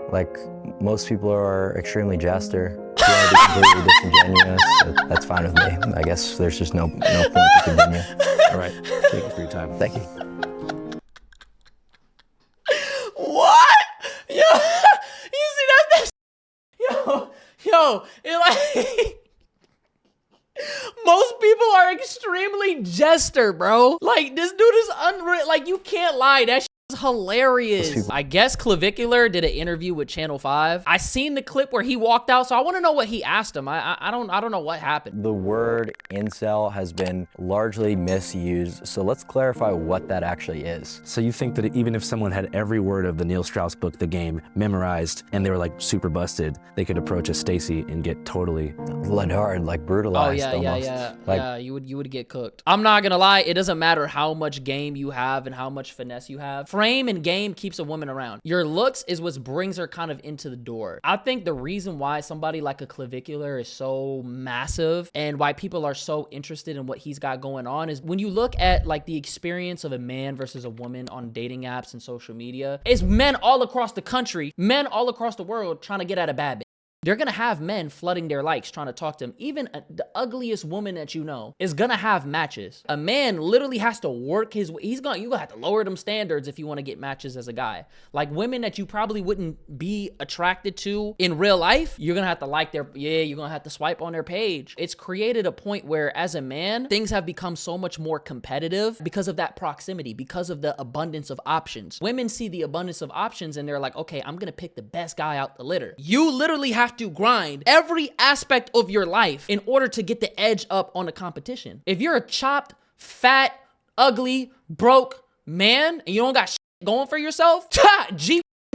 Like, most people are extremely jester. If you want to be completely disingenuous, that's fine with me. I guess there's just no point to continue. All right, thank you for your time. Thank you. What? Yo, you see that? Yo, it like most people are extremely jester, bro. Like, this dude is unreal. Like, you can't lie. That shit is hilarious. I guess Clavicular did an interview with Channel 5. I seen the clip where he walked out, so I want to know what he asked him. I don't know what happened. The word incel has been largely misused, so let's clarify what that actually is. So you think that even if someone had every word of the Neil Strauss book, The Game, memorized, and they were like super busted, they could approach a Stacy and get totally led hard, like brutalized almost. Yeah, you would get cooked. I'm not gonna lie, it doesn't matter how much game you have and how much finesse you have. Frame and game keeps a woman around. Your looks is what brings her kind of into the door. I think the reason why somebody like a Clavicular is so massive and why people are so interested in what he's got going on is when you look at like the experience of a man versus a woman on dating apps and social media, it's men all across the country, men all across the world trying to get at a bad bitch. You're gonna have men flooding their likes trying to talk to them. Even the ugliest woman that you know is gonna have matches. A man literally has to work his way. You're gonna have to lower them standards if you want to get matches as a guy. Like women that you probably wouldn't be attracted to in real life, you're gonna have to like you're gonna have to swipe on their page. It's created a point where as a man, things have become so much more competitive because of that proximity, because of the abundance of options. Women see the abundance of options and they're like, okay, I'm gonna pick the best guy out the litter. You literally have to grind every aspect of your life in order to get the edge up on the competition. If you're a chopped, fat, ugly, broke man and you don't got shit going for yourself,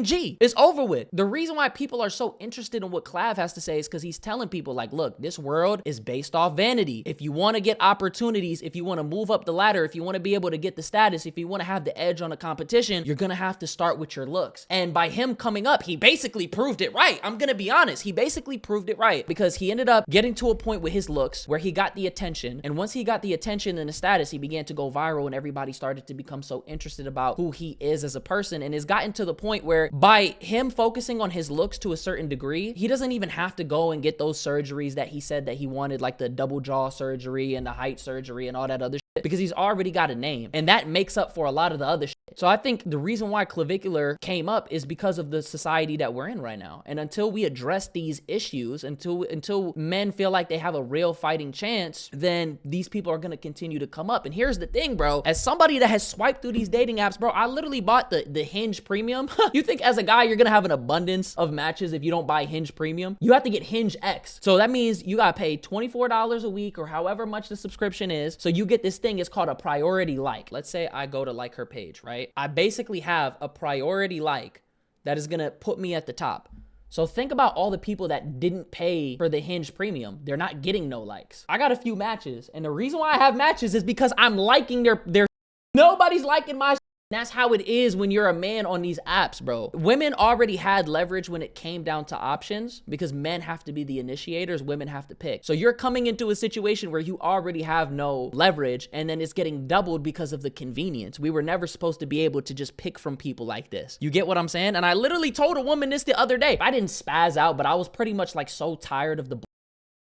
G, it's over with. The reason why people are so interested in what Clav has to say is because he's telling people like, look, this world is based off vanity. If you want to get opportunities, if you want to move up the ladder, if you want to be able to get the status, if you want to have the edge on a competition, you're going to have to start with your looks. And by him coming up, he basically proved it right. I'm going to be honest. He basically proved it right because he ended up getting to a point with his looks where he got the attention. And once he got the attention and the status, he began to go viral and everybody started to become so interested about who he is as a person. And it's gotten to the point where by him focusing on his looks to a certain degree, he doesn't even have to go and get those surgeries that he said that he wanted, like the double jaw surgery and the height surgery and all that other shit, because he's already got a name. And that makes up for a lot of the other shit. So I think the reason why Clavicular came up is because of the society that we're in right now. And until we address these issues, until men feel like they have a real fighting chance, then these people are going to continue to come up. And here's the thing, bro. As somebody that has swiped through these dating apps, bro, I literally bought the Hinge Premium. You think as a guy, you're going to have an abundance of matches if you don't buy Hinge Premium? You have to get Hinge X. So that means you got to pay $24 a week or however much the subscription is. So you get this thing, it's called a priority like. Let's say I go to like her page, right? I basically have a priority like that is gonna put me at the top. So think about all the people that didn't pay for the Hinge Premium. They're not getting no likes. I got a few matches, and the reason why I have matches is because I'm liking their nobody's liking my. That's how it is when you're a man on these apps, bro. Women already had leverage when it came down to options because men have to be the initiators, women have to pick. So you're coming into a situation where you already have no leverage and then it's getting doubled because of the convenience. We were never supposed to be able to just pick from people like this. You get what I'm saying? And I literally told a woman this the other day. I didn't spaz out, but I was pretty much like so tired of the.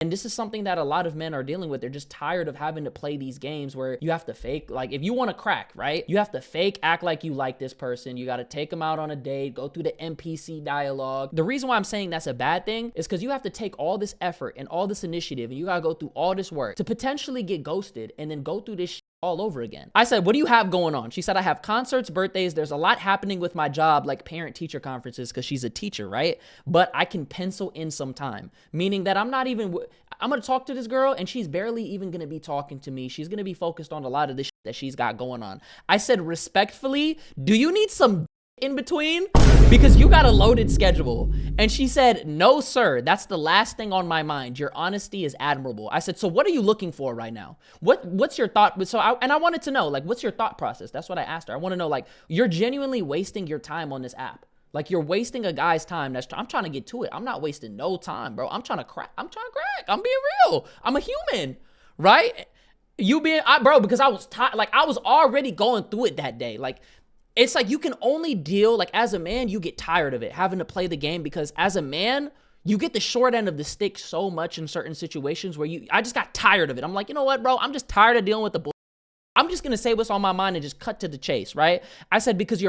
And this is something that a lot of men are dealing with. They're just tired of having to play these games where you have to fake, like if you want to crack, right? You have to fake act like you like this person. You got to take them out on a date, go through the NPC dialogue. The reason why I'm saying that's a bad thing is because you have to take all this effort and all this initiative and you got to go through all this work to potentially get ghosted and then go through this shit all over again. I said, what do you have going on? She said, I have concerts, birthdays. There's a lot happening with my job, like parent-teacher conferences, because she's a teacher, right? But I can pencil in some time, meaning that I'm going to talk to this girl and she's barely even going to be talking to me. She's going to be focused on a lot of this shit that she's got going on. I said, respectfully, do you need some in between? Because you got a loaded schedule. And she said, no, sir. That's the last thing on my mind. Your honesty is admirable. I said, so what are you looking for right now? What's your thought? So I wanted to know, like, what's your thought process? That's what I asked her. I want to know, like, you're genuinely wasting your time on this app. Like you're wasting a guy's time. I'm trying to get to it. I'm not wasting no time, bro. I'm trying to crack. I'm being real. I'm a human, right? Bro, because I was tired. Like I was already going through it that day. Like it's like you can only deal, like as a man, you get tired of it, having to play the game, because as a man, you get the short end of the stick so much in certain situations where I just got tired of it. I'm like, you know what, bro? I'm just tired of dealing with the bull. I'm just going to say what's on my mind and just cut to the chase, right? I said, because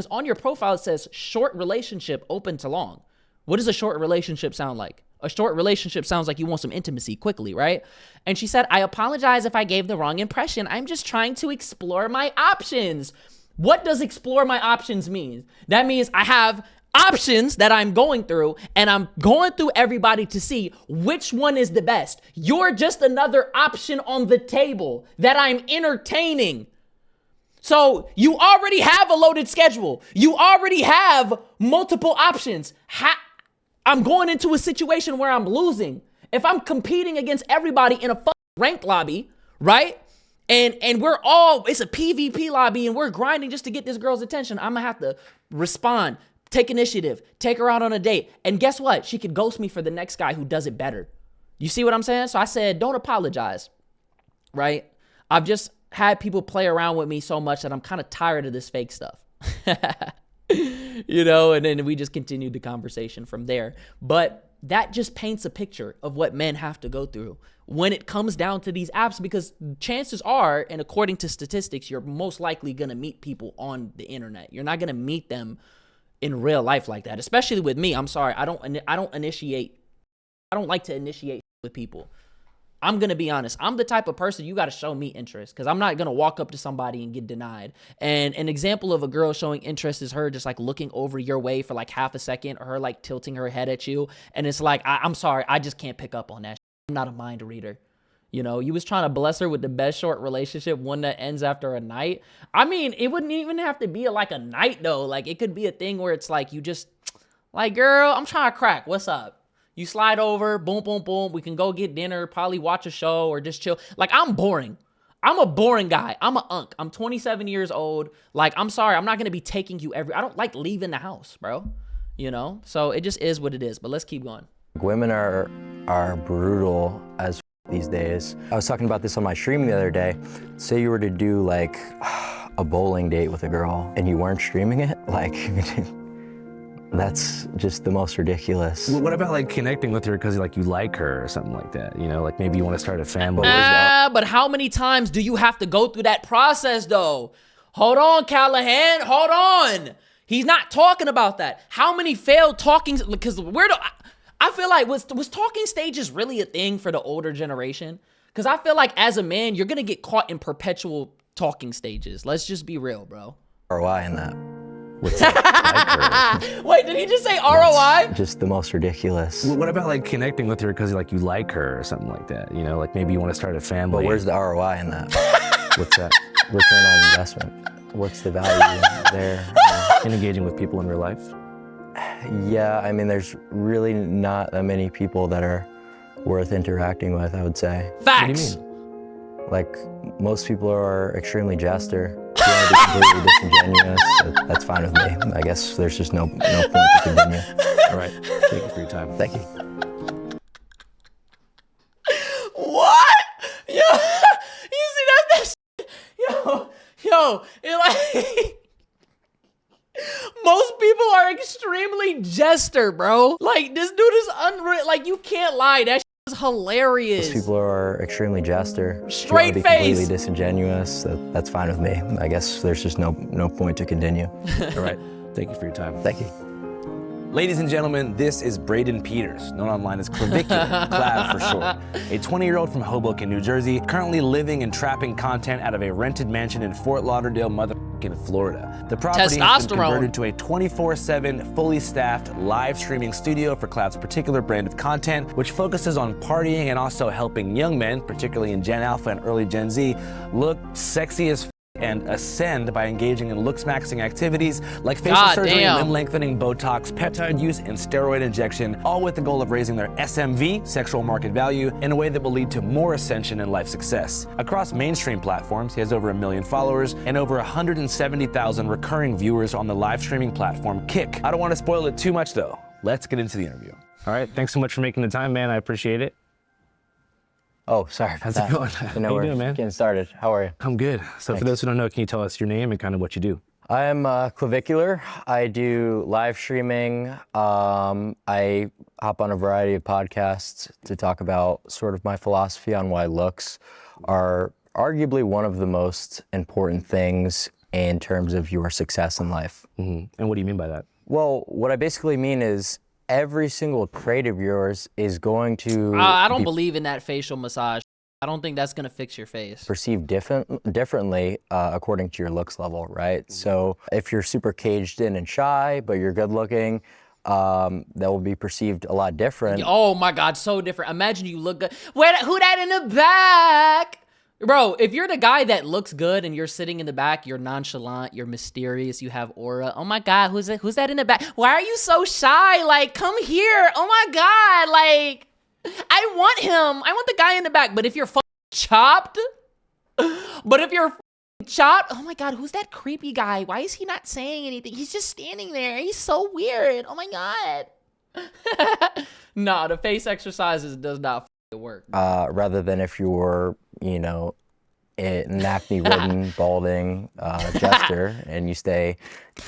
on your profile, it says short relationship open to long. What does a short relationship sound like? A short relationship sounds like you want some intimacy quickly, right? And she said, I apologize if I gave the wrong impression. I'm just trying to explore my options. What does explore my options mean? That means I have options that I'm going through, and I'm going through everybody to see which one is the best. You're just another option on the table that I'm entertaining. So you already have a loaded schedule. You already have multiple options. I'm going into a situation where I'm losing. If I'm competing against everybody in a fucking ranked lobby, right? And it's a PvP lobby, and we're grinding just to get this girl's attention. I'm gonna have to respond, take initiative, take her out on a date. And guess what? She could ghost me for the next guy who does it better. You see what I'm saying? So I said, don't apologize, right? I've just had people play around with me so much that I'm kind of tired of this fake stuff. You know, and then we just continued the conversation from there. But that just paints a picture of what men have to go through when it comes down to these apps, because chances are, and according to statistics, you're most likely going to meet people on the internet. You're not going to meet them in real life like that, especially with me. I'm sorry. I don't like to initiate with people. I'm going to be honest. I'm the type of person you got to show me interest, because I'm not going to walk up to somebody and get denied. And an example of a girl showing interest is her just like looking over your way for like half a second, or her like tilting her head at you. And it's like, I'm sorry, I just can't pick up on that. I'm not a mind reader. You know, you was trying to bless her with the best short relationship, one that ends after a night. I mean, it wouldn't even have to be like a night though. Like it could be a thing where it's like, you just like, girl, I'm trying to crack. What's up? You slide over, boom, boom, boom. We can go get dinner, probably watch a show or just chill. Like, I'm boring. I'm a boring guy. I'm a unk. I'm 27 years old. Like, I'm sorry. I'm not going to be taking you I don't like leaving the house, bro. You know? So it just is what it is. But let's keep going. Women are brutal as these days. I was talking about this on my stream the other day. Say you were to do like a bowling date with a girl and you weren't streaming it, like that's just the most ridiculous. What about like connecting with her because like you like her or something like that? You know, like maybe you want to start a family. But how many times do you have to go through that process though? Hold on, Callahan, hold on. He's not talking about that. How many failed talkings? Because I feel like was talking stages really a thing for the older generation? Because I feel like as a man, you're gonna get caught in perpetual talking stages. Let's just be real, bro. ROI in that. What's that? Wait, did he just say ROI? Just the most ridiculous. What about like connecting with her because like you like her or something like that? You know, like maybe you want to start a family. But where's the ROI in that? What's that? Return on investment. What's the value there? In engaging with people in real life? Yeah, I mean, there's really not that many people that are worth interacting with, I would say. Facts. What do you mean? Like, most people are extremely jester. If you want to be completely disingenuous, that's fine with me. I guess there's just no point to continue. All right, thank you for your time. Thank you. What? Yo, you see that shit? Yo, it like most people are extremely jester, bro. Like this dude is unreal. Like you can't lie. That shit is hilarious. Most people are extremely jester. Straight if you want to be face. completely disingenuous, that's fine with me. I guess there's just no point to continue. All right, thank you for your time. Thank you. Ladies and gentlemen, this is Braden Peters, known online as Clavicular, Clav for short. A 20-year-old from Hoboken, New Jersey, currently living and trapping content out of a rented mansion in Fort Lauderdale, Florida. The property has been converted to a 24/7, fully staffed live streaming studio for Clav's particular brand of content, which focuses on partying and also helping young men, particularly in Gen Alpha and early Gen Z, look sexy as and ascend by engaging in looks-maxing activities like facial surgery, limb lengthening, Botox, peptide use, and steroid injection, all with the goal of raising their SMV, sexual market value, in a way that will lead to more ascension and life success. Across mainstream platforms, he has over 1 million followers and over 170,000 recurring viewers on the live streaming platform Kick. I don't want to spoil it too much though. Let's get into the interview. All right, thanks so much for making the time, man. I appreciate it. Oh, sorry. How's it going? You know, How you we're doing, man? getting started. How are you? I'm good. So for those who don't know, can you tell us your name and kind of what you do? I am Clavicular. I do live streaming. I hop on a variety of podcasts to talk about sort of my philosophy on why looks are arguably one of the most important things in terms of your success in life. And what do you mean by that? Well, what I basically mean is every single trait of yours is going to I don't believe in that facial massage. I don't think that's gonna fix your face. perceived differently according to your looks level, right? So if you're super caged in and shy, but you're good looking, that will be perceived a lot different. Oh my God, so different. Imagine you look good. Wait, who that in the back? Bro, if you're the guy that looks good and you're sitting in the back, you're nonchalant, you're mysterious, you have aura. Oh my God, who's that in the back? Why are you so shy? Like, come here. Oh my God, like, I want him. I want the guy in the back. But if you're chopped, oh my God, who's that creepy guy? Why is he not saying anything? He's just standing there. He's so weird. Oh my God. No, the face exercises does not work. Rather than if you were, an acne-ridden, balding jester, and you stay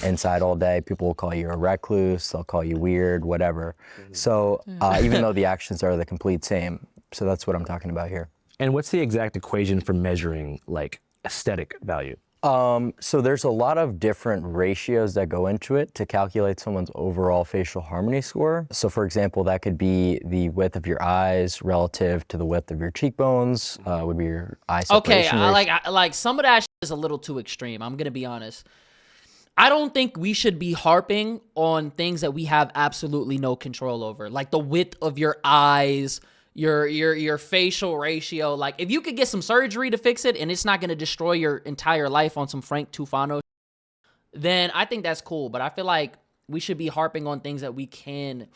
inside all day, people will call you a recluse, they'll call you weird, whatever. So even though the actions are the complete same, so that's what I'm talking about here. And what's the exact equation for measuring like aesthetic value? So there's a lot of different ratios that go into it to calculate someone's overall facial harmony score. So for example, that could be the width of your eyes relative to the width of your cheekbones, would be your eye separation Okay, ratio. I like some of that shit is a little too extreme. I'm gonna be honest. I don't think we should be harping on things that we have absolutely no control over, like the width of your eyes, your facial ratio. Like, if you could get some surgery to fix it and it's not going to destroy your entire life on some Frank Tufano, then I think that's cool. But I feel like we should be harping on things that we can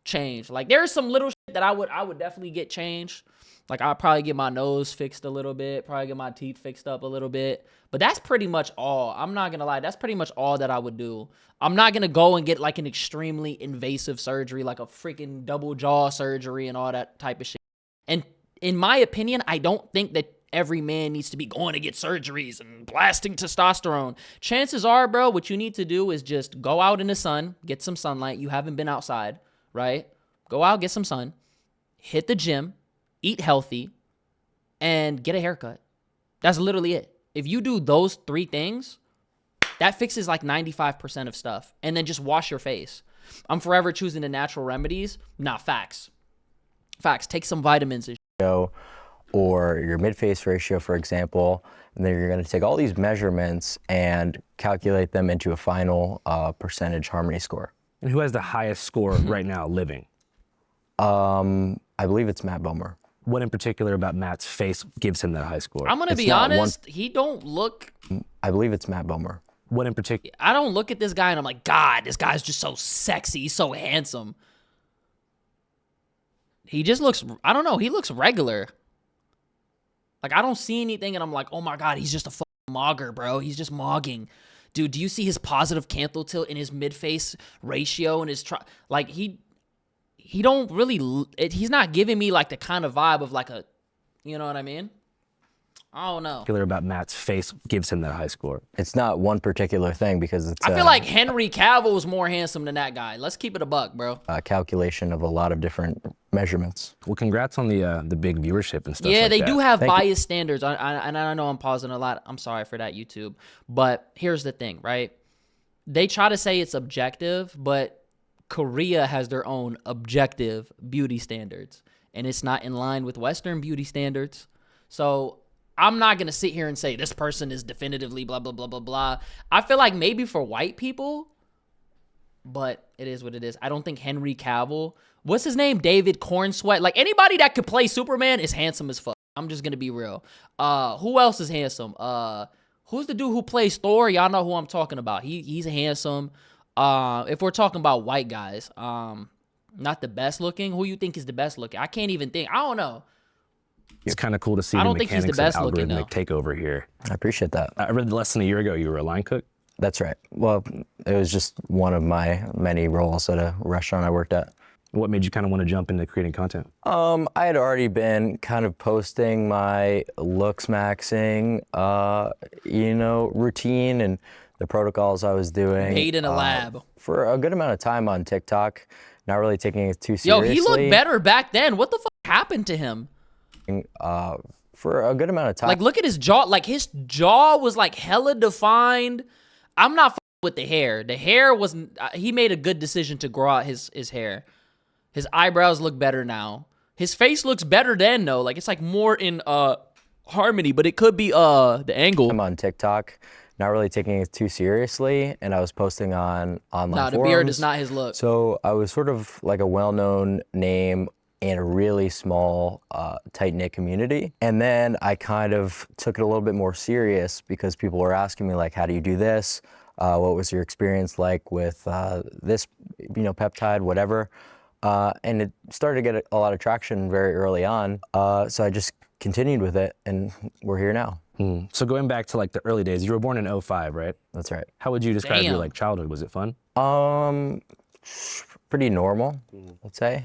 change. Like, there's some little shit that I would definitely get changed. Like, I'll probably get my nose fixed a little bit, probably get my teeth fixed up a little bit. But that's pretty much all. I'm not going to lie. That's pretty much all that I would do. I'm not going to go and get like an extremely invasive surgery, like a freaking double jaw surgery and all that type of shit. And in my opinion, I don't think that every man needs to be going to get surgeries and blasting testosterone. Chances are, bro, what you need to do is just go out in the sun, get some sunlight. You haven't been outside, right? Go out, get some sun, hit the gym, eat healthy, and get a haircut. That's literally it. If you do those three things, that fixes like 95% of stuff. And then just wash your face. I'm forever choosing the natural remedies. Nah, facts. Facts. Take some vitamins and or your mid-face ratio, for example, and then you're going to take all these measurements and calculate them into a final percentage harmony score. And who has the highest score right now living? I believe it's Matt Bomer. What in particular about Matt's face gives him that high score? I'm going to It's be not honest. He don't look... I believe it's Matt Bomer. What in particular? I don't look at this guy and I'm like, God, this guy's just so sexy. He's so handsome. He just looks... I don't know. He looks regular. Like, I don't see anything and I'm like, oh my God, he's just a fucking mogger, bro. He's just mogging. Dude, do you see his positive canthal tilt in his mid-face ratio and his... Like, he don't really... He's not giving me, like, the kind of vibe of, like, a... You know what I mean? I don't know. Particular about Matt's face gives him that high score. It's not one particular thing because it's I feel like Henry Cavill is more handsome than that guy. Let's keep it a buck, bro. a calculation of a lot of different measurements. Well, congrats on the big viewership and stuff. Yeah, like they that. do have Thank you. biased standards. And I know I'm pausing a lot. I'm sorry for that, YouTube. But here's the thing, right? They try to say it's objective, but Korea has their own objective beauty standards. And it's not in line with Western beauty standards. So I'm not going to sit here and say this person is definitively blah, blah, blah, blah, blah. I feel like maybe for white people, but it is what it is. I don't think Henry Cavill, what's his name? David Cornsweat. Like, anybody that could play Superman is handsome as fuck. I'm just going to be real. Who else is handsome? Who's the dude who plays Thor? Y'all know who I'm talking about. He's handsome. If we're talking about white guys, not the best looking, who you think is the best looking? I can't even think. I don't know. It's kind of cool to see I the don't think he's the mechanics of best looking, algorithmic takeover here. I appreciate that. I read less than a year ago you were a line cook. That's right. Well, it was just one of my many roles at a restaurant I worked at. What made you kind of want to jump into creating content? I had already been kind of posting my looks maxing, routine and the protocols I was doing. Made in a lab. For a good amount of time on TikTok, not really taking it too Yo, seriously. he looked better back then. What the fuck happened to him? For a good amount of time. Like, look at his jaw. Like, his jaw was like hella defined. I'm not fucking with the hair. The hair wasn't. He made a good decision to grow out his hair. His eyebrows look better now. His face looks better then though. Like, it's like more in harmony, but it could be the angle. I'm on TikTok, not really taking it too seriously, and I was posting on online Nah, the forums. beard is not his look. So I was sort of like a well-known name in a really small, tight-knit community. And then I kind of took it a little bit more serious because people were asking me like, how do you do this? What was your experience like with this, peptide, whatever? And it started to get a lot of traction very early on. So I just continued with it, and we're here now. So going back to like the early days, you were born in 2005, right? That's right. How would you describe your Damn. like childhood? Was it fun? Pretty normal, I'd say.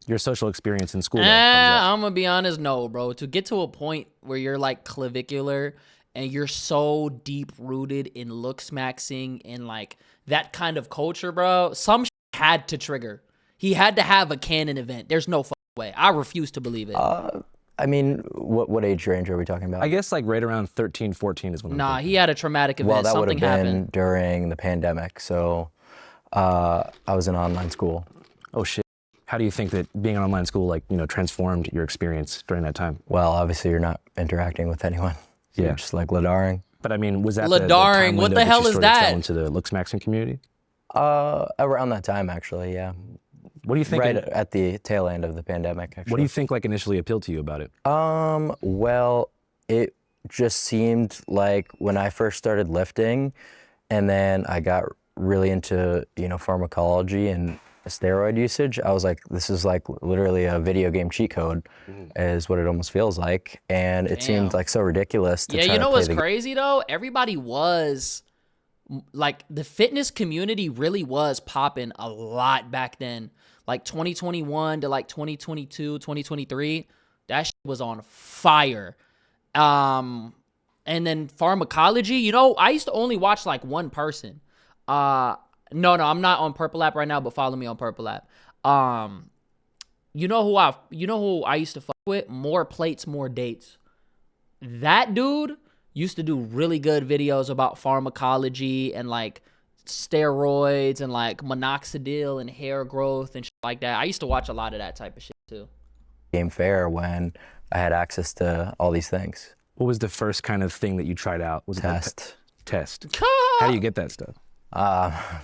Your social experience in school though, comes up. I'm gonna be honest, no, bro. To get to a point where you're like clavicular and you're so deep rooted in looks maxing and like that kind of culture, bro, some had to trigger. He had to have a canon event. There's no fucking way. I refuse to believe it. I mean, what age range are we talking about? I guess like right around 13, 14 is when I'm Nah, thinking. he had a traumatic event. Well, that would Something have been happened. during the pandemic. So I was in online school. Oh shit. How do you think that being in online school like, transformed your experience during that time? Well, obviously you're not interacting with anyone. So Yeah. You're just like Ladaring. But I mean, was that Ladaring, the time what window the that hell you is sort of that? fell into the looks maxing community? Around that time, actually, yeah. What do you think? Right at the tail end of the pandemic, actually. What do you think like initially appealed to you about it? Well, it just seemed like when I first started lifting, and then I got really into, pharmacology and steroid usage, I was like, this is like literally a video game cheat code, is what it almost feels like. And it seemed Damn. like so ridiculous to Yeah, try you to know play what's the crazy though? Everybody was like the fitness community really was popping a lot back then. Like 2021 to like 2022, 2023, that shit was on fire. And then pharmacology, I used to only watch like one person. No, I'm not on Purple App right now, but follow me on Purple App. You know who I used to fuck with? More Plates, More Dates. That dude used to do really good videos about pharmacology and like steroids and like minoxidil and hair growth and shit like that. I used to watch a lot of that type of shit too. game fair when I had access to all these things. What was the first kind of thing that you tried out? Was it like Test. test? How do you get that stuff?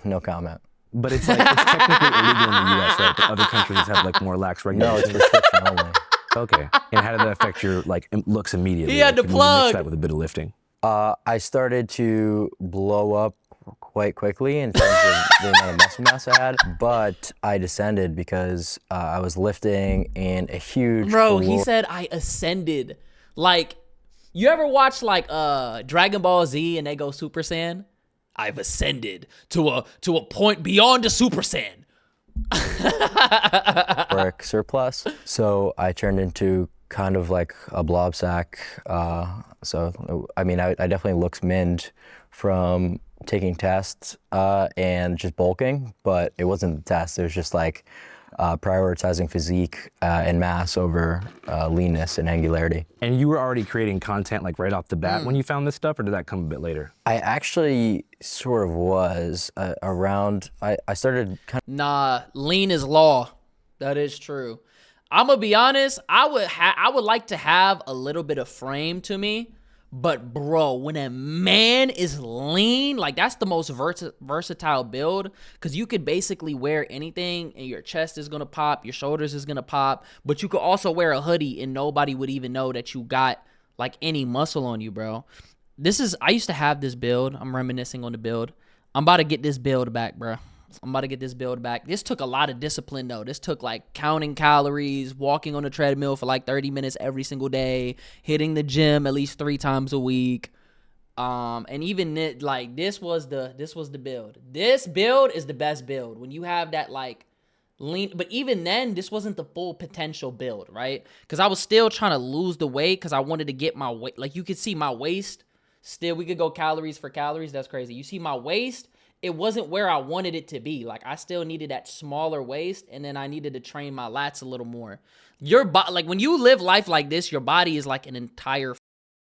No comment. But it's like it's technically illegal in the U.S., right? But other countries have like more lax No, regulations. it's prescription only. Okay. And how did that affect your like looks immediately? He had Like, to when you plug. mix that with a bit of lifting. I started to blow up quite quickly in terms of the amount of muscle mass I had, but I descended because I was lifting in a huge Bro, he calor- said I ascended. Like, you ever watch like Dragon Ball Z and they go Super Saiyan? I've ascended to a point beyond a Super Saiyan. caloric surplus. So I turned into kind of like a blob sack. So, I mean, I definitely looks minned from taking tests and just bulking, but it wasn't the test. It was just like prioritizing physique and mass over leanness and angularity. And you were already creating content like right off the bat when you found this stuff, or did that come a bit later? I actually sort of was around, I started kind Nah, lean is law. That is true. I'm gonna be honest. I would like to have a little bit of frame to me, but bro, when a man is lean, like that's the most versatile build because you could basically wear anything and your chest is gonna pop, your shoulders is gonna pop, but you could also wear a hoodie and nobody would even know that you got like any muscle on you, bro. I used to have this build. I'm reminiscing on the build. I'm about to get this build back, bro. This took a lot of discipline though. This took like counting calories, walking on a treadmill for like 30 minutes every single day, hitting the gym at least 3 times a week. And even like this was the build. This build is the best build when you have that like lean. But even then, this wasn't the full potential build, right? Because I was still trying to lose the weight because I wanted to get my weight. Like you could see my waist Still, we could go calories for calories. That's crazy. You see my waist, it wasn't where I wanted it to be. Like, I still needed that smaller waist, and then I needed to train my lats a little more. Your body, like, when you live life like this, your body is like an entire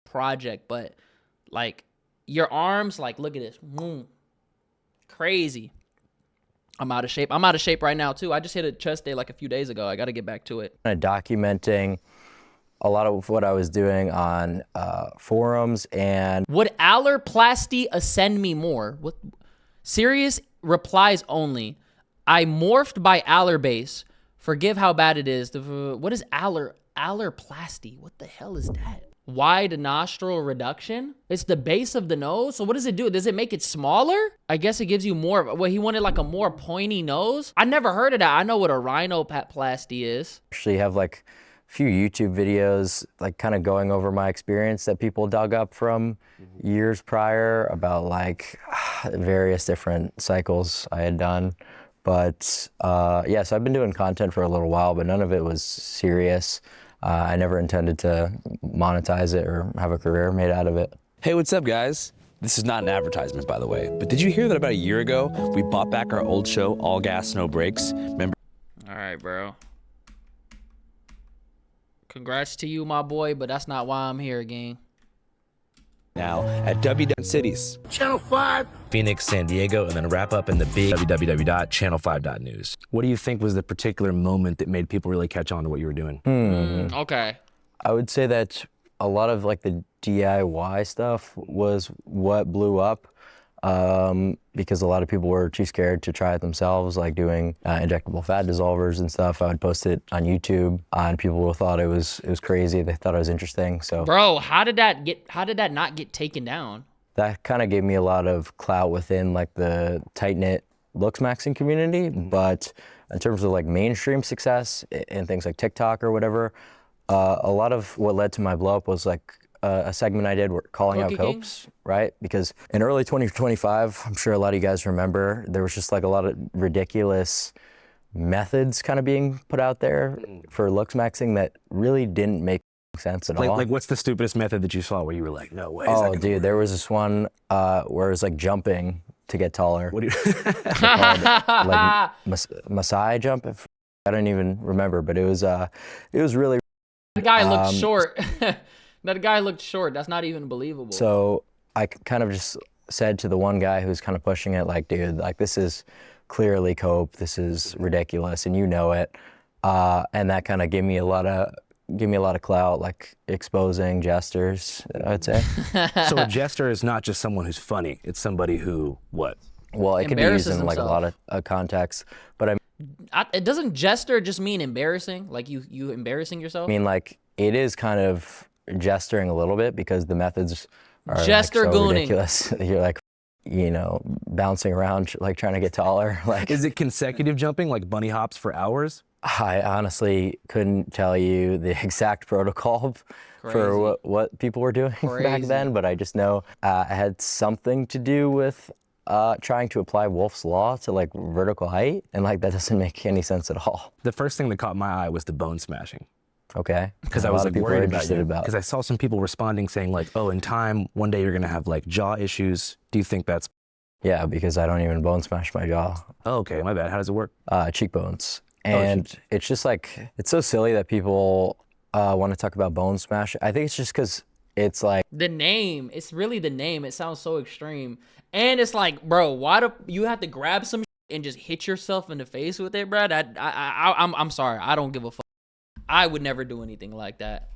project. But, like, your arms, like, look at this. Crazy. I'm out of shape. I'm out of shape right now, too. I just hit a chest day like a few days ago. I got to get back to it. Kind of documenting a lot of what I was doing on forums. And would allarplasty ascend me more? What? Serious replies only. I morphed by Allarbase. Forgive how bad it is. What is allarplasty? What the hell is that? Wide nostril reduction? It's the base of the nose. So what does it do? Does it make it smaller? I guess it gives you more. Well, he wanted like a more pointy nose. I never heard of that. I know what a rhinoplasty is. Actually have like a few YouTube videos, like kind of going over my experience that people dug up from years prior about like various different cycles I had done. But yeah, so I've been doing content for a little while, but none of it was serious. I never intended to monetize it or have a career made out of it. Hey, what's up, guys? This is not an advertisement, by the way, but did you hear that about a year ago, we bought back our old show, All Gas, No Brakes? Remember? All right, bro. Congrats to you, my boy, but that's not why I'm here, gang. Now at cities. Channel 5. Phoenix, San Diego, and then wrap up in the big www.channel5.news. What do you think was the particular moment that made people really catch on to what you were doing? Okay. I would say that a lot of like the DIY stuff was what blew up because a lot of people were too scared to try it themselves, like doing injectable fat dissolvers and stuff. I would post it on YouTube and people thought it was crazy. They thought it was interesting. So bro, how did that not get taken down? That kind of gave me a lot of clout within like the tight-knit looks maxing community. But in terms of like mainstream success and things like TikTok or whatever, a lot of what led to my blow up was like a segment I did calling out copes, right? Because in early 2025, I'm sure a lot of you guys remember, there was just like a lot of ridiculous methods kind of being put out there for looks maxing that really didn't make sense at all. Like what's the stupidest method that you saw where you were like, no way? Oh, dude, there was this one where it was like jumping to get taller. What do you? Like Messiah jump. I don't even remember, but it was really. That guy looked short. That guy looked short. That's not even believable. So I kind of just said to the one guy who's kind of pushing it, like, dude, like this is clearly cope. This is ridiculous, and you know it. And that kind of gave me a lot of clout, like exposing jesters, I'd say. So a jester is not just someone who's funny. It's somebody who what? Well, it could be used in like a lot of contexts, but it doesn't jester just mean embarrassing? Like you embarrassing yourself? I mean, like it is kind of gesturing a little bit because the methods are jester like so gooning. ridiculous. You're like, you know, bouncing around like trying to get taller. Like, is it consecutive jumping, like bunny hops for hours? I honestly couldn't tell you the exact protocol for what people were doing back then, but I just know it had something to do with trying to apply Wolf's Law to like vertical height, and like that doesn't make any sense at all. The first thing that caught my eye was the bone smashing. Okay. Because I was like worried about you. Because I saw some people responding saying like, oh, in time, one day you're gonna have like jaw issues. Do you think that's? Yeah, because I don't even bone smash my jaw. Oh, okay, my bad. How does it work? Cheekbones. And it's just like, it's so silly that people want to talk about bone smash. I think it's just because it's like the name. It's really the name. It sounds so extreme. And it's like, bro, why do you have to grab some and just hit yourself in the face with it, bro? I'm sorry. I don't give a fuck. I would never do anything like that.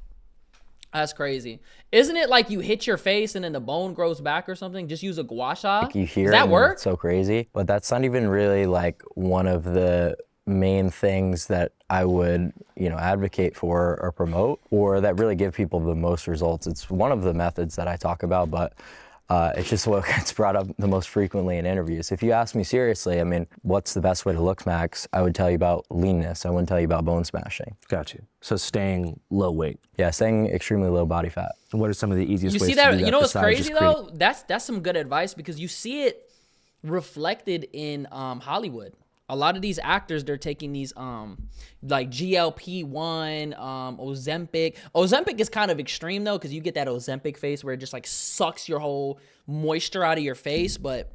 That's crazy. Isn't it like you hit your face and then the bone grows back or something? Just use a gua sha. Like you hear Does that work? It's so crazy. But that's not even really like one of the main things that I would, you know, advocate for or promote, or that really give people the most results. It's one of the methods that I talk about, but it's just what gets brought up the most frequently in interviews. If you ask me seriously, I mean, what's the best way to look max? I would tell you about leanness. I wouldn't tell you about bone smashing. Got you. So staying low weight. Yeah, staying extremely low body fat. What are some of the easiest ways to do that? You know what's crazy though? That's some good advice because you see it reflected in Hollywood. A lot of these actors, they're taking these like GLP-1, Ozempic. Ozempic is kind of extreme though, because you get that Ozempic face where it just like sucks your whole moisture out of your face. But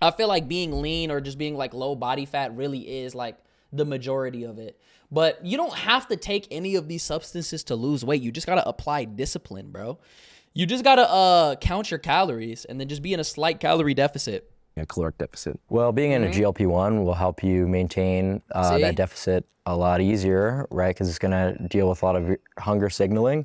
I feel like being lean or just being like low body fat really is like the majority of it. But you don't have to take any of these substances to lose weight. You just gotta apply discipline, bro. You just gotta count your calories and then just be in a slight calorie deficit. A caloric deficit. Well, being in a GLP-1 will help you maintain that deficit a lot easier, right? Because it's going to deal with a lot of your hunger signaling.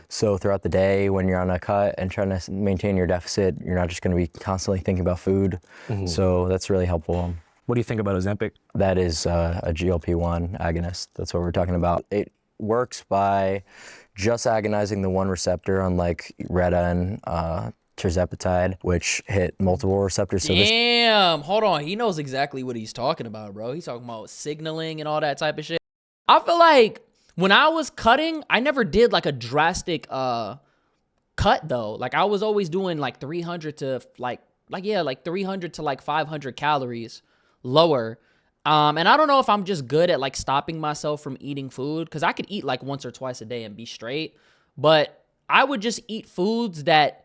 So throughout the day, when you're on a cut and trying to maintain your deficit, you're not just going to be constantly thinking about food. So that's really helpful. What do you think about Ozempic? That is a GLP-1 agonist. That's what we're talking about. It works by just agonizing the one receptor, unlike Reta and tirzepatide, which hit multiple receptors. So Damn, hold on. He knows exactly what he's talking about, bro. He's talking about signaling and all that type of shit. I feel like when I was cutting, I never did like a drastic cut though. Like I was always doing like 300 to like 300 to like 500 calories lower. And I don't know if I'm just good at like stopping myself from eating food, because I could eat like once or twice a day and be straight. But I would just eat foods that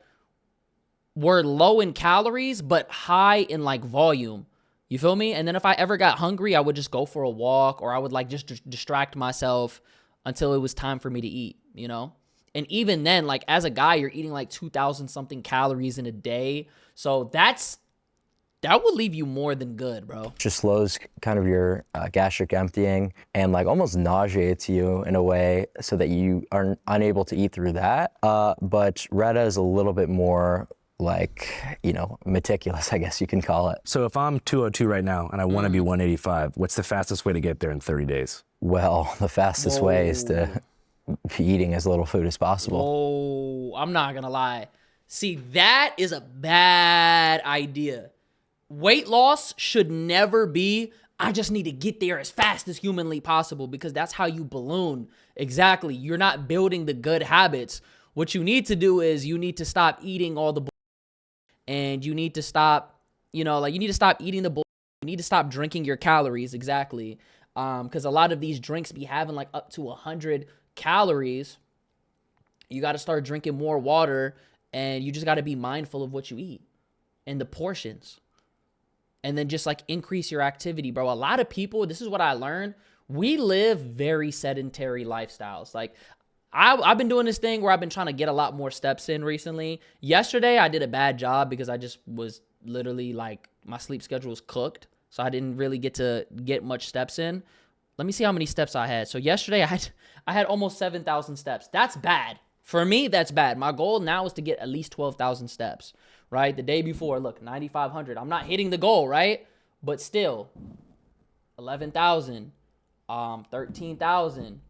were low in calories but high in like volume. You feel me? And then if I ever got hungry, I would just go for a walk, or I would like just distract myself until it was time for me to eat, you know? And even then, like as a guy, you're eating like 2,000 something calories in a day. So that would leave you more than good, bro. just slows kind of your gastric emptying and like almost nauseates you in a way so that you are unable to eat through that. But Reta is a little bit more like, you know, meticulous, I guess you can call it. So if I'm 202 right now and I want to be 185, what's the fastest way to get there in 30 days? Well, the fastest way is to be eating as little food as possible. Oh, I'm not gonna lie. See, that is a bad idea. Weight loss should never be, I just need to get there as fast as humanly possible, because that's how you balloon. Exactly. You're not building the good habits. What you need to do is you need to stop eating all the and you need to stop, you know, like you need to stop eating the you need to stop drinking your calories. Exactly. Because a lot of these drinks be having like up to 100 calories. You got to start drinking more water, and you just got to be mindful of what you eat and the portions. And then just like increase your activity, bro. A lot of people, this is what I learned, we live very sedentary lifestyles. Like I've been doing this thing where I've been trying to get a lot more steps in recently. Yesterday, I did a bad job because I just was literally like, my sleep schedule was cooked. So I didn't really get to get much steps in. Let me see how many steps I had. So yesterday, I had almost 7,000 steps. That's bad. For me, that's bad. My goal now is to get at least 12,000 steps, right? The day before, look, 9,500. I'm not hitting the goal, right? But still, 11,000, 13,000.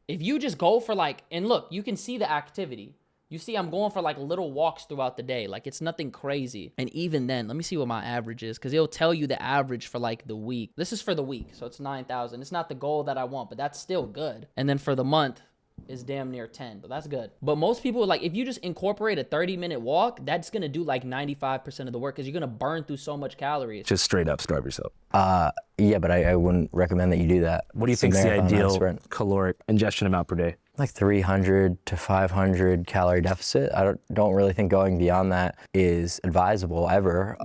If you just go for like, and look, you can see the activity. You see I'm going for like little walks throughout the day. Like it's nothing crazy. And even then, let me see what my average is, because it'll tell you the average for like the week. This is for the week, so it's 9,000. It's not the goal that I want, but that's still good. And then for the month, is damn near 10, but that's good. But most people, like, if you just incorporate a 30-minute walk, that's gonna do like 95% of the work, because you're gonna burn through so much calories. Just straight up starve yourself. Yeah, but I wouldn't recommend that you do that. What do you think is the ideal caloric ingestion amount per day? Like 300 to 500 calorie deficit. I don't really think going beyond that is advisable ever.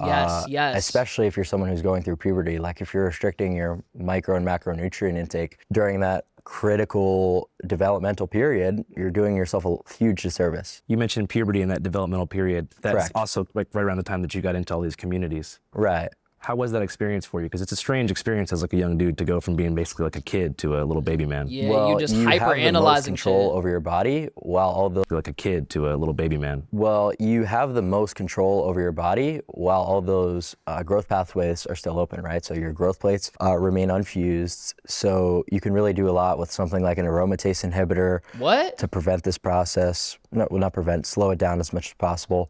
Yes. Especially if you're someone who's going through puberty. Like if you're restricting your micro and macronutrient intake during that critical developmental period, you're doing yourself a huge disservice. You mentioned puberty in that developmental period. That's Correct. Also like right around the time that you got into all these communities. Right. How was that experience for you? Because it's a strange experience as like a young dude to go from being basically like a kid to a little baby man. Yeah, Well, you just you have the most hyper-analyzing control shit. over your body while all the Like a kid to a little baby man. Well, you have the most control over your body while all those growth pathways are still open, right? So your growth plates remain unfused. So you can really do a lot with something like an aromatase inhibitor What? to prevent this process. No, well, not prevent, slow it down as much as possible.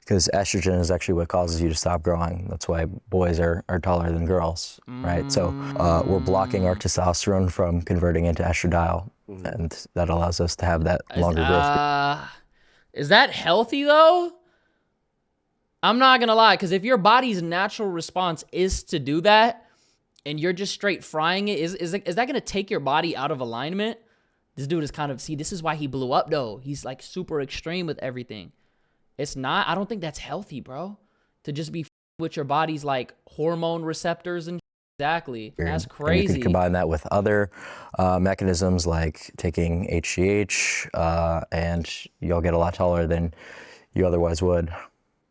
Because estrogen is actually what causes you to stop growing. That's why boys are taller than girls, right? So we're blocking our testosterone from converting into estradiol, and that allows us to have that longer growth. Is that healthy though? I'm not gonna lie, because if your body's natural response is to do that, and you're just straight frying it, is that going to take your body out of alignment? This dude is kind of, see, this is why he blew up though. He's like super extreme with everything. It's not, I don't think that's healthy, bro. To just be with your body's like hormone receptors and exactly. That's crazy. And you can combine that with other mechanisms like taking HGH, and you'll get a lot taller than you otherwise would.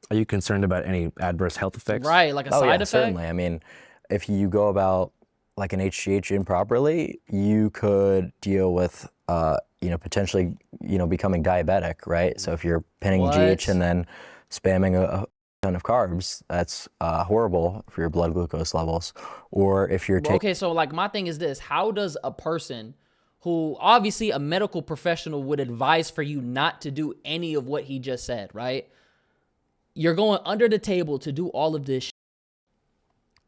Are you concerned about any adverse health effects? Right, like a side effect? Certainly. I mean, if you go about like an HGH improperly, you could deal with, potentially, becoming diabetic, right? So if you're pinning GH and then spamming a ton of carbs, that's horrible for your blood glucose levels. Or if you're okay, so like my thing is this: how does a person who obviously a medical professional would advise for you not to do any of what he just said, right? You're going under the table to do all of this shit.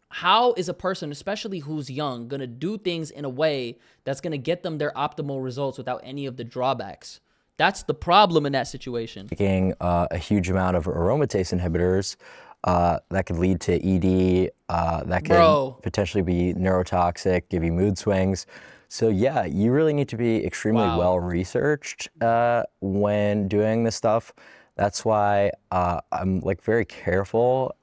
How is a person, especially who's young, going to do things in a way that's going to get them their optimal results without any of the drawbacks? That's the problem in that situation. Taking a huge amount of aromatase inhibitors that could lead to ED, that could potentially be neurotoxic, give you mood swings. So yeah, you really need to be extremely well researched when doing this stuff. That's why I'm like very careful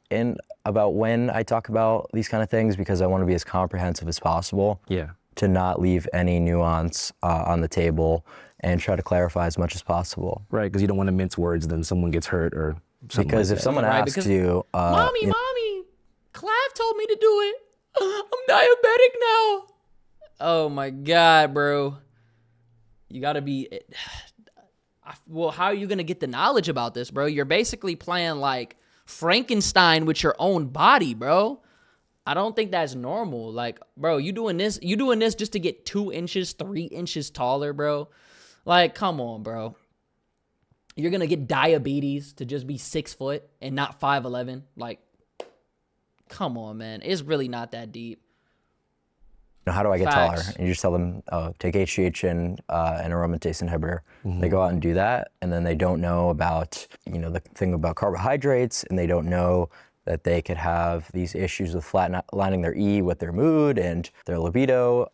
about when I talk about these kind of things, because I want to be as comprehensive as possible. Yeah. To not leave any nuance on the table and try to clarify as much as possible. Right, because you don't want to mince words, then someone gets hurt or something. Because like if someone asks you, Mommy, Clav told me to do it. I'm diabetic now. Oh my God, bro. You gotta be, well, how are you gonna get the knowledge about this, bro? You're basically playing like Frankenstein with your own body, bro. I don't think that's normal. Like, bro, you doing this just to get 2 inches, 3 inches taller, bro. Like, come on, bro. You're gonna get diabetes to just be 6 foot and not 5'11". Like, come on, man. It's really not that deep. how do I get taller? And you just tell them, take HGH and an aromatase inhibitor. They go out and do that, and then they don't know about, the thing about carbohydrates, and they don't know that they could have these issues with flatlining their E with their mood and their libido.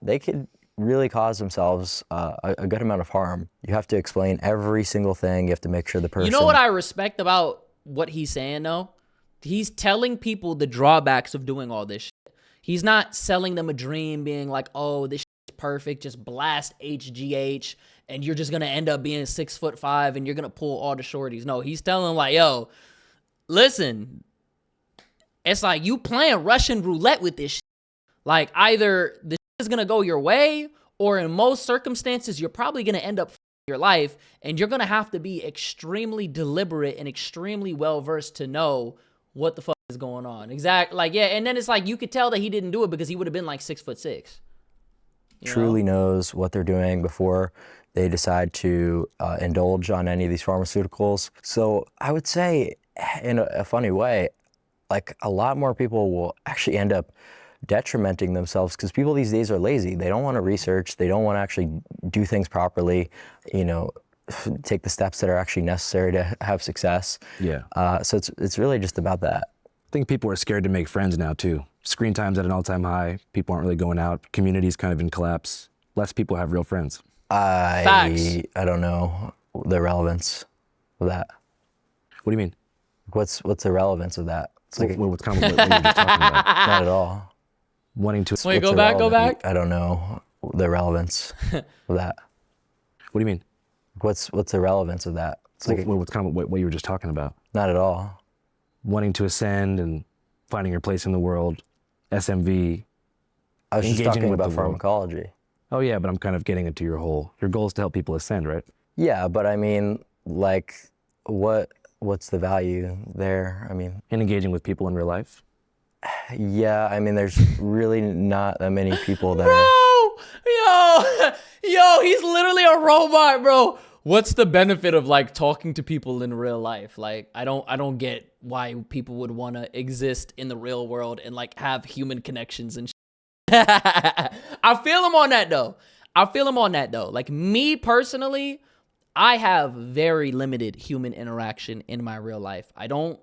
They could really cause themselves a good amount of harm. You have to explain every single thing. You have to make sure the person... You know what I respect about what he's saying, though? He's telling people the drawbacks of doing all this shit. He's not selling them a dream being like, oh, this shit is perfect, just blast HGH, and you're just going to end up being 6'5", and you're going to pull all the shorties. No, he's telling them like, yo, listen, it's like you playing Russian roulette with this shit. Like, either this shit is going to go your way, or in most circumstances, you're probably going to end up your life, and you're going to have to be extremely deliberate and extremely well-versed to know what the fuck is going on. Exactly. Like, yeah, and then it's like you could tell that he didn't do it because he would have been like 6'6". Truly knows what they're doing before they decide to indulge on any of these pharmaceuticals. So I would say, in a funny way, like a lot more people will actually end up detrimenting themselves because people these days are lazy. They don't want to research. They don't want to actually do things properly, take the steps that are actually necessary to have success. Yeah. So it's really just about that. I think people are scared to make friends now too. Screen time's at an all-time high. People aren't really going out. Community's kind of in collapse. Less people have real friends. I don't know the relevance of that. What do you mean? What's the relevance of that? It's like what's kind of what you were just talking about? Not at all. Wanting to... Wait, go back. I don't know the relevance of that. What do you mean? What's the relevance of that? It's like what's kind of what you were just talking about? Not at all. Wanting to ascend and finding your place in the world, SMV. I was just talking about pharmacology. Oh yeah, but I'm kind of getting into your goal is to help people ascend, right? Yeah, but I mean, like, what's the value there? I mean, and engaging with people in real life. Yeah, I mean, there's really not that many people that Yo, he's literally a robot, bro. What's the benefit of like talking to people in real life? Like, I don't get why people would want to exist in the real world and like have human connections and shit. I feel him on that though. Like, me personally, I have very limited human interaction in my real life. I don't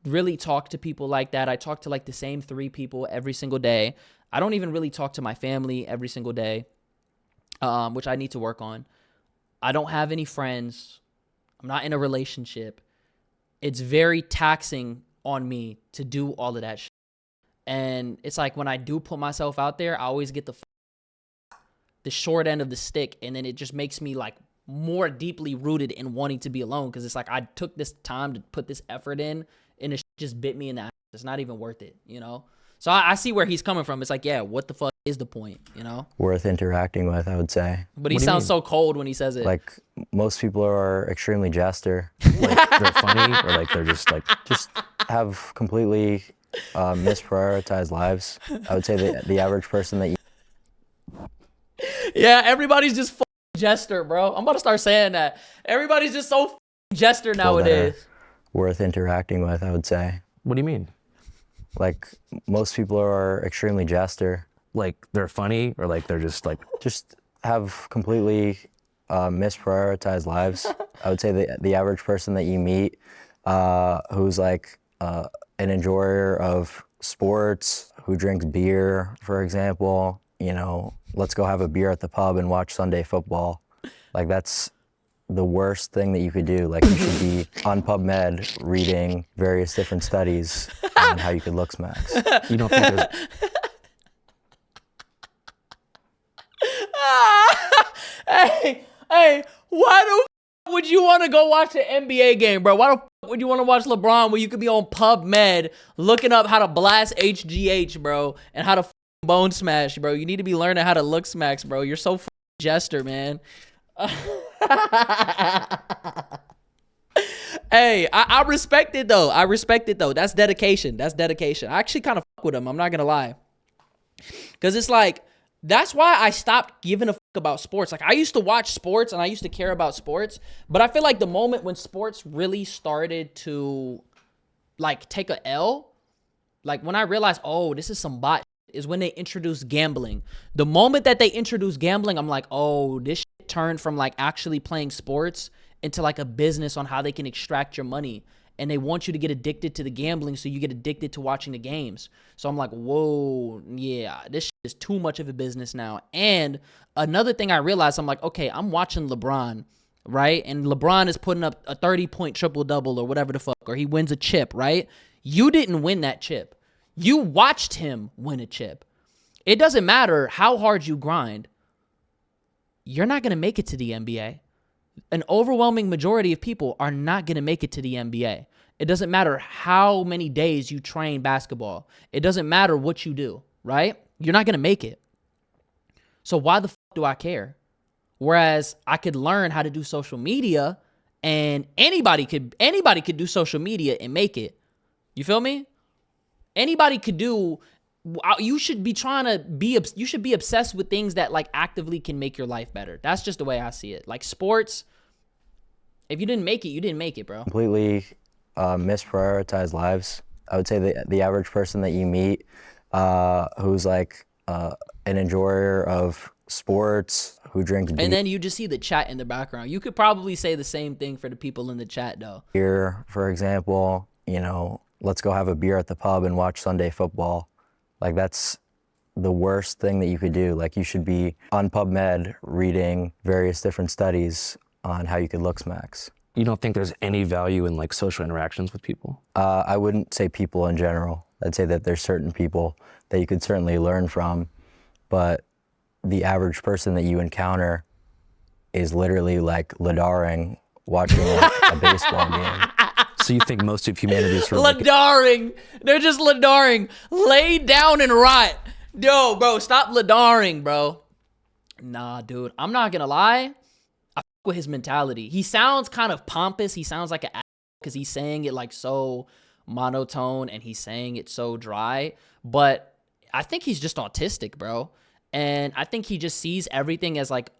really talk to people like that. I talk to like the same 3 people every single day. I don't even really talk to my family every single day, which I need to work on. I don't have any friends. I'm not in a relationship. It's very taxing on me to do all of that shit. And it's like when I do put myself out there, I always get the short end of the stick, and then it just makes me like more deeply rooted in wanting to be alone, because it's like I took this time to put this effort in, and it just bit me in the ass. It's not even worth it, you know? So I see where he's coming from. It's like, yeah, what the fuck is the point, you know? Worth interacting with, I would say. But he sounds so cold when he says it. Like, most people are extremely jester. Like they're funny, or like they're just like Just have completely misprioritized lives. I would say the average person that you Yeah, everybody's just jester, bro. I'm about to start saying that. Everybody's just so jester nowadays. worth interacting with, I would say. What do you mean? Like, most people are extremely jester. Like they're funny, or like they're just like Just have completely misprioritized lives. I would say the average person that you meet who's like an enjoyer of sports, who drinks beer, for example, you know, let's go have a beer at the pub and watch Sunday football. Like, that's the worst thing that you could do. Like, you should be on PubMed reading various different studies on how you could look smacks. you don't think there's hey, why the f- would you want to go watch an NBA game, bro? Why the f- would you want to watch LeBron when you could be on PubMed looking up how to blast HGH, bro, and how to f- bone smash, bro? You need to be learning how to look smacks, bro. You're so f- jester, man. Hey, I respect it though. I respect it though. That's dedication. That's dedication. I actually kind of fuck with him. I'm not gonna lie, because it's like, that's why I stopped giving a fuck about sports. Like, I used to watch sports and I used to care about sports, but I feel like the moment when sports really started to like take a L, like when I realized, oh, this is some bot shit, is when they introduced gambling. The moment that they introduced gambling, I'm like, oh, this shit turned from like actually playing sports into like a business on how they can extract your money. And they want you to get addicted to the gambling, so you get addicted to watching the games. So I'm like, whoa, yeah, this shit is too much of a business now. And another thing I realized, I'm like, okay, I'm watching LeBron, right? And LeBron is putting up a 30-point triple-double or whatever the fuck, or he wins a chip, right? You didn't win that chip. You watched him win a chip. It doesn't matter how hard you grind. You're not going to make it to the NBA. An overwhelming majority of people are not going to make it to the NBA. It doesn't matter how many days you train basketball. It doesn't matter what you do, right? You're not going to make it. So why the fuck do I care? Whereas I could learn how to do social media, and anybody could do social media and make it. You feel me? Anybody could do. You should be you should be obsessed with things that like actively can make your life better. That's just the way I see it. Like sports, if you didn't make it, you didn't make it, bro. Completely misprioritized lives. I would say the average person that you meet who's like an enjoyer of sports, who drinks And then you just see the chat in the background. You could probably say the same thing for the people in the chat, though. beer, for example, you know, let's go have a beer at the pub and watch Sunday football. Like, that's the worst thing that you could do. Like, you should be on PubMed reading various different studies on how you could look smacks. you don't think there's any value in like social interactions with people? I wouldn't say people in general. I'd say that there's certain people that you could certainly learn from, but the average person that you encounter is literally like ladaring watching like, a baseball game. So you think most of humanity is sort of like, Ladaring. They're just ladaring. Lay down and rot. Yo, bro, stop ladaring, bro. Nah, dude. I'm not gonna lie. I fuck with his mentality. He sounds kind of pompous. He sounds like an ass because he's saying it like so monotone and he's saying it so dry. But I think he's just autistic, bro. And I think he just sees everything as like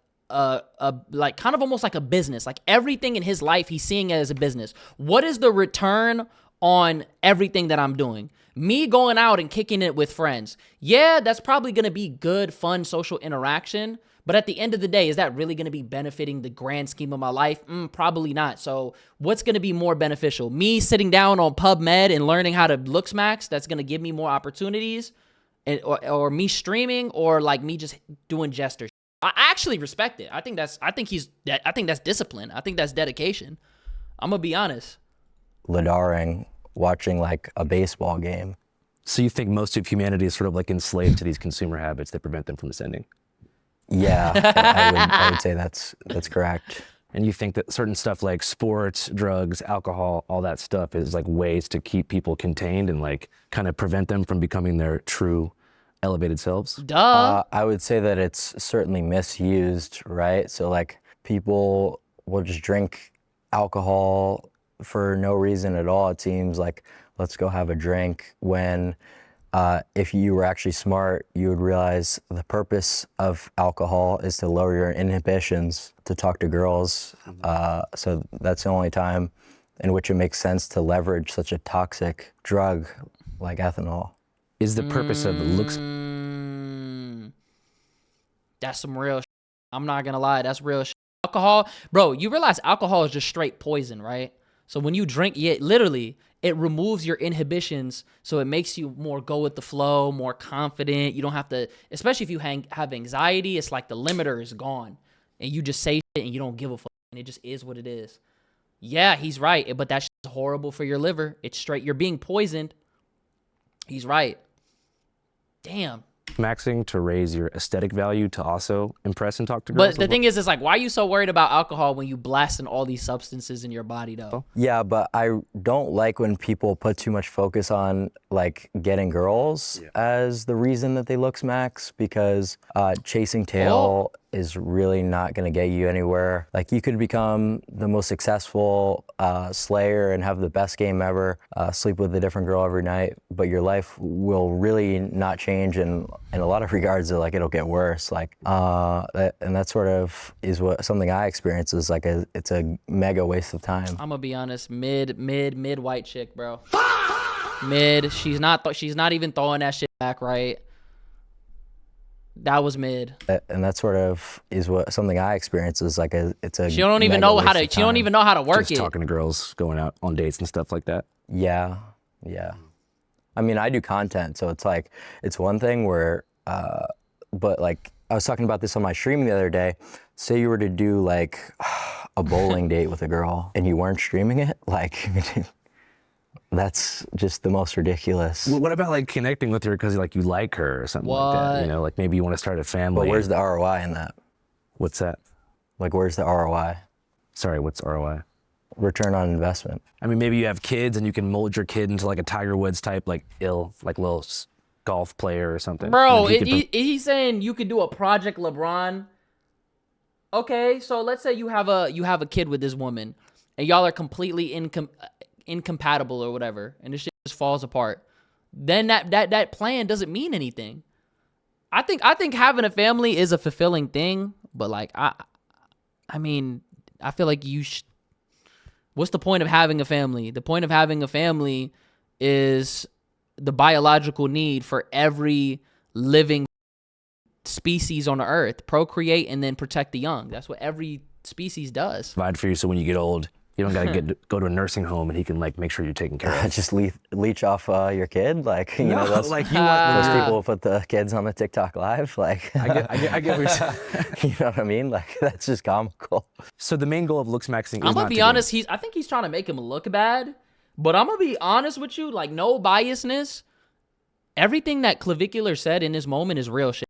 like kind of almost like a business. Like everything in his life, he's seeing it as a business. What is the return on everything that I'm doing. Me going out and kicking it with friends. Yeah, that's probably going to be good, fun social interaction. But at the end of the day, is that really going to be benefiting the grand scheme of my life? Probably not. So what's going to be more beneficial? Me sitting down on PubMed and learning how to look max, that's going to give me more opportunities, or me streaming, or like me just doing jester. I actually respect it. I think that's discipline. I think that's dedication. I'm going to be honest. Ladaring, watching like a baseball game. So you think most of humanity is sort of like enslaved to these consumer habits that prevent them from ascending? Yeah, I would say that's correct. And you think that certain stuff like sports, drugs, alcohol, all that stuff is like ways to keep people contained and like kind of prevent them from becoming their true elevated selves? Duh. I would say that it's certainly misused, right? So like people will just drink alcohol for no reason at all. It seems like, let's go have a drink, when if you were actually smart, you would realize the purpose of alcohol is to lower your inhibitions to talk to girls. So that's the only time in which it makes sense to leverage such a toxic drug like ethanol. Is the purpose of looks? That's some real shit. I'm not gonna lie, that's real shit. Alcohol, bro, you realize alcohol is just straight poison, right? So when you drink, literally, it removes your inhibitions, so it makes you more go with the flow, more confident. You don't have to, especially if you have anxiety, it's like the limiter is gone, and you just say shit and you don't give a fuck, and it just is what it is. Yeah, he's right, but that's horrible for your liver. It's straight, you're being poisoned. He's right. Damn. Maxing to raise your aesthetic value to also impress and talk to girls. But the thing is, it's like, why are you so worried about alcohol when you blasting all these substances in your body, though? Yeah, but I don't like when people put too much focus on like getting girls as the reason that they look max, because chasing tail is really not going to get you anywhere. Like, you could become the most successful slayer and have the best game ever, sleep with a different girl every night, but your life will really not change, and in a lot of regards, it'll get worse. Like, and that sort of is something I experience is like it's a mega waste of time. I'm gonna be honest, mid white chick, bro. Mid, she's not even throwing that shit back right. That was mid. And that sort of is something I experience is like it's a. She don't even know how to. She don't even know how to work just it. Talking to girls, going out on dates and stuff like that. Yeah. I mean, I do content, so it's like, it's one thing where, but like, I was talking about this on my streaming the other day. Say you were to do like a bowling date with a girl and you weren't streaming it, like, that's just the most ridiculous. Well, what about like connecting with her because like you like her or something like that? You know, like maybe you want to start a family. But where's the ROI in that? What's that? Like, where's the ROI? Sorry, what's ROI? Return on investment. I mean, maybe you have kids and you can mold your kid into like a Tiger Woods type, like little golf player or something. Bro, he's saying you could do a Project LeBron. Okay, so let's say you have a kid with this woman, and y'all are completely incompatible or whatever, and this shit just falls apart. Then that plan doesn't mean anything. I think having a family is a fulfilling thing, but like I mean, I feel like what's the point of having a family? The point of having a family is the biological need for every living species on the earth. Procreate and then protect the young. That's what every species does. Provide for you so when you get old, you don't gotta go to a nursing home and he can like make sure you're taken care of. Just leech off your kid, like, you know, those, like you want those people who put the kids on the TikTok live, like. I get what you're saying. You know what I mean? Like, that's just comical. So the main goal of looks maxing is I'm gonna be honest. I think he's trying to make him look bad, but I'm gonna be honest with you, like, no biasness. Everything that Clavicular said in this moment is real shit.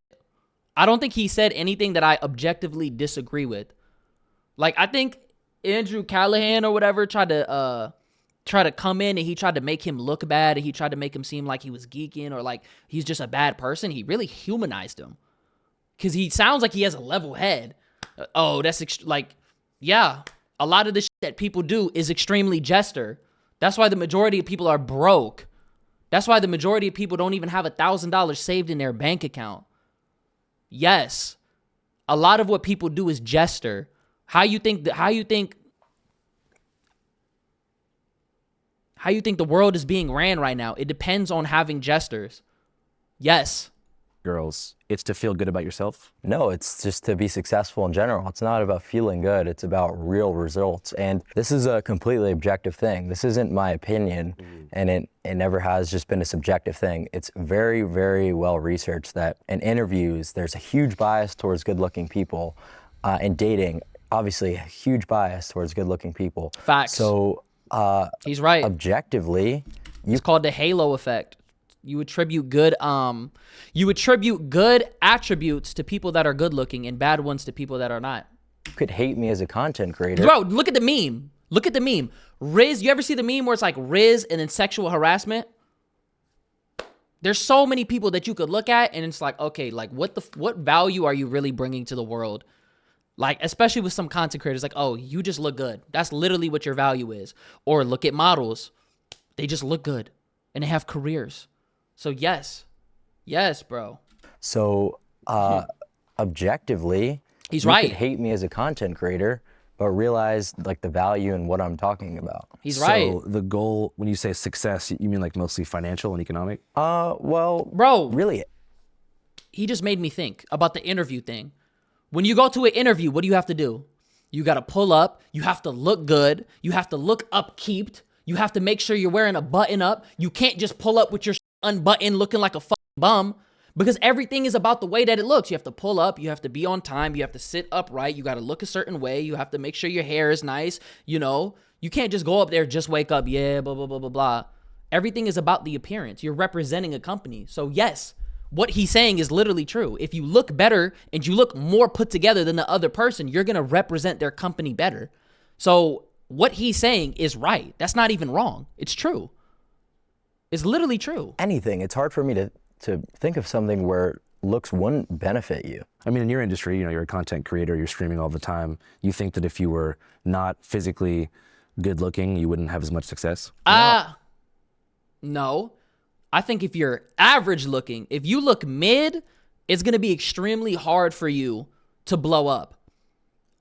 I don't think he said anything that I objectively disagree with. Like, I think Andrew Callahan or whatever tried to come in and he tried to make him look bad, and he tried to make him seem like he was geeking or like he's just a bad person. He really humanized him because he sounds like he has a level head. Yeah, a lot of the shit that people do is extremely jester. That's why the majority of people are broke. That's why the majority of people don't even have $1,000 saved in their bank account. Yes, a lot of what people do is jester. How you think how you think the world is being ran right now. It depends on having jesters. Yes. Girls, it's to feel good about yourself? No, it's just to be successful in general. It's not about feeling good. It's about real results. And this is a completely objective thing. This isn't my opinion, and it never has just been a subjective thing. It's very, very well researched that in interviews, there's a huge bias towards good-looking people. In dating, obviously, a huge bias towards good-looking people. Facts. So, He's right. objectively, It's called the halo effect. You attribute good attributes to people that are good looking and bad ones to people that are not. you could hate me as a content creator. Bro, look at the meme. Look at the meme. Riz, you ever see the meme where it's like Riz and then sexual harassment? There's so many people that you could look at and it's like, okay, like what value are you really bringing to the world? Like, especially with some content creators, like, oh, you just look good. That's literally what your value is. Or look at models. They just look good and they have careers. So yes, bro. So objectively, He's you right. could hate me as a content creator, but realize like the value in what I'm talking about. He's right. So the goal, when you say success, you mean like mostly financial and economic? Well, Bro, really, he just made me think about the interview thing. When you go to an interview, what do you have to do? You got to pull up. You have to look good. You have to look upkeeped. You have to make sure you're wearing a button up. You can't just pull up with your unbuttoned looking like a fucking bum, because everything is about the way that it looks. You have to pull up. You have to be on time. You have to sit upright. You got to look a certain way. You have to make sure your hair is nice. You know, you can't just go up there, just wake up. Yeah, blah, blah, blah, blah, blah. Everything is about the appearance. You're representing a company. So yes, what he's saying is literally true. If you look better and you look more put together than the other person, you're going to represent their company better. So what he's saying is right. That's not even wrong. It's true. It's literally true. anything. It's hard for me to think of something where looks wouldn't benefit you. I mean, in your industry, you know, you're a content creator, you're streaming all the time. You think that if you were not physically good looking, you wouldn't have as much success? No. I think if you're average looking, if you look mid, it's going to be extremely hard for you to blow up.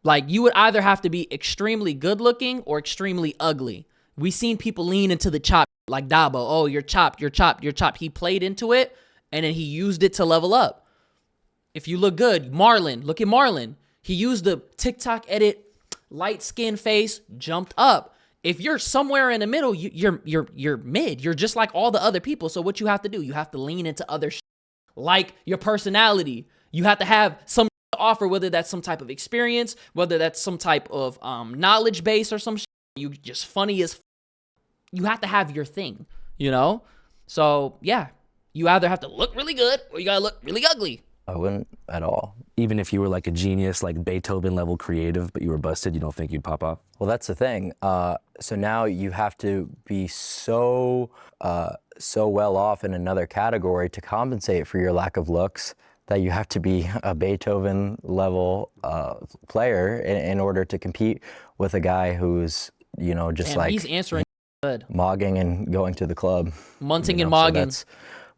Like, you would either have to be extremely good looking or extremely ugly. We've seen people lean into the chop, like Dabo. Oh, you're chopped, you're chopped, you're chopped. He played into it, and then he used it to level up. If you look good, Marlon, look at Marlon. He used the TikTok edit, light skin face, jumped up. If you're somewhere in the middle, you're mid. You're just like all the other people. So what you have to do, you have to lean into other shit, like your personality. You have to have some to offer, whether that's some type of experience, whether that's some type of knowledge base or some shit. You just funny as you have to have your thing, you know? So yeah, you either have to look really good or you gotta look really ugly. I wouldn't at all. Even if you were like a genius, like Beethoven level creative, but you were busted, you don't think you'd pop off? Well, that's the thing. So now you have to be so well off in another category to compensate for your lack of looks, that you have to be a Beethoven level player in order to compete with a guy who's, you know, just Damn, like he's answering good. mogging and going to the club. Munting you and know, so mogging. that's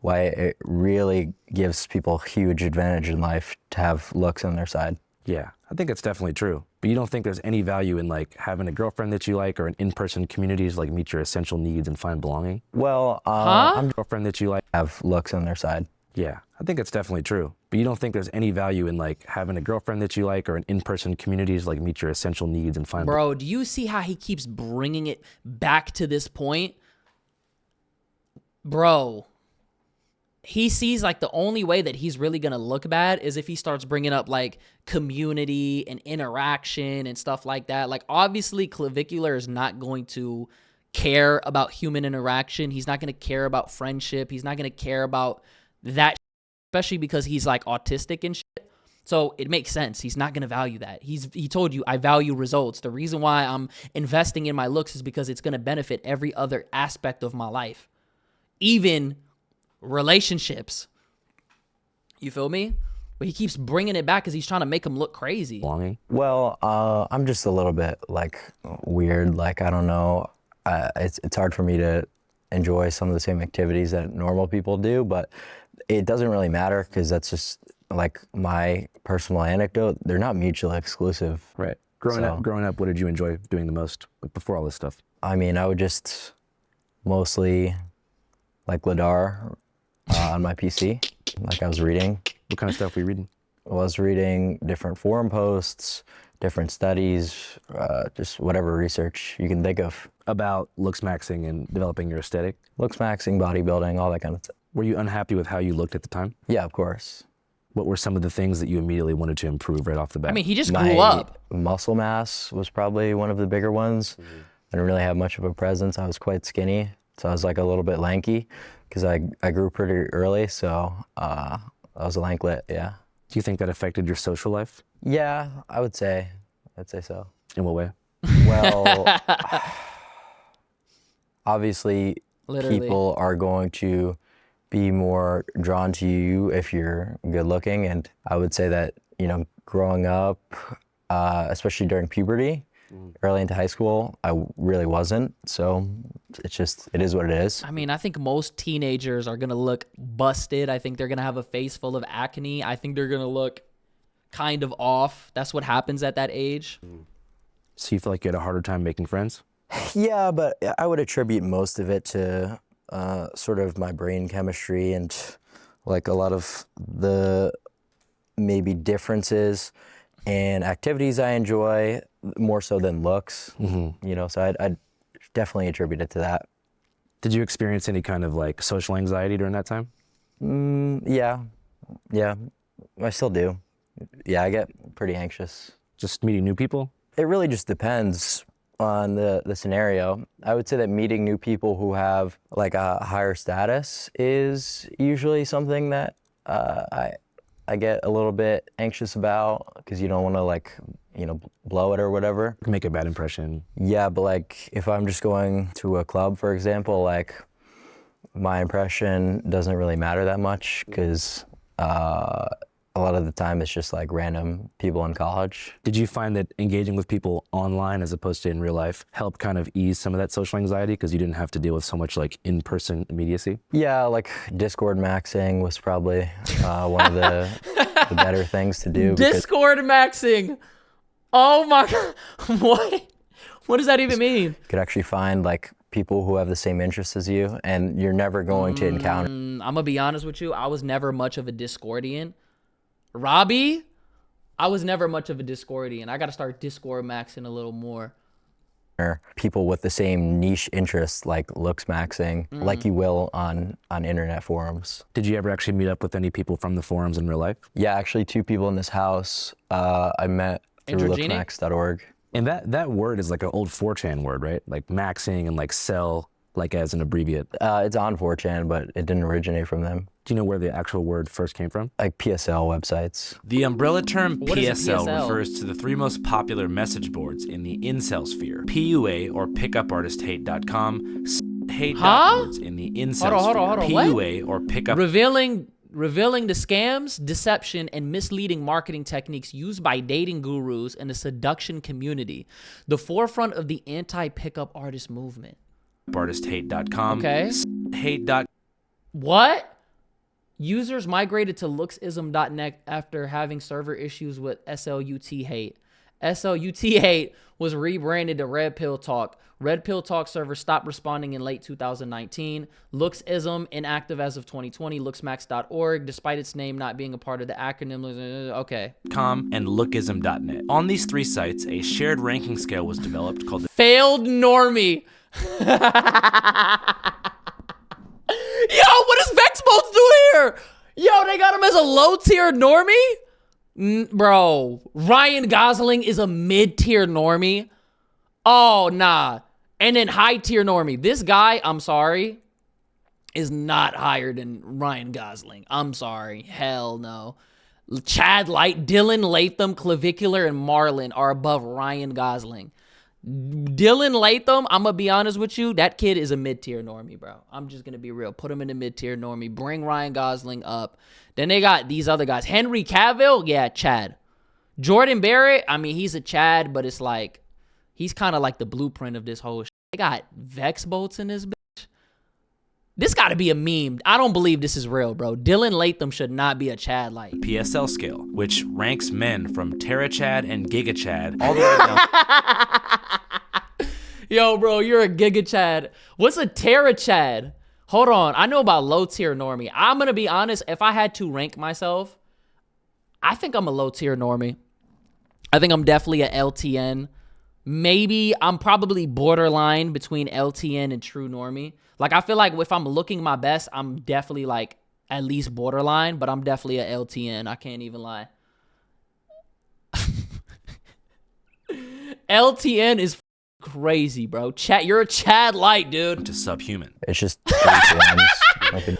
why it really gives people a huge advantage in life to have looks on their side. Yeah, I think it's definitely true. But you don't think there's any value in like having a girlfriend that you like, or an in-person community to like meet your essential needs and find belonging? Well, I'm a girlfriend that you like. have looks on their side. Yeah, I think it's definitely true. But you don't think there's any value in like having a girlfriend that you like, or an in-person community to like meet your essential needs and find Bro, do you see how he keeps bringing it back to this point? Bro, he sees like the only way that he's really gonna look bad is if he starts bringing up like community and interaction and stuff like that. Like, obviously Clavicular is not going to care about human interaction. He's not gonna care about friendship. He's not gonna care about that, especially because he's like autistic and shit. So it makes sense. He's not gonna value that. He told you, I value results. The reason why I'm investing in my looks is because it's gonna benefit every other aspect of my life, even relationships. You feel me? But he keeps bringing it back because he's trying to make him look crazy. belonging? Well, I'm just a little bit like weird. Like, I don't know. It's hard for me to enjoy some of the same activities that normal people do, but it doesn't really matter because that's just like my personal anecdote. They're not mutually exclusive. Right. Growing up, what did you enjoy doing the most before all this stuff? I mean, I would just mostly like Ladar on my PC. Like I was reading. What kind of stuff were you reading? I was reading different forum posts, different studies, just whatever research you can think of. About looks maxing and developing your aesthetic. Looks maxing, bodybuilding, all that kind of stuff. Were you unhappy with how you looked at the time? Yeah, of course. What were some of the things that you immediately wanted to improve right off the bat? I mean, he just My grew up. muscle mass was probably one of the bigger ones. I didn't really have much of a presence. I was quite skinny, so I was like a little bit lanky because I grew pretty early, so I was a lanklet, yeah. Do you think that affected your social life? Yeah, I'd say so. In what way? Well, obviously, Literally. people are going to be more drawn to you if you're good looking. And I would say that, growing up, especially during puberty, early into high school, I really wasn't. So it is what it is. I mean, I think most teenagers are gonna look busted. I think they're gonna have a face full of acne. I think they're gonna look kind of off. That's what happens at that age. So you feel like you had a harder time making friends? Yeah, but I would attribute most of it to sort of my brain chemistry and like a lot of the maybe differences and activities I enjoy more so than looks. So I'd definitely attribute it to that. Did you experience any kind of like social anxiety during that time? Yeah, I still do. Yeah, I get pretty anxious. Just meeting new people? It really just depends on the scenario. I would say that meeting new people who have like a higher status is usually something that I get a little bit anxious about because you don't want to blow it or whatever. Make a bad impression. Yeah, but like if I'm just going to a club, for example, like my impression doesn't really matter that much because a lot of the time it's just like random people in college. Did you find that engaging with people online as opposed to in real life helped kind of ease some of that social anxiety because you didn't have to deal with so much like in-person immediacy? Yeah, like Discord maxing was probably one of the better things to do. Discord maxing. Oh my God. What does that even mean? You could actually find like people who have the same interests as you and you're never going to encounter. I'm gonna be honest with you. I was never much of a Discordian. Robbie, I was never much of a Discordian. I got to start Discord maxing a little more. People with the same niche interests like looks maxing, like you will on internet forums. Did you ever actually meet up with any people from the forums in real life? Yeah, actually 2 people in this house I met through looksmax.org. And that word is like an old 4chan word, right? Like maxing and like sell, like as an abbreviate. It's on 4chan, but it didn't originate from them. Do you know where the actual word first came from? Like PSL websites. The umbrella term What is a PSL PSL? refers to the 3 most popular message boards in the incel sphere. PUA or pickupartisthate.com, hate.boards in the incel Hold on, sphere. what? PUA or pickup Revealing the scams, deception, and misleading marketing techniques used by dating gurus and the seduction community. The forefront of the anti-pickup artist movement. artisthate.com. Okay. Hate. What? Users migrated to looksism.net after having server issues with SLUT Hate. SLUT Hate was rebranded to Red Pill Talk. Red Pill Talk server stopped responding in late 2019. Looksism, inactive as of 2020. Looksmax.org, despite its name not being a part of the acronym. Okay. And lookism.net. On these 3 sites, a shared ranking scale was developed called the Failed normie. Yo, what does Vexboats do here? Yo, they got him as a low-tier normie? Bro, Ryan Gosling is a mid-tier normie. Oh, nah. And then high-tier normie. This guy, I'm sorry, is not higher than Ryan Gosling. I'm sorry. Hell no. Chad Light, Dylan Latham, Clavicular, and Marlon are above Ryan Gosling. Dylan Latham, I'm gonna be honest with you, that kid is a mid-tier normie, bro. I'm just gonna be real. Put him in the mid-tier normie. Bring Ryan Gosling up. Then they got these other guys. Henry Cavill, yeah, Chad. Jordan Barrett, I mean, he's a Chad, but it's like, he's kind of like the blueprint of this whole shit. They got Vex boats in this bitch. This gotta be a meme. I don't believe this is real, bro. Dylan Latham should not be a Chad like. PSL scale, which ranks men from Terachad and Gigachad all the way down. Yo, bro, you're a giga Chad. What's a Terra Chad? Hold on. I know about low tier normie. I'm going to be honest. If I had to rank myself, I think I'm a low tier normie. I think I'm definitely a LTN. Maybe I'm probably borderline between LTN and true normie. Like, I feel like if I'm looking my best, I'm definitely like at least borderline, but I'm definitely a LTN. I can't even lie. LTN is crazy, bro. Chad, you're a Chad light, dude. To subhuman. It's just 3 forms.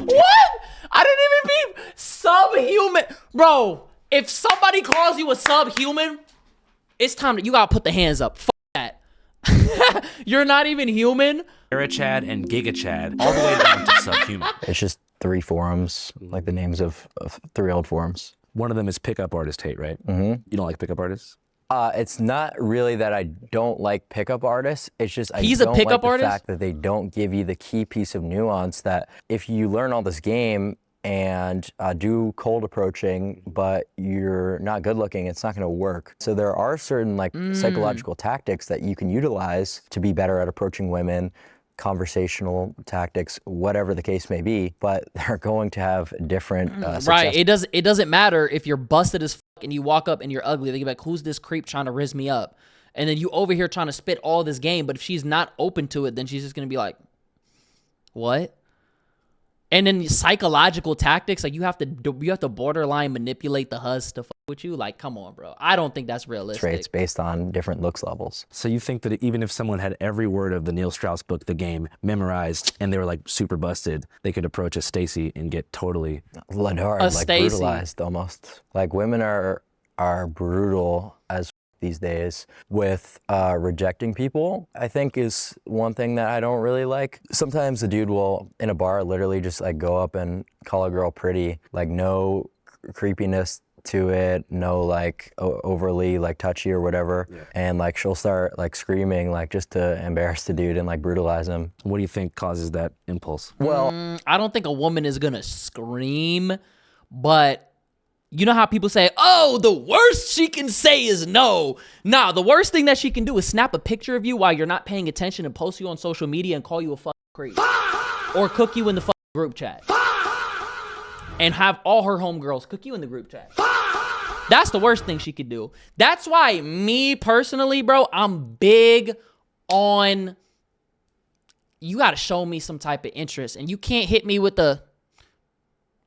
What? I didn't even be subhuman. Bro, if somebody calls you a subhuman, it's time that you gotta put the hands up. Fuck that. You're not even human. Terachad and Gigachad, all the way down to subhuman. It's just 3 forums, like the names of 3 old forums. One of them is pickup artist hate, right? Mm-hmm. You don't like pickup artists? It's not really that I don't like pickup artists. It's just He's I a don't pickup like artist? the fact that they don't give you the key piece of nuance that if you learn all this game and do cold approaching, but you're not good looking, it's not going to work. So there are certain like psychological tactics that you can utilize to be better at approaching women, conversational tactics, whatever the case may be, but they're going to have different success. Right. It doesn't matter if you're busted as fuck and you walk up and you're ugly. They get like, who's this creep trying to rizz me up? And then you over here trying to spit all this game, but if she's not open to it, then she's just gonna be like, what? And then psychological tactics, like you have to borderline manipulate the hus to fuck with you. Like, come on, bro. I don't think that's realistic. Traits based on different looks levels. So you think that even if someone had every word of the Neil Strauss book, The Game, memorized, and they were like super busted, they could approach a Stacy and get totally Ladard, A like Stacey. brutalized almost. Like women are brutal as these days with rejecting people, I think is one thing that I don't really like. Sometimes a dude will, in a bar, literally just like go up and call a girl pretty, like no creepiness to it, no like overly like touchy or whatever. Yeah. And like she'll start like screaming like just to embarrass the dude and like brutalize him. What do you think causes that impulse? Well, I don't think a woman is gonna scream, but you know how people say, oh, the worst she can say is no. Nah, the worst thing that she can do is snap a picture of you while you're not paying attention and post you on social media and call you a fucking creep. Or cook you in the fucking group chat. And have all her homegirls cook you in the group chat. That's the worst thing she could do. That's why me personally, bro, I'm big on, you gotta show me some type of interest. And you can't hit me with the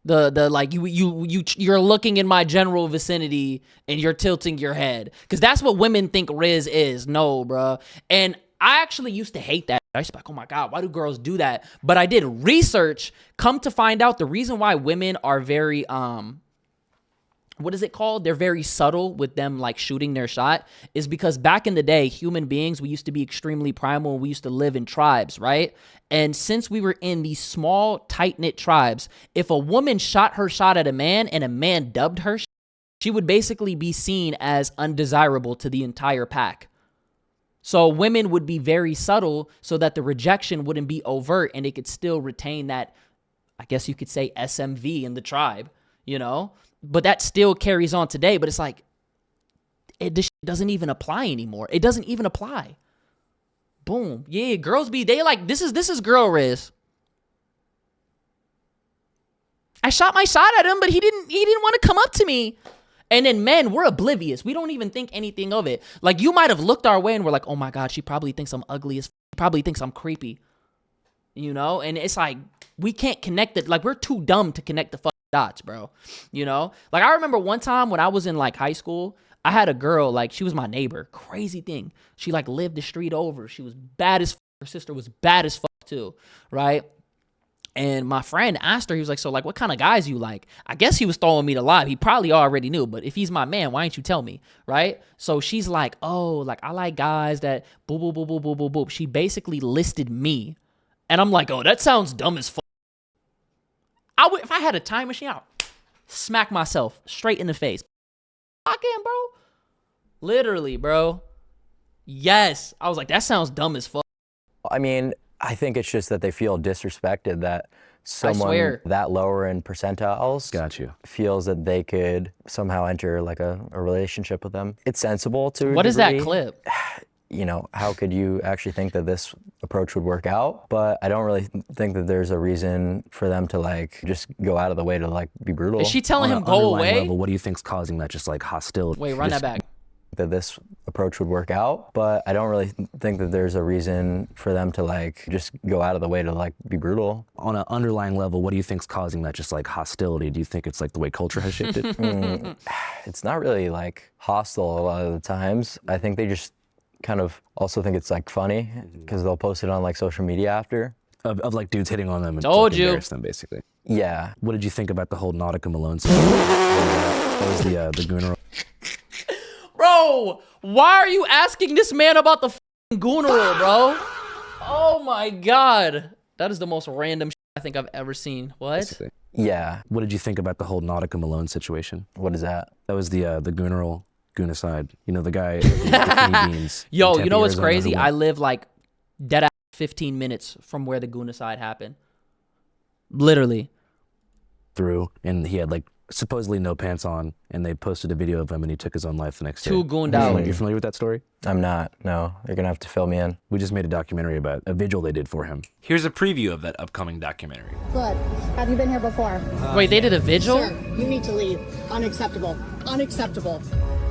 like you're looking in my general vicinity and you're tilting your head, because that's what women think Riz is. No, bro. And I actually used to hate that. I used to be like, oh my god, why do girls do that? But I did research, come to find out the reason why women are very what is it called? They're very subtle with them like shooting their shot, is because back in the day, human beings, we used to be extremely primal and we used to live in tribes, right? And since we were in these small, tight-knit tribes, if a woman shot her shot at a man and a man dubbed her, she would basically be seen as undesirable to the entire pack. So women would be very subtle so that the rejection wouldn't be overt and it could still retain that, I guess you could say, SMV in the tribe, you know? But that still carries on today. But it's like, this doesn't even apply anymore. It doesn't even apply. Boom. Yeah, girls they like, this is girl Riz. I shot my shot at him, but he didn't want to come up to me. And then men, we're oblivious. We don't even think anything of it. Like, you might have looked our way and we're like, oh my God, she probably thinks I'm ugly as f- probably thinks I'm creepy. You know? And it's like, we can't connect it. Like, we're too dumb to connect the dots, bro. You know? Like, I remember one time when I was in like high school, I had a girl, like, she was my neighbor. Crazy thing. She like lived the street over. She was bad as f- her sister was bad as fuck too, right? And my friend asked her, he was like, so like, what kind of guys you like? I guess he was throwing me the live. He probably already knew, but if he's my man, why didn't you tell me, right? So she's like, oh, like, I like guys that boop, boop, boop, boop, boop, boop, boop. She basically listed me. And I'm like, oh, that sounds dumb as fuck. If I had a time machine, I'd smack myself straight in the face. Fucking, bro. Literally, bro. Yes. I was like, that sounds dumb as fuck. I mean, I think it's just that they feel disrespected that someone that lower in percentiles feels that they could somehow enter like a relationship with them. It's sensible to a What is that degree. clip? you know, how could you actually think that this approach would work out? But I don't really think that there's a reason for them to like just go out of the way to like be brutal. Is she telling On him an go underlying away? level, what do you think's causing that just like hostility? Wait, run that back. that this approach would work out, but I don't really think that there's a reason for them to like just go out of the way to like be brutal. On an underlying level, what do you think's causing that just like hostility? Do you think it's like the way culture has shifted? It's not really like hostile a lot of the times. I think they just kind of also think it's like funny because they'll post it on like social media after. Of like dudes hitting on them and Told like, you. embarrass them, basically. Yeah. What did you think about the whole Nautica Malone situation? That was the Gooner. Bro, why are you asking this man about the f***ing Goonerol, bro? Oh my god. That is the most random shit I think I've ever seen. What? Basically. Yeah. What did you think about the whole Nautica Malone situation? What is that? That was the Goonerol, Goonicide. You know, the guy with the bikini beans. in Yo, Tempe, you know what's Arizona, crazy? who I went live like dead ass 15 minutes from where the Goonicide happened. Literally. through, and he had like supposedly no pants on, and they posted a video of him, and he took his own life the next day. Too gooned out. You familiar with that story? I'm not. No, you're gonna have to fill me in. We just made a documentary about a vigil they did for him. Here's a preview of that upcoming documentary. Good. Have you been here before? Wait, they did a vigil? Sir, you need to leave. Unacceptable. Unacceptable.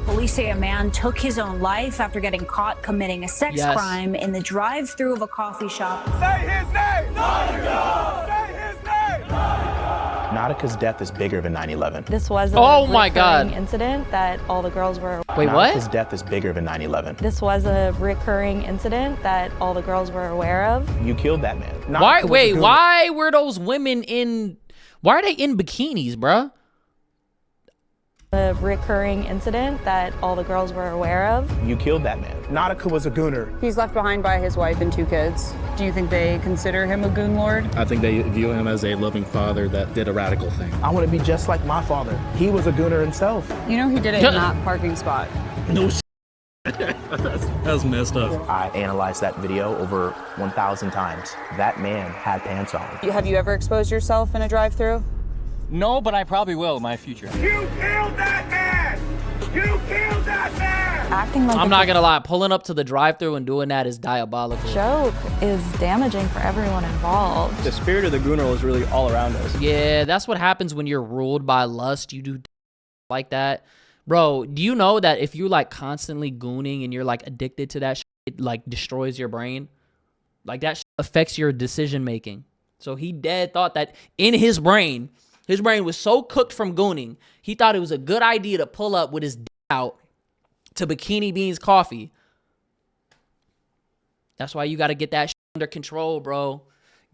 Police say a man took his own life after getting caught committing a sex Yes. crime in the drive-thru of a coffee shop. Say his name! Nautica! Say his name! Nautica's death is bigger than 9/11. This was a Oh my recurring God. incident that all the girls were. Wait, Nautica's what? death is bigger than 9/11. This was a recurring incident that all the girls were aware of. You killed that man. Why? Nautica was Wait, a good- why were those women in? Why are they in bikinis, bruh? A recurring incident that all the girls were aware of. You killed that man. Nautica was a gooner. He's left behind by his wife and 2 kids. Do you think they consider him a goon lord? I think they view him as a loving father that did a radical thing. I want to be just like my father. He was a gooner himself. You know he did it in that parking spot. No That's messed up. I analyzed that video over 1,000 times. That man had pants on. Have you ever exposed yourself in a drive-thru? No, but I probably will in my future. You killed that man! You killed that man! Acting like I'm a not gonna lie, pulling up to the drive-thru and doing that is diabolical. joke is damaging for everyone involved. The spirit of the Goonerol is really all around us. Yeah, that's what happens when you're ruled by lust. You do like that. Bro, do you know that if you're like constantly gooning and you're like addicted to that shit, it like destroys your brain? Like that shit affects your decision making. So he dead thought that in his brain was so cooked from gooning, he thought it was a good idea to pull up with his dick out to Bikini Beans Coffee. That's why you got to get that shit under control, bro.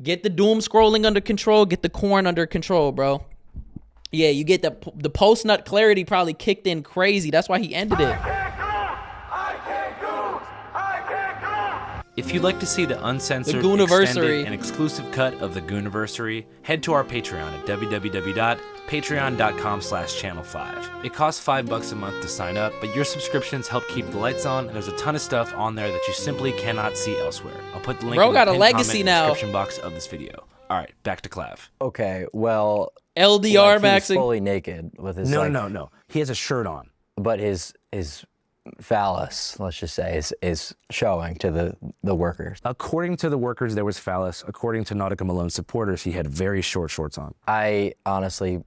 Get the doom scrolling under control. Get the corn under control, bro. Yeah, you get the post nut clarity probably kicked in crazy. That's why he ended it. If you'd like to see the uncensored, The Gooniversary. extended, and exclusive cut of the Gooniversary, head to our Patreon at www.patreon.com/channel5. It costs $5 a month to sign up, but your subscriptions help keep the lights on, and there's a ton of stuff on there that you simply cannot see elsewhere. I'll put the link Bro in got the a pinned legacy comment now. description box of this video. All right, back to Clav. Okay, well, LDR like, he's maxing. fully naked with his No. He has a shirt on. but his phallus, let's just say, is showing to the workers. According to the workers, there was phallus. According to Nautica Malone's supporters, he had very short shorts on. I honestly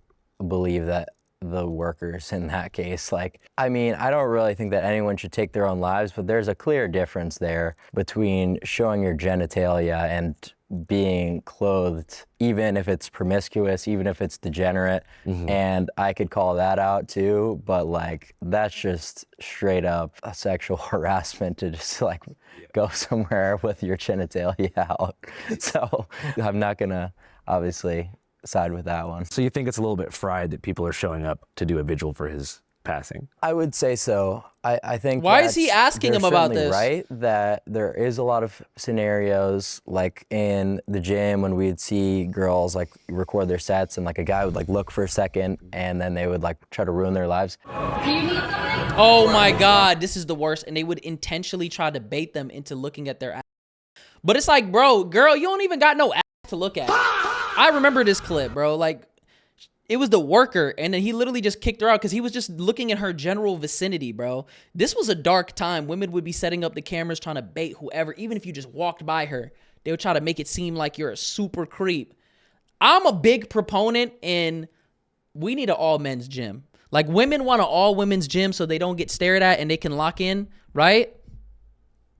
believe that the workers in that case, like, I mean, I don't really think that anyone should take their own lives, but there's a clear difference there between showing your genitalia and being clothed, even if it's promiscuous, even if it's degenerate. And I could call that out too, but like, that's just straight up a sexual harassment to just like go somewhere with your genitalia out. So I'm not gonna obviously side with that one. So you think it's a little bit fried that people are showing up to do a vigil for his passing? I would say so. I think. Why is he asking they're him about certainly this? Right, that there is a lot of scenarios like in the gym when we'd see girls like record their sets and like a guy would like look for a second and then they would like try to ruin their lives. Oh my God, this is the worst. And they would intentionally try to bait them into looking at their ass. But it's like, bro, girl, you don't even got no ass to look at. I remember this clip, bro. Like, It was the worker, and then he literally just kicked her out because he was just looking at her general vicinity, bro. This was a dark time. Women would be setting up the cameras trying to bait whoever. Even if you just walked by her, they would try to make it seem like you're a super creep. I'm a big proponent in we need an all men's gym. Like, women want an all women's gym so they don't get stared at and they can lock in, right?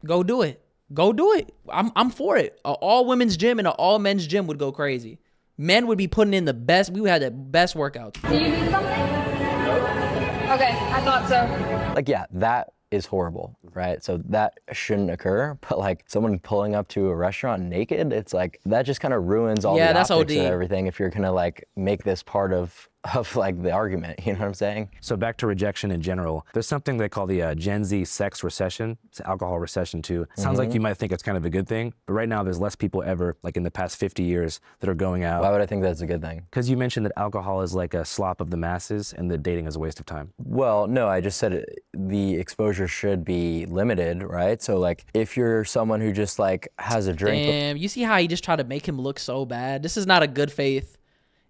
Go do it. Go do it. I'm for it. An all women's gym and an all men's gym would go crazy. Men would be putting in the best. We would have the best workouts. Do you need something? Okay, I thought so. Like, yeah, that is horrible, right? So that shouldn't occur. But like someone pulling up to a restaurant naked, it's like that just kind of ruins all the that's optics OD. and everything if you're gonna like make this part of like the argument, you know what I'm saying? So back to rejection in general, there's something they call the Gen Z sex recession. It's alcohol recession too. Sounds like you might think it's kind of a good thing, but right now there's less people ever, like in the past 50 years, that are going out. Why would I think that's a good thing? Because you mentioned that alcohol is like a slop of the masses and that dating is a waste of time. Well, no, I just said the exposure should be limited, right? So like if you're someone who just like has a drink Damn, you see how he just tried to make him look so bad? This is not a good faith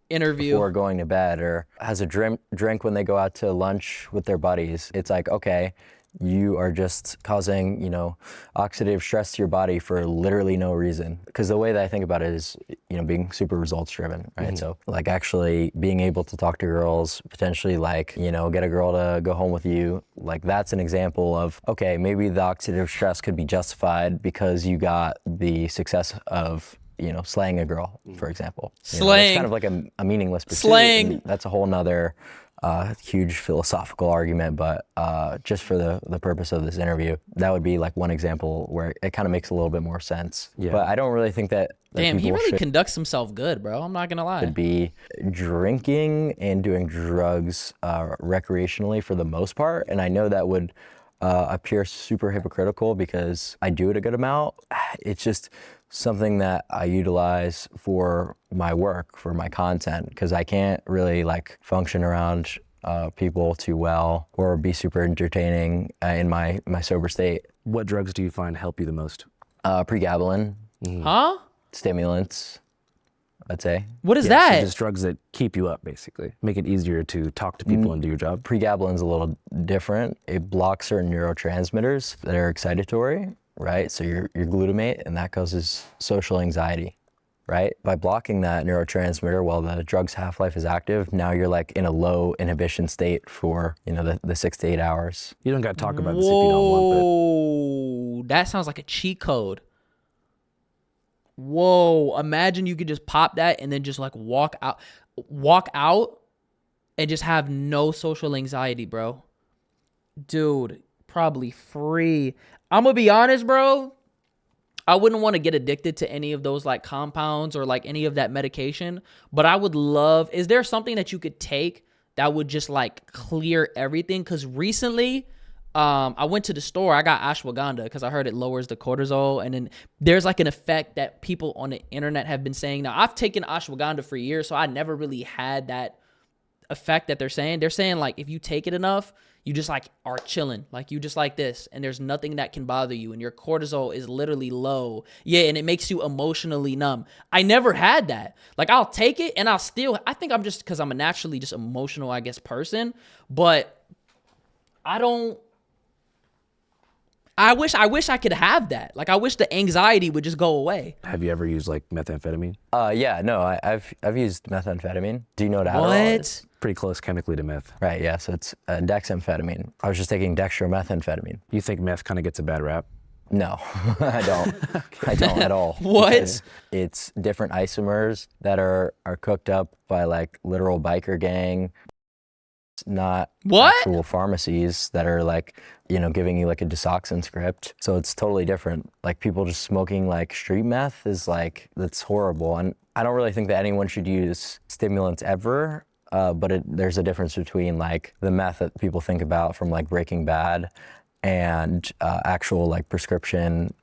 interview. before going to bed, or has a drink when they go out to lunch with their buddies, it's like, okay, you are just causing, you know, oxidative stress to your body for literally no reason. Because the way that I think about it is, you know, being super results driven, right? So like actually being able to talk to girls, potentially like, you know, get a girl to go home with you, like that's an example of, okay, maybe the oxidative stress could be justified because you got the success of, you know, slaying a girl, for example. You know, Slaying. it's kind of like a meaningless pursuit. Slaying. And that's a whole nother huge philosophical argument, but just for the purpose of this interview, that would be like one example where it kind of makes a little bit more sense. Yeah. But I don't really think that Damn, he people really should conducts himself good, bro. I'm not gonna lie. be drinking and doing drugs recreationally for the most part. And I know that would appear super hypocritical because I do it a good amount. It's just something that I utilize for my work, for my content, because I can't really like function around people too well or be super entertaining in my sober state. What drugs do you find help you the most? Pregabalin, Huh? stimulants, I'd say. What is So that? just drugs that keep you up, basically. Make it easier to talk to people and do your job. Pregabalin's a little different. It blocks certain neurotransmitters that are excitatory, right? So your glutamate, and that causes social anxiety, right? By blocking that neurotransmitter while the drug's half-life is active, now you're like in a low inhibition state for, you know, the 6 to 8 hours. You don't got to talk about this if you don't want, Whoa, that sounds like a cheat code. Whoa, imagine you could just pop that and then just like walk out and just have no social anxiety, bro. Dude, probably free. I'm gonna be honest, bro. I wouldn't want to get addicted to any of those like compounds or like any of that medication, but I would love, is there something that you could take that would just like clear everything? Because recently, I went to the store, I got ashwagandha because I heard it lowers the cortisol, and then there's like an effect that people on the internet have been saying. Now, I've taken ashwagandha for years, so I never really had that effect that they're saying. They're saying like if you take it enough, you just like are chilling, like you just like this, and there's nothing that can bother you, and your cortisol is literally low. Yeah, and it makes you emotionally numb. I never had that. Like I'll take it, and I think I'm just because I'm a naturally just emotional, I guess, person, but I wish I could have that. Like I wish the anxiety would just go away. Have you ever used like methamphetamine? Yeah, no, I've used methamphetamine. Do you know what Adderall is? Pretty close chemically to meth. Right, yeah, so it's dexamphetamine. I was just taking dextromethamphetamine. You think meth kind of gets a bad rap? No, I don't. I don't at all. What? Because it's different isomers that are cooked up by like literal biker gang, not actual pharmacies that are like, you know, giving you like a Desoxyn script. So it's totally different. Like people just smoking like street meth is like, that's horrible. And I don't really think that anyone should use stimulants ever. But there's a difference between like the meth that people think about from like Breaking Bad and actual like prescription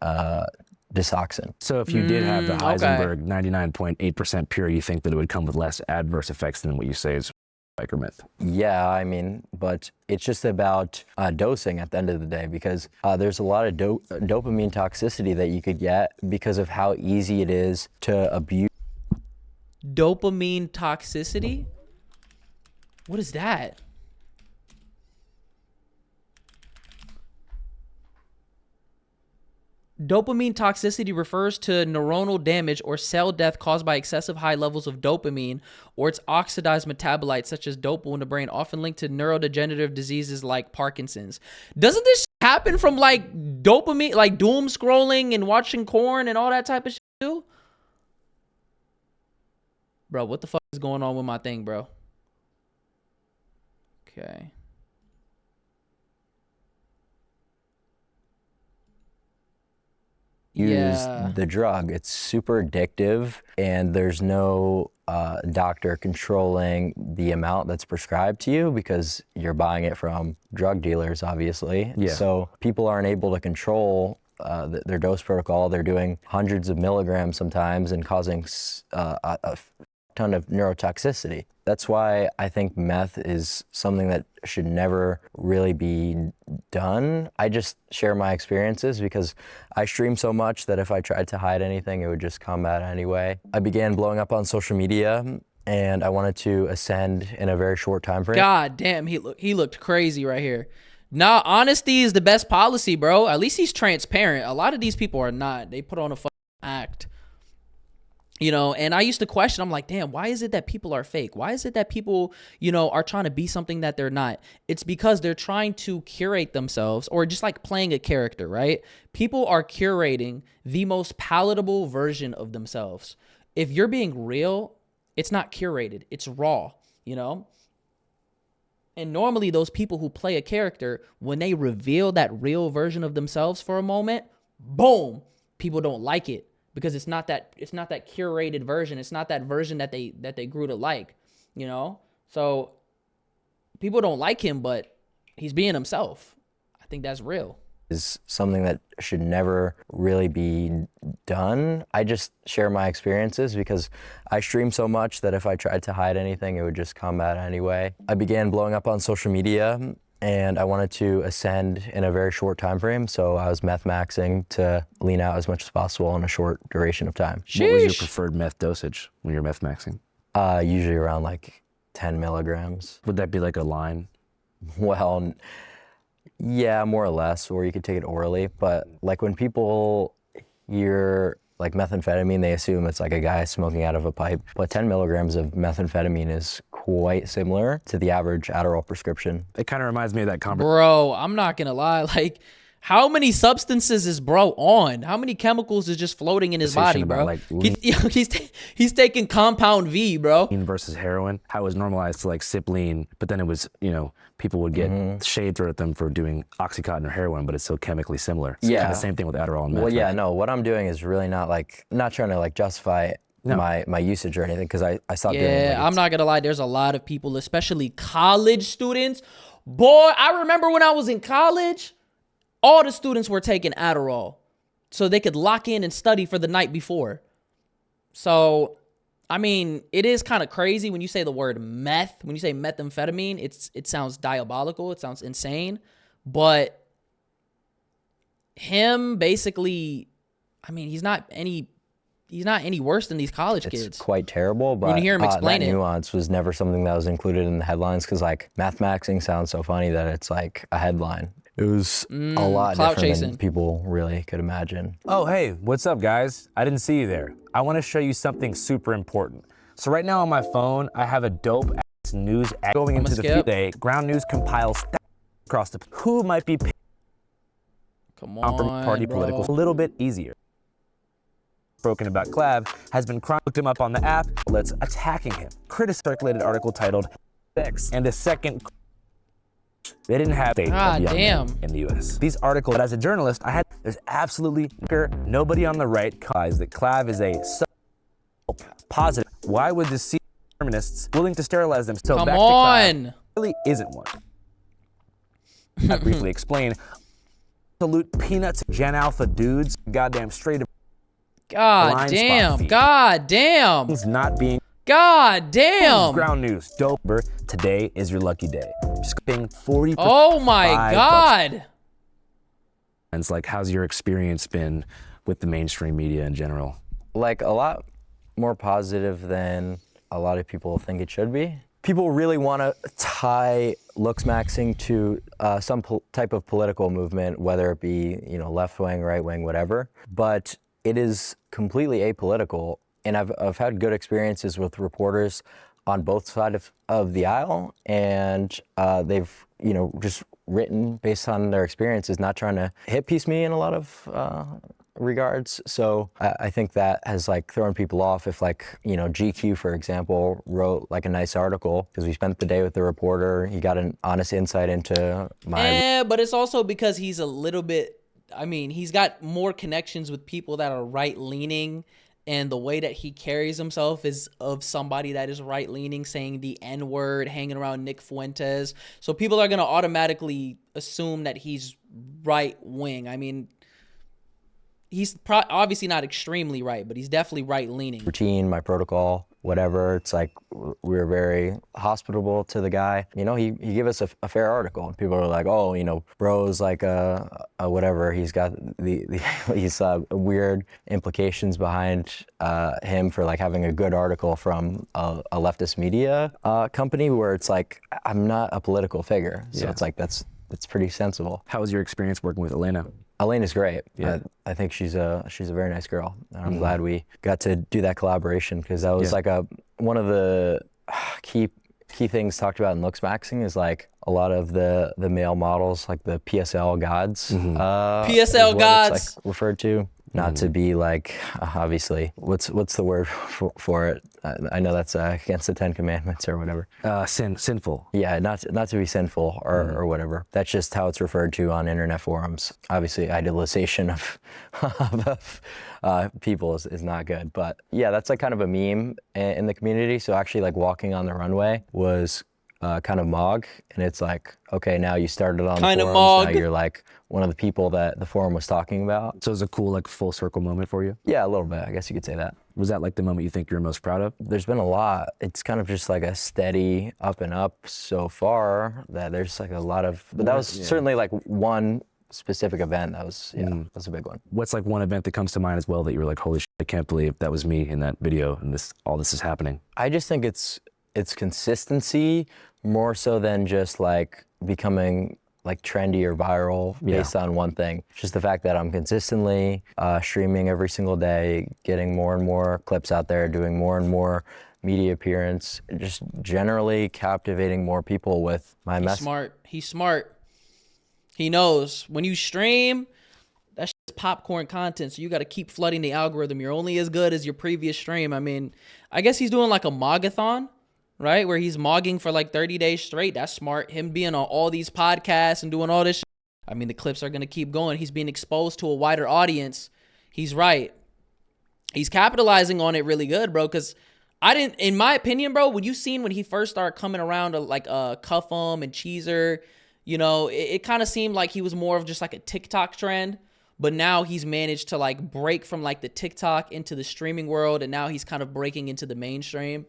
Desoxyn. So if you did have the Heisenberg 99.8% pure, you think that it would come with less adverse effects than what you say is biker meth? Yeah, I mean, but it's just about dosing at the end of the day, because there's a lot of dopamine toxicity that you could get because of how easy it is to abuse. Dopamine toxicity? What is that? Dopamine toxicity refers to neuronal damage or cell death caused by excessive high levels of dopamine or its oxidized metabolites such as dopamine in the brain, often linked to neurodegenerative diseases like Parkinson's. Doesn't this happen from like dopamine, like doom scrolling and watching porn and all that type of shit too? Bro, what the fuck is going on with my thing, bro? Okay. Use the drug. It's super addictive, and there's no doctor controlling the amount that's prescribed to you because you're buying it from drug dealers, obviously. Yeah. So people aren't able to control their dose protocol. They're doing hundreds of milligrams sometimes and causing a ton of neurotoxicity. That's why I think meth is something that should never really be done. I just share my experiences because I stream so much that if I tried to hide anything, it would just come out anyway. I began blowing up on social media and I wanted to ascend in a very short time frame. God damn, he looked crazy right here. Nah, honesty is the best policy, bro. At least he's transparent. A lot of these people are not. They put on a fucking act. You know, and I used to question, I'm like, damn, why is it that people are fake? Why is it that people, you know, are trying to be something that they're not? It's because they're trying to curate themselves, or just like playing a character, right? People are curating the most palatable version of themselves. If you're being real, it's not curated, it's raw, you know? And normally those people who play a character, when they reveal that real version of themselves for a moment, boom, people don't like it. Because it's not that curated version. It's not that version that they grew to like, you know? So people don't like him, but he's being himself. I think that's real. Is something that should never really be done. I just share my experiences because I stream so much that if I tried to hide anything, it would just come out anyway. I began blowing up on social media and I wanted to ascend in a very short time frame, so I was meth maxing to lean out as much as possible in a short duration of time. Sheesh. What was your preferred meth dosage when you're meth maxing? Usually around like 10 milligrams. Would that be like a line? Well, yeah, more or less, or you could take it orally, but like when people hear like methamphetamine, they assume it's like a guy smoking out of a pipe, but 10 milligrams of methamphetamine is quite similar to the average Adderall prescription. It kind of reminds me of that conversation. Bro, I'm not gonna lie. Like, how many substances is bro on? How many chemicals is just floating in his body, bro? Like he's taking compound V, bro. Lean versus heroin. How it was normalized to like sip lean, but then it was, you know, people would get shade thrown at them for doing Oxycontin or heroin, but it's so chemically similar. It's kind of the same thing with Adderall and meth. Well, yeah, no, what I'm doing is really not trying to like justify my usage or anything, because I stopped doing it. Yeah, I'm not gonna lie, there's a lot of people, especially college students. Boy, I remember when I was in college, all the students were taking Adderall so they could lock in and study for the night before. So, I mean, it is kind of crazy when you say the word meth. When you say methamphetamine, it sounds diabolical. It sounds insane. But him basically, I mean, he's not any worse than these college kids. It's quite terrible, but when you hear him explain that nuance was never something that was included in the headlines, because like meth maxing sounds so funny that it's like a headline. It was a lot different than people really could imagine. Oh, hey, what's up, guys? I didn't see you there. I want to show you something super important. So right now on my phone, I have a dope ass news ad going into the feed day. Ground News compiles across the who might be come on from party political a little bit easier. Broken about Clav has been looked him up on the app. Let's attacking him. Critic circulated article titled "Sex and a Second." They didn't have in the U.S. These articles, but as a journalist, there's absolutely nobody on the right realize that Clav is a positive. Why would the feminists willing to sterilize them? So come back on, to Clav, really isn't one. I briefly explain. Salute peanuts, Gen Alpha dudes, goddamn straight. God damn, God damn. It's not being. God damn. Ground News, doper. Today is your lucky day. Just paying 40%. Oh my God. And it's like, how's your experience been with the mainstream media in general? Like a lot more positive than a lot of people think it should be. people really want to tie looks maxing to some type of political movement, whether it be, you know, left wing, right wing, whatever. But it is completely apolitical, and I've had good experiences with reporters on both sides of the aisle, and they've, you know, just written based on their experiences, not trying to hit piece me in a lot of regards. So I think that has like thrown people off. If like, you know, GQ, for example, wrote like a nice article because we spent the day with the reporter, he got an honest insight into my... But it's also because he's a little bit, I mean, he's got more connections with people that are right-leaning, and the way that he carries himself is of somebody that is right-leaning, saying the N-word, hanging around Nick Fuentes. So people are going to automatically assume that he's right-wing. I mean, he's obviously not extremely right, but he's definitely right-leaning. Routine, my protocol, whatever. It's like we were very hospitable to the guy. You know, he gave us a fair article, and people are like, oh, you know, bro's like a whatever. He's got these weird implications behind him for like having a good article from a leftist media company, where it's like, I'm not a political figure, so it's like that's pretty sensible. How was your experience working with Elena? Elena's great. Yeah. I think she's a very nice girl. And I'm glad we got to do that collaboration, because that was like one of the key things talked about in looks maxing is like a lot of the male models, like the PSL gods. PSL gods, it's like referred to. Not to be like, obviously, what's the word for it? I know that's against the 10 Commandments or whatever. Sinful. Yeah, not to be sinful or whatever. That's just how it's referred to on internet forums. Obviously, idealization of people is not good. But yeah, that's like kind of a meme in the community. So actually, like walking on the runway was kind of Mog, and it's like, okay, now you started on kind the forums, Mog. now you're like one of the people that the forum was talking about. So it was a cool like full circle moment for you? Yeah, a little bit, I guess you could say that. Was that like the moment you think you're most proud of? There's been a lot. It's kind of just like a steady up and up so far, that there's like a lot of, but that was certainly like one specific event that was, that's a big one. What's like one event that comes to mind as well that you were like, holy shit, I can't believe that was me in that video and all this is happening? I just think it's consistency more so than just like becoming like trendy or viral based on one thing. Just the fact that I'm consistently streaming every single day, getting more and more clips out there, doing more and more media appearance, just generally captivating more people with my message. He's smart. He knows when you stream, that's popcorn content, so you got to keep flooding the algorithm. You're only as good as your previous stream. I mean, I guess he's doing like a mogathon, right? Where he's mogging for like 30 days straight. That's smart. Him being on all these podcasts and doing all this shit. I mean, the clips are going to keep going. He's being exposed to a wider audience. He's right. He's capitalizing on it really good, bro, because in my opinion, bro, when he first started coming around to like Cuff 'em and Cheezer, you know, it kind of seemed like he was more of just like a TikTok trend. But now he's managed to like break from like the TikTok into the streaming world, and now he's kind of breaking into the mainstream.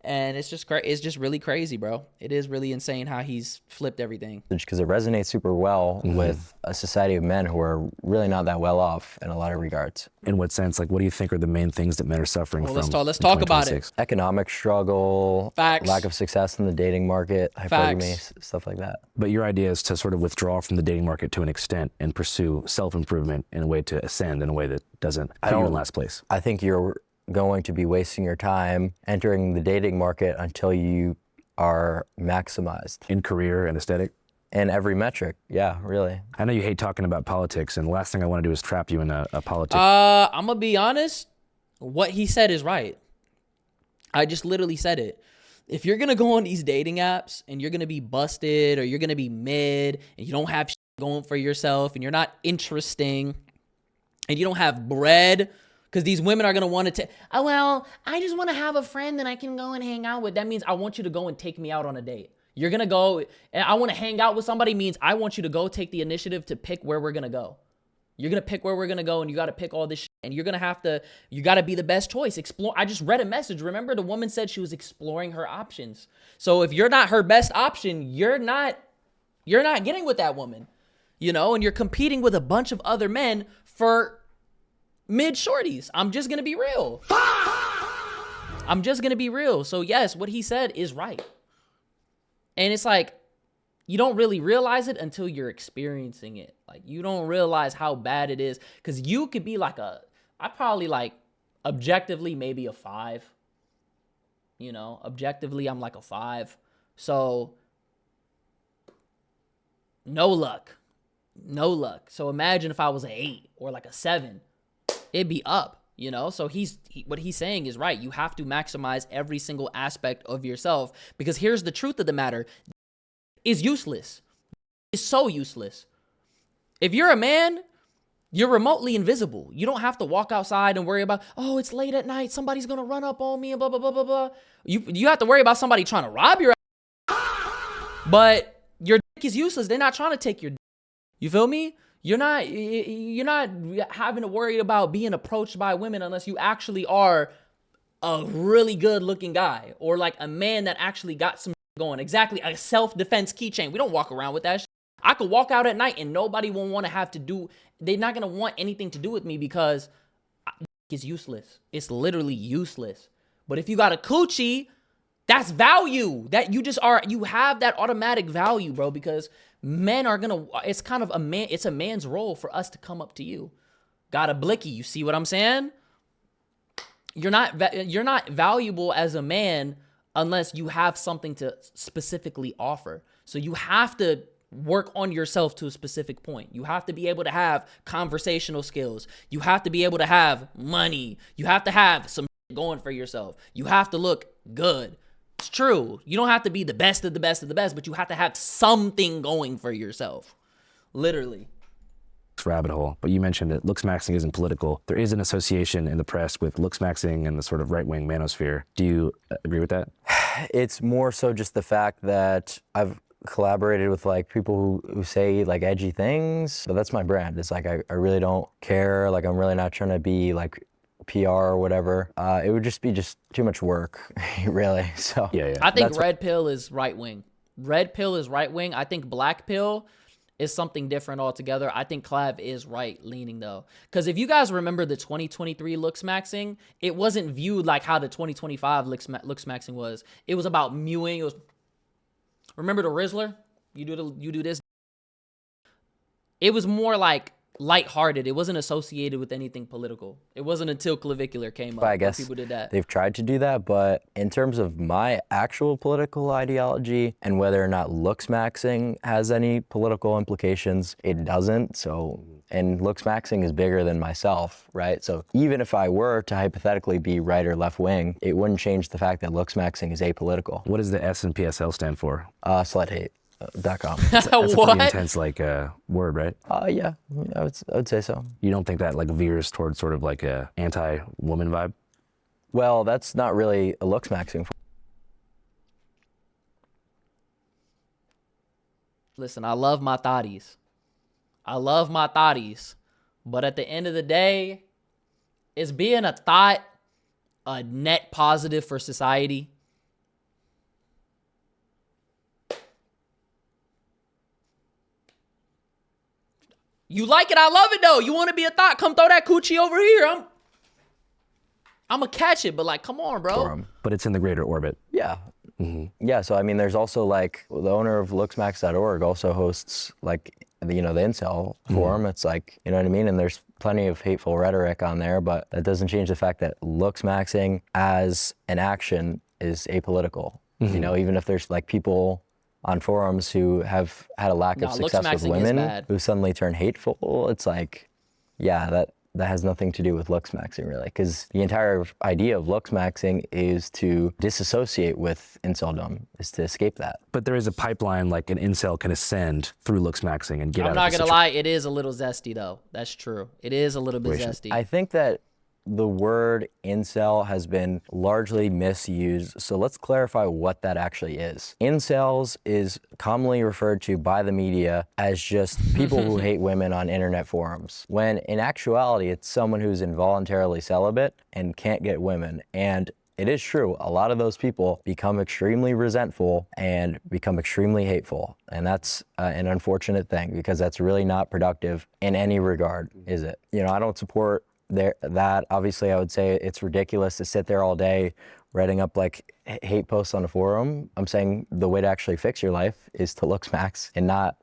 And it's just really crazy, bro. It is really insane how he's flipped everything. Because it resonates super well with a society of men who are really not that well off in a lot of regards. In what sense? Like, what do you think are the main things that men are suffering from? Let's talk about it. Economic struggle, facts, lack of success in the dating market, hypergamy, stuff like that. But your idea is to sort of withdraw from the dating market to an extent and pursue self-improvement in a way to ascend in a way that doesn't put you in last place. I think you're going to be wasting your time entering the dating market until you are maximized. In career and aesthetic? In every metric, yeah, really. I know you hate talking about politics, and the last thing I want to do is trap you in a politics. I'm going to be honest, what he said is right. I just literally said it. If you're going to go on these dating apps and you're going to be busted, or you're going to be mid, and you don't have shit going for yourself, and you're not interesting, and you don't have bread, because these women are going to want to I just want to have a friend that I can go and hang out with. That means I want you to go and take me out on a date. You're going to go, and I want to hang out with somebody means I want you to go take the initiative to pick where we're going to go. You're going to pick where we're going to go, and you got to pick all this shit, and you're going to you got to be the best choice. Explore. I just read a message. Remember, the woman said she was exploring her options. So if you're not her best option, you're not getting with that woman, you know, and you're competing with a bunch of other men for mid shorties. I'm just going to be real. So yes, what he said is right. And it's like, you don't really realize it until you're experiencing it. Like, you don't realize how bad it is. Because you could be like I probably like, objectively, maybe a 5. You know, objectively, I'm like a 5. So, no luck. No luck. So imagine if I was an 8 or like a 7. It'd be up, you know? So what he's saying is right. You have to maximize every single aspect of yourself, because here's the truth of the matter. Is useless. It's so useless. If you're a man, you're remotely invisible. You don't have to walk outside and worry about, oh, it's late at night, somebody's gonna run up on me and blah, blah, blah, blah, blah. You have to worry about somebody trying to rob your ass. But your dick is useless. They're not trying to take your dick. You feel me? You're not having to worry about being approached by women unless you actually are a really good looking guy, or like a man that actually got some going. Exactly, a self-defense keychain. We don't walk around with that shit. I could walk out at night and nobody will want to have to do, they're not going to want anything to do with me because it's useless. It's literally useless. But if you got a coochie, that's value. That you have that automatic value, bro, because men are going to, it's kind of it's a man's role for us to come up to you. Got a blicky, you see what I'm saying? You're not valuable as a man unless you have something to specifically offer. So you have to work on yourself to a specific point. You have to be able to have conversational skills. You have to be able to have money. You have to have some going for yourself. You have to look good. It's true. You don't have to be the best of the best of the best, but you have to have something going for yourself. Literally. Rabbit hole, but you mentioned that looks maxing isn't political. There is an association in the press with looks maxing and the sort of right-wing manosphere. Do you agree with that? It's more so just the fact that I've collaborated with like people who say like edgy things, but that's my brand. It's like I really don't care. Like I'm really not trying to be like PR or whatever. It would just be too much work, really. So yeah. I think red pill is right wing. Red pill is right wing. I think black pill is something different altogether. I think Clav is right leaning though. Because if you guys remember the 2023 looks maxing, it wasn't viewed like how the 2025 looks maxing was. It was about mewing. It was, remember the Rizzler? You do this. It was more like lighthearted. It wasn't associated with anything political. It wasn't until Clavicular came up I guess people did that. They've tried to do that, but in terms of my actual political ideology and whether or not looks maxing has any political implications, it doesn't. So, and looks maxing is bigger than myself, right? So even if I were to hypothetically be right or left wing, it wouldn't change the fact that looks maxing is apolitical. What does the S and PSL stand for? Slut hate. .com. That's a pretty intense like word, right? Yeah, I would say so. You don't think that like veers towards sort of like a anti-woman vibe? Well, that's not really a looks maxing. Listen, I love my thotties. But at the end of the day, is being a thought a net positive for society? You like it, I love it though. You want to be a thought? Come throw that coochie over here. I'm gonna catch it, but like, come on, bro. But it's in the greater orbit. Yeah. Mm-hmm. Yeah, so I mean, there's also like, the owner of looksmax.org also hosts like, the incel forum. It's like, you know what I mean? And there's plenty of hateful rhetoric on there, but that doesn't change the fact that looksmaxing as an action is apolitical. You know, even if there's like people on forums who have had a lack of success with women who suddenly turn hateful, it's like, yeah, that has nothing to do with looks maxing really, because the entire idea of looks maxing is to disassociate with inceldom, is to escape that. But there is a pipeline like an incel can ascend through looks maxing and get out of I'm not gonna lie, it is a little zesty though. That's true. It is a little bit zesty. I think that the word incel has been largely misused, so let's clarify what that actually is. Incels is commonly referred to by the media as just people who hate women on internet forums, when in actuality it's someone who's involuntarily celibate and can't get women. And it is true, a lot of those people become extremely resentful and become extremely hateful. And that's an unfortunate thing, because that's really not productive in any regard, is it? You know, I don't support that obviously I would say it's ridiculous to sit there all day writing up like hate posts on a forum. I'm saying the way to actually fix your life is to look smacks and not,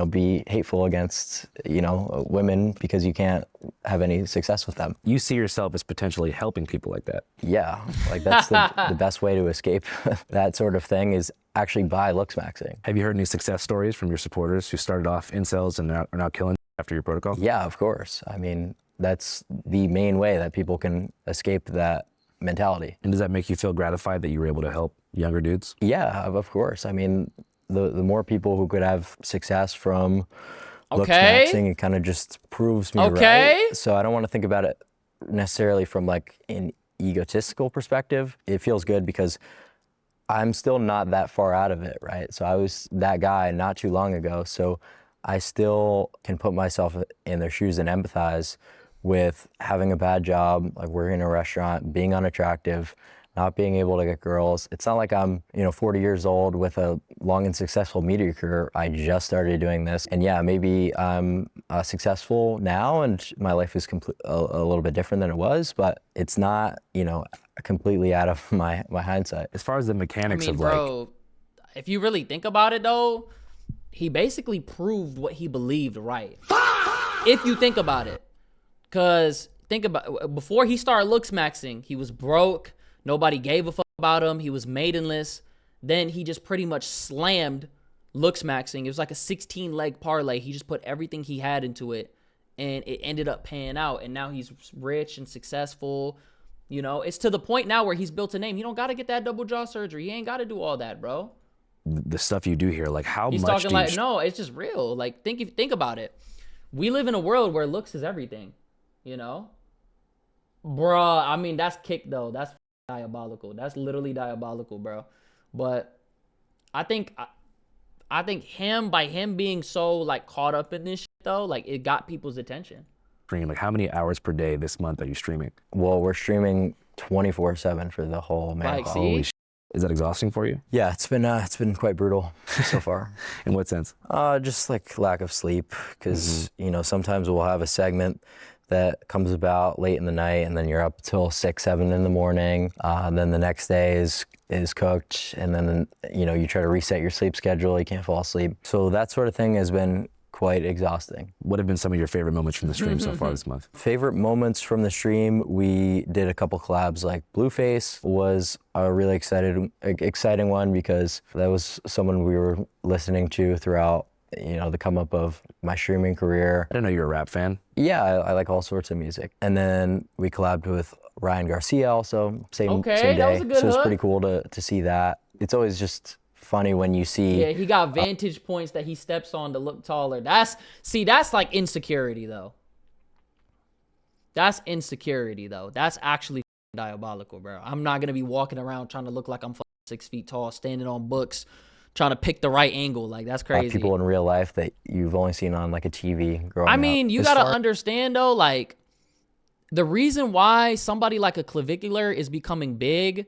be hateful against, women because you can't have any success with them. You see yourself as potentially helping people like that. Yeah, like that's the best way to escape that sort of thing is actually by look smaxing. Have you heard any success stories from your supporters who started off incels and are now killing after your protocol? Yeah, of course. I mean, that's the main way that people can escape that mentality. And does that make you feel gratified that you were able to help younger dudes? Yeah, of course. I mean, the more people who could have success from look Okay. smaxing, it kind of just proves me Okay. right. So I don't want to think about it necessarily from like an egotistical perspective. It feels good because I'm still not that far out of it, right? So I was that guy not too long ago. So I still can put myself in their shoes and empathize with having a bad job, like working in a restaurant, being unattractive, not being able to get girls. It's not like I'm, 40 years old with a long and successful media career. I just started doing this. And yeah, maybe I'm successful now and my life is a little bit different than it was, but it's not, completely out of my hindsight. As far as the mechanics of bro, if you really think about it though, he basically proved what he believed right. If you think about it. Cause think about before he started look smaxing, he was broke. Nobody gave a fuck about him. He was maidenless. Then he just pretty much slammed look smaxing. It was like a 16-leg parlay. He just put everything he had into it, and it ended up paying out. And now he's rich and successful. It's to the point now where he's built a name. He don't got to get that double jaw surgery. He ain't got to do all that, bro. the stuff you do here, like how He's much talking like, no, it's just real. Like, think about it. We live in a world where looks is everything, Bruh, I mean, that's kick, though. That's diabolical. That's literally diabolical, bro. But I think by him being so like caught up in this shit, though, like it got people's attention. Like how many hours per day this month are you streaming? Well, we're streaming 24/7 for the whole marathon. Like, see? Holy shit. Is that exhausting for you? Yeah, it's been quite brutal so far. In what sense? Just like lack of sleep, because sometimes we'll have a segment that comes about late in the night, and then you're up till 6, 7 in the morning. And then the next day is cooked, and then you try to reset your sleep schedule. You can't fall asleep. So that sort of thing has been quite exhausting. What have been some of your favorite moments from the stream so far this month? Favorite moments from the stream, we did a couple collabs. Like Blueface was a really exciting one because that was someone we were listening to throughout the come up of my streaming career. I didn't know you were a rap fan. Yeah, I like all sorts of music. And then we collabed with Ryan Garcia also, same day. That was a good so it's hook. pretty cool to see that. It's always just funny when you see. Yeah, he got vantage points that he steps on to look taller. That's like insecurity though. That's insecurity though. That's actually diabolical, bro. I'm not gonna be walking around trying to look like I'm 6 feet tall, standing on books, trying to pick the right angle. Like that's crazy. People in real life that you've only seen on like a TV growing up. I mean, you gotta understand though, like the reason why somebody like a Clavicular is becoming big,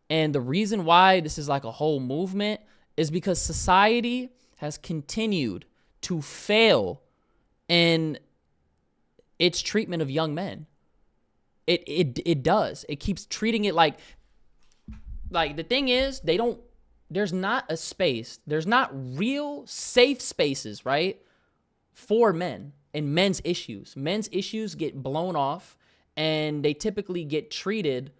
and the reason why this is like a whole movement is because society has continued to fail in its treatment of young men. It does. It keeps treating it like the thing is, there's not a space. There's not real safe spaces, right? For men and men's issues. Men's issues get blown off and they typically get treated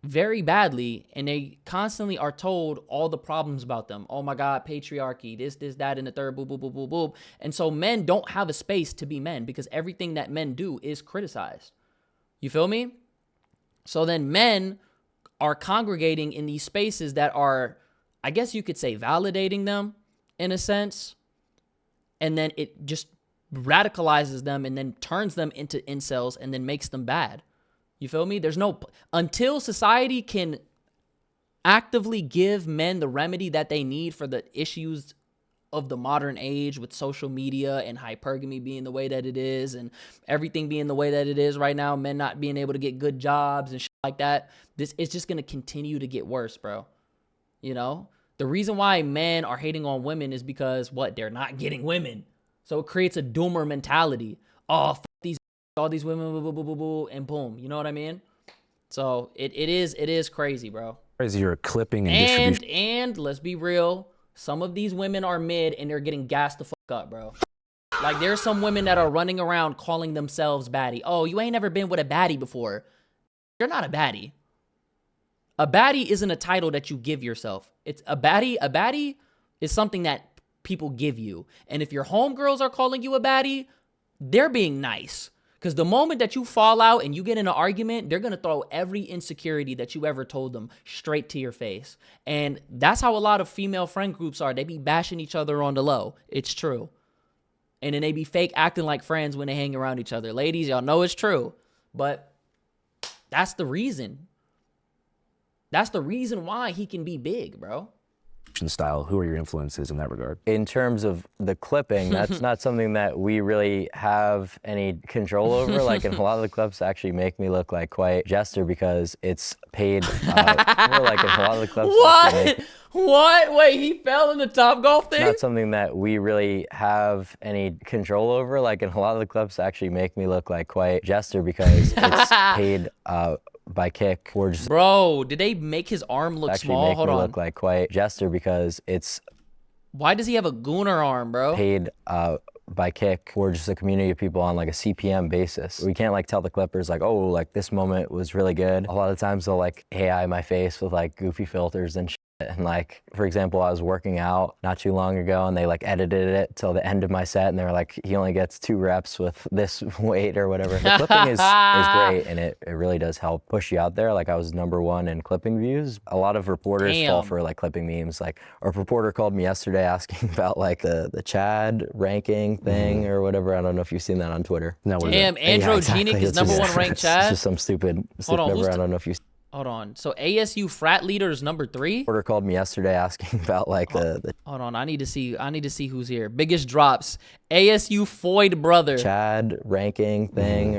very badly, and they constantly are told all the problems about them. Oh my God, patriarchy, this, that, and the third, boop, boop, boop, boop, boop. And so men don't have a space to be men because everything that men do is criticized. You feel me? So then men are congregating in these spaces that are, I guess you could say, validating them in a sense. And then it just radicalizes them and then turns them into incels and then makes them bad. You feel me? Until society can actively give men the remedy that they need for the issues of the modern age with social media and hypergamy being the way that it is and everything being the way that it is right now, men not being able to get good jobs and shit like that, this is just going to continue to get worse, bro. The reason why men are hating on women is because they're not getting women. So it creates a doomer mentality. Oh, all these women, boo, boo, boo, boo, boo, and boom. You know what I mean? So it is crazy, bro. Crazy, you're clipping and distribution. And let's be real, some of these women are mid and they're getting gassed the fuck up, bro. Like there's some women that are running around calling themselves baddie. Oh, you ain't never been with a baddie before. You're not a baddie. A baddie isn't a title that you give yourself. It's a baddie. A baddie is something that people give you. And if your homegirls are calling you a baddie, they're being nice. Because the moment that you fall out and you get in an argument, they're going to throw every insecurity that you ever told them straight to your face. And that's how a lot of female friend groups are. They be bashing each other on the low. It's true. And then they be fake acting like friends when they hang around each other. Ladies, y'all know it's true. But that's the reason. That's the reason why he can be big, bro. Style. Who are your influences in that regard? In terms of the clipping, that's not something that we really have any control over. Like in a lot of the clips actually make me look like quite jester because it's paid. More like in a lot of the clips. What? What? Wait, he fell in the Topgolf thing? It's not something that we really have any control over. Like in a lot of the clips actually make me look like quite jester because it's paid by kick or just bro, did they make his arm look small? Hold on. Look like quite jester because it's why does he have a gooner arm, bro? Paid by kick or just a community of people on like a CPM basis. We can't like tell the clippers like, oh, like this moment was really good. A lot of times they'll like AI my face with like goofy filters and shit. And like, for example, I was working out not too long ago and they like edited it till the end of my set and they were like, he only gets 2 reps with this weight or whatever. The clipping is great and it really does help push you out there. Like I was #1 in clipping views. A lot of reporters fall for like clipping memes. Like a reporter called me yesterday asking about like the Chad ranking thing or whatever. I don't know if you've seen that on Twitter. No. Damn, Androgenic is #1 ranked Chad? It's just some stupid number. I don't know if you hold on. So ASU frat leader is #3? Reporter called me yesterday asking about like the hold on, I need to see who's here. Biggest drops. ASU Foyd brother. Chad ranking thing.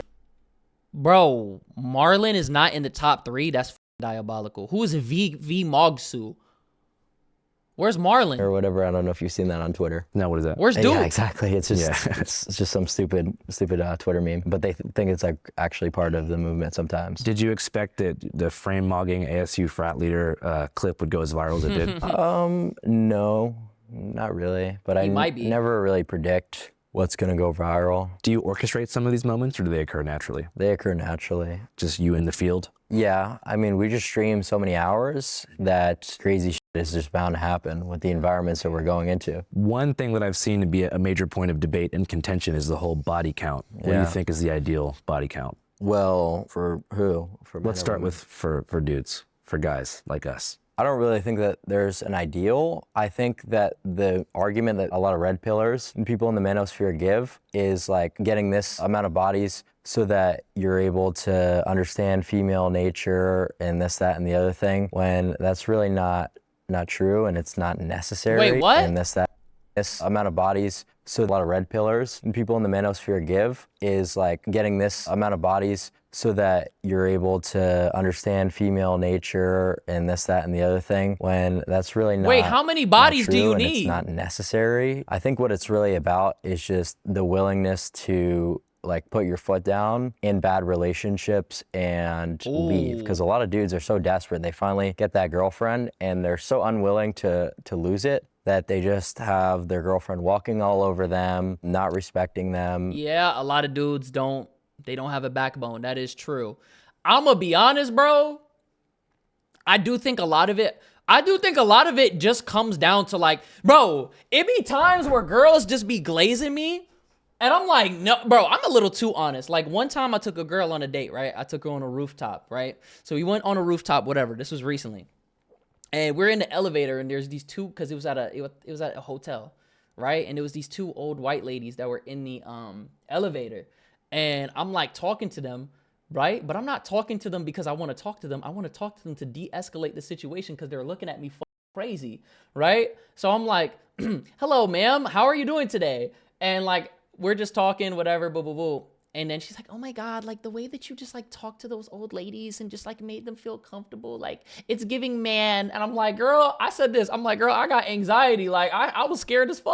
Bro, Marlon is not in the top 3. That's diabolical. Who is V Mogsu? Where's Marlon? Or whatever. I don't know if you've seen that on Twitter. No, what is that? Where's Duke? Yeah, exactly. It's just it's just some stupid Twitter meme. But they think it's like actually part of the movement sometimes. Did you expect that the frame mogging ASU frat leader clip would go as viral as it did? No, not really. But I never really predict what's gonna go viral. Do you orchestrate some of these moments or do they occur naturally? They occur naturally. Just you in the field? Yeah, I mean, we just stream so many hours that crazy shit is just bound to happen with the environments that we're going into. One thing that I've seen to be a major point of debate and contention is the whole body count. What do you think is the ideal body count? Well, for who? Let's start with for dudes, for guys like us. I don't really think that there's an ideal. I think that the argument that a lot of red pillars and people in the manosphere give is like getting this amount of bodies so that you're able to understand female nature and this, that, and the other thing, when that's really not true and it's not necessary. Wait, what? And this amount of bodies, so a lot of red pillars and people in the manosphere give is like getting this amount of bodies so that you're able to understand female nature and this, that, and the other thing, when that's really not. Wait, how many bodies do you and need? It's not necessary. I think what it's really about is just the willingness to like put your foot down in bad relationships and leave. Because a lot of dudes are so desperate, they finally get that girlfriend and they're so unwilling to lose it that they just have their girlfriend walking all over them, not respecting them. Yeah, a lot of dudes don't have a backbone. That is true. I'm gonna be honest, bro. I do think a lot of it just comes down to like, bro, it be times where girls just be glazing me. And I'm like, no, bro, I'm a little too honest. Like one time I took a girl on a date, right? I took her on a rooftop, right? So we went on a rooftop, whatever. This was recently. And we're in the elevator and there's these two, cause it was at a hotel, right? And there was these 2 old white ladies that were in the elevator. And I'm like talking to them, right? But I'm not talking to them because I want to talk to them. I want to talk to them to de-escalate the situation because they're looking at me crazy, right? So I'm like, hello, ma'am. How are you doing today? And like, we're just talking, whatever, boo, boo, boo. And then she's like, oh my God, like the way that you just like talk to those old ladies and just like made them feel comfortable, like it's giving man. And I'm like, girl, I said this. I'm like, girl, I got anxiety. Like I was scared as fuck.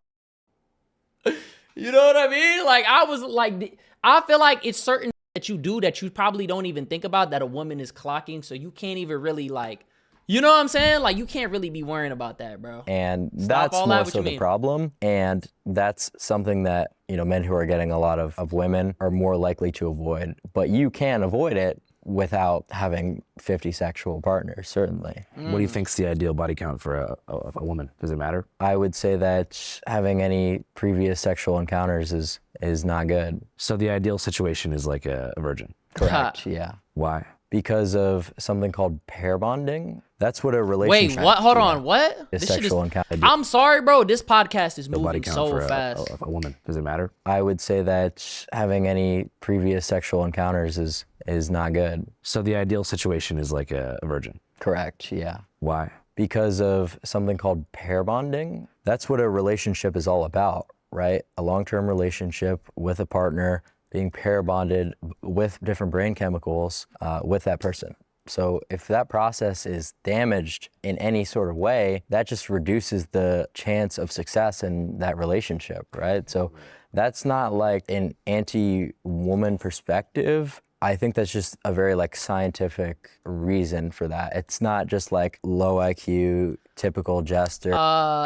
You know what I mean? Like I was like, I feel like it's certain that you do that you probably don't even think about that a woman is clocking, so you can't even really like, you know what I'm saying? Like, you can't really be worrying about that, bro. And Stop that's all more that, what so you the mean? problem. And that's something that, you know, men who are getting a lot of women are more likely to avoid. But you can avoid it without having 50 sexual partners, certainly. What do you think's the ideal body count for a woman? Does it matter? I would say that having any previous sexual encounters is not good. So the ideal situation is like a virgin? Correct, yeah. Why? Because of something called pair bonding. That's what a relationship. Wait, what? Hold on, what? is. This shit Sexual encounter. I'm sorry, bro. This podcast is The body moving count so for fast. a woman? Does it matter? I would say that having any previous sexual encounters is not good. So the ideal situation is like a virgin? Correct, yeah. Why? Because of something called pair bonding. That's what a relationship is all about, right? A long-term relationship with a partner, being pair bonded with different brain chemicals with that person. So if that process is damaged in any sort of way, that just reduces the chance of success in that relationship, right? So that's not like an anti-woman perspective. I think that's just a very like scientific reason for that. It's not just like low IQ, typical jester.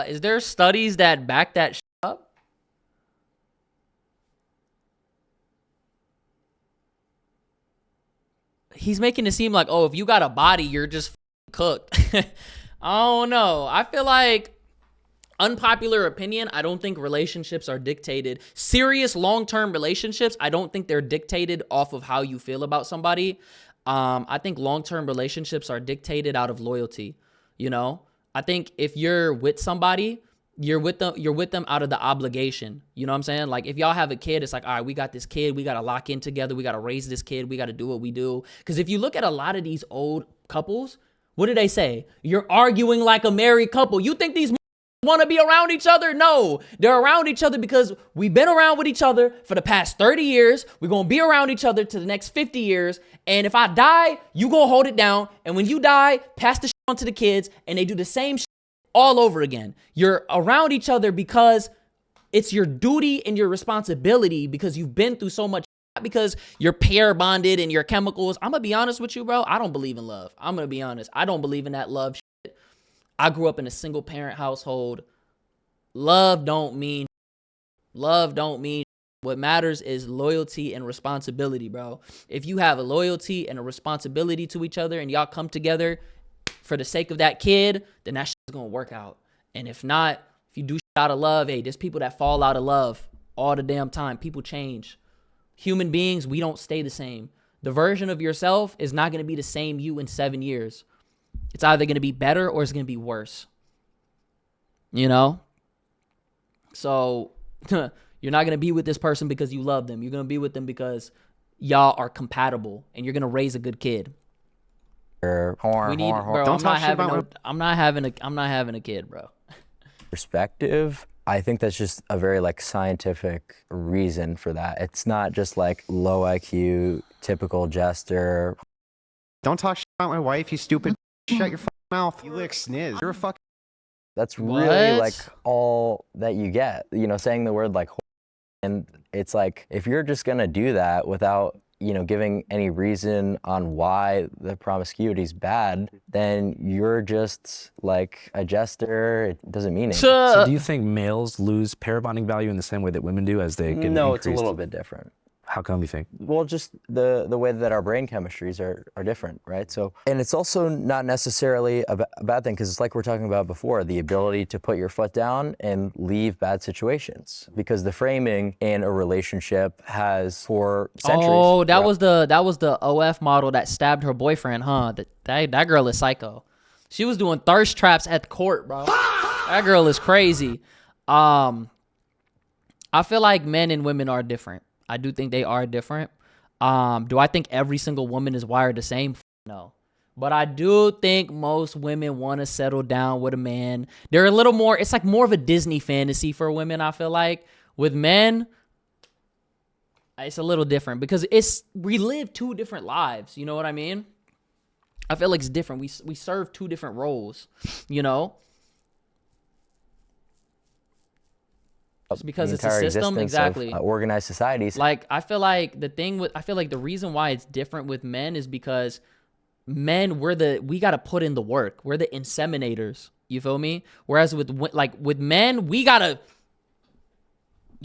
Is there studies that back that shit up? He's making it seem like, oh, if you got a body, you're just cooked. I don't know. I feel like, unpopular opinion, I don't think relationships are dictated. Serious long-term relationships, I don't think they're dictated off of how you feel about somebody. I think long-term relationships are dictated out of loyalty. You know, I think if you're with somebody, you're with them out of the obligation. You know what I'm saying? Like, if y'all have a kid, it's like, all right, we got this kid, we got to lock in together, we got to raise this kid, we got to do what we do. Because if you look at a lot of these old couples, what do they say? You're arguing like a married couple. You think these want to be around each other? No, they're around each other because we've been around with each other for the past 30 years. We're going to be around each other to the next 50 years. And if I die, you going to hold it down. And when you die, pass the shit on to the kids, and they do the same shit all over again. You're around each other because it's your duty and your responsibility, because you've been through so much, not because you're pair bonded and your chemicals. I'm going to be honest with you, bro. I don't believe in love. I'm going to be honest. I don't believe in that love shit. I grew up in a single parent household. Love don't mean. What matters is loyalty and responsibility, bro. If you have a loyalty and a responsibility to each other and y'all come together for the sake of that kid, then that shit's gonna work out. And if not, if you do shit out of love, hey, there's people that fall out of love all the damn time. People change. Human beings, we don't stay the same. The version of yourself is not gonna be the same you in 7 years. It's either gonna be better or it's gonna be worse. You know? So you're not gonna be with this person because you love them. You're gonna be with them because y'all are compatible and you're gonna raise a good kid. Bro, I'm not having a kid, bro. Perspective, I think that's just a very like scientific reason for that. It's not just like low IQ, typical jester. Don't talk shit about my wife, you stupid. Shut your mouth. You lick sniz. You're a fucking. That's really like all that you get. You know, saying the word like, and it's like, if you're just gonna do that without, you know, giving any reason on why the promiscuity is bad, then you're just like a jester. It doesn't mean anything. So do you think males lose pair bonding value in the same way that women do as they get No, increased? it's a little bit different. How come you think? Well, just the way that our brain chemistries are different, right? So, and it's also not necessarily a bad thing, because it's like we're talking about before, the ability to put your foot down and leave bad situations, because the framing in a relationship has for centuries. Oh, that was the OF model that stabbed her boyfriend, huh? That girl is psycho. She was doing thirst traps at the court, bro. That girl is crazy. I feel like men and women are different. I do think they are different. Do I think every single woman is wired the same? No. But I do think most women want to settle down with a man. They're a little more, it's like more of a Disney fantasy for women, I feel like. With men, it's a little different because we live two different lives. You know what I mean? I feel like it's different. We serve two different roles, you know? Just because the it's a entire system, existence exactly. of organized societies. Like, I feel like the reason why it's different with men is because men, we got to put in the work. We're the inseminators. You feel me? Whereas with men, you got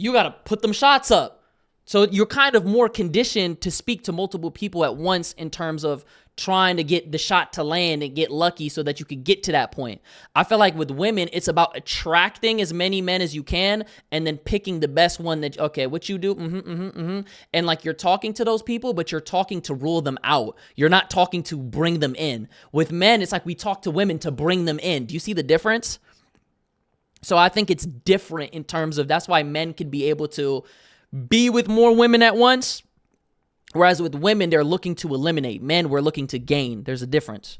to put them shots up. So you're kind of more conditioned to speak to multiple people at once in terms of trying to get the shot to land and get lucky so that you could get to that point. I feel like with women, it's about attracting as many men as you can and then picking the best one that, okay, what you do, And like, you're talking to those people, but you're talking to rule them out. You're not talking to bring them in. With men, it's like we talk to women to bring them in. Do you see the difference? So I think it's different in terms of, that's why men could be able to be with more women at once. Whereas with women, they're looking to eliminate. Men, we're looking to gain. There's a difference.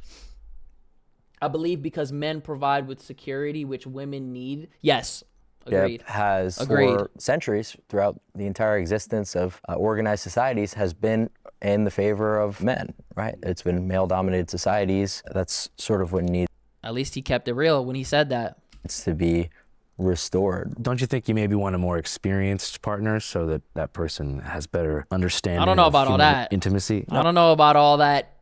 I believe because men provide with security, which women need. Yes. Agreed. Yep, has Agreed. for centuries throughout the entire existence of organized societies has been in the favor of men, right? It's been male-dominated societies. That's sort of what needs At least he kept it real when he said that. to be restored. Don't you think you maybe want a more experienced partner so that that person has better understanding? I don't know of about all human that. intimacy. I don't know about all that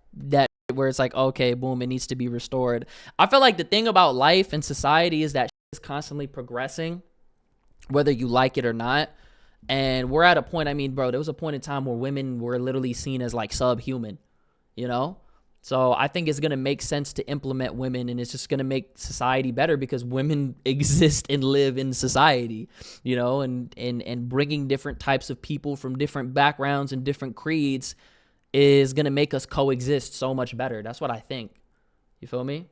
where it's like, okay, boom, it needs to be restored. I feel like the thing about life and society is that shit is constantly progressing, whether you like it or not. And we're at a point, I mean, bro, there was a point in time where women were literally seen as like subhuman, you know? So I think it's going to make sense to implement women, and it's just going to make society better because women exist and live in society, you know, and bringing different types of people from different backgrounds and different creeds is going to make us coexist so much better. That's what I think. You feel me?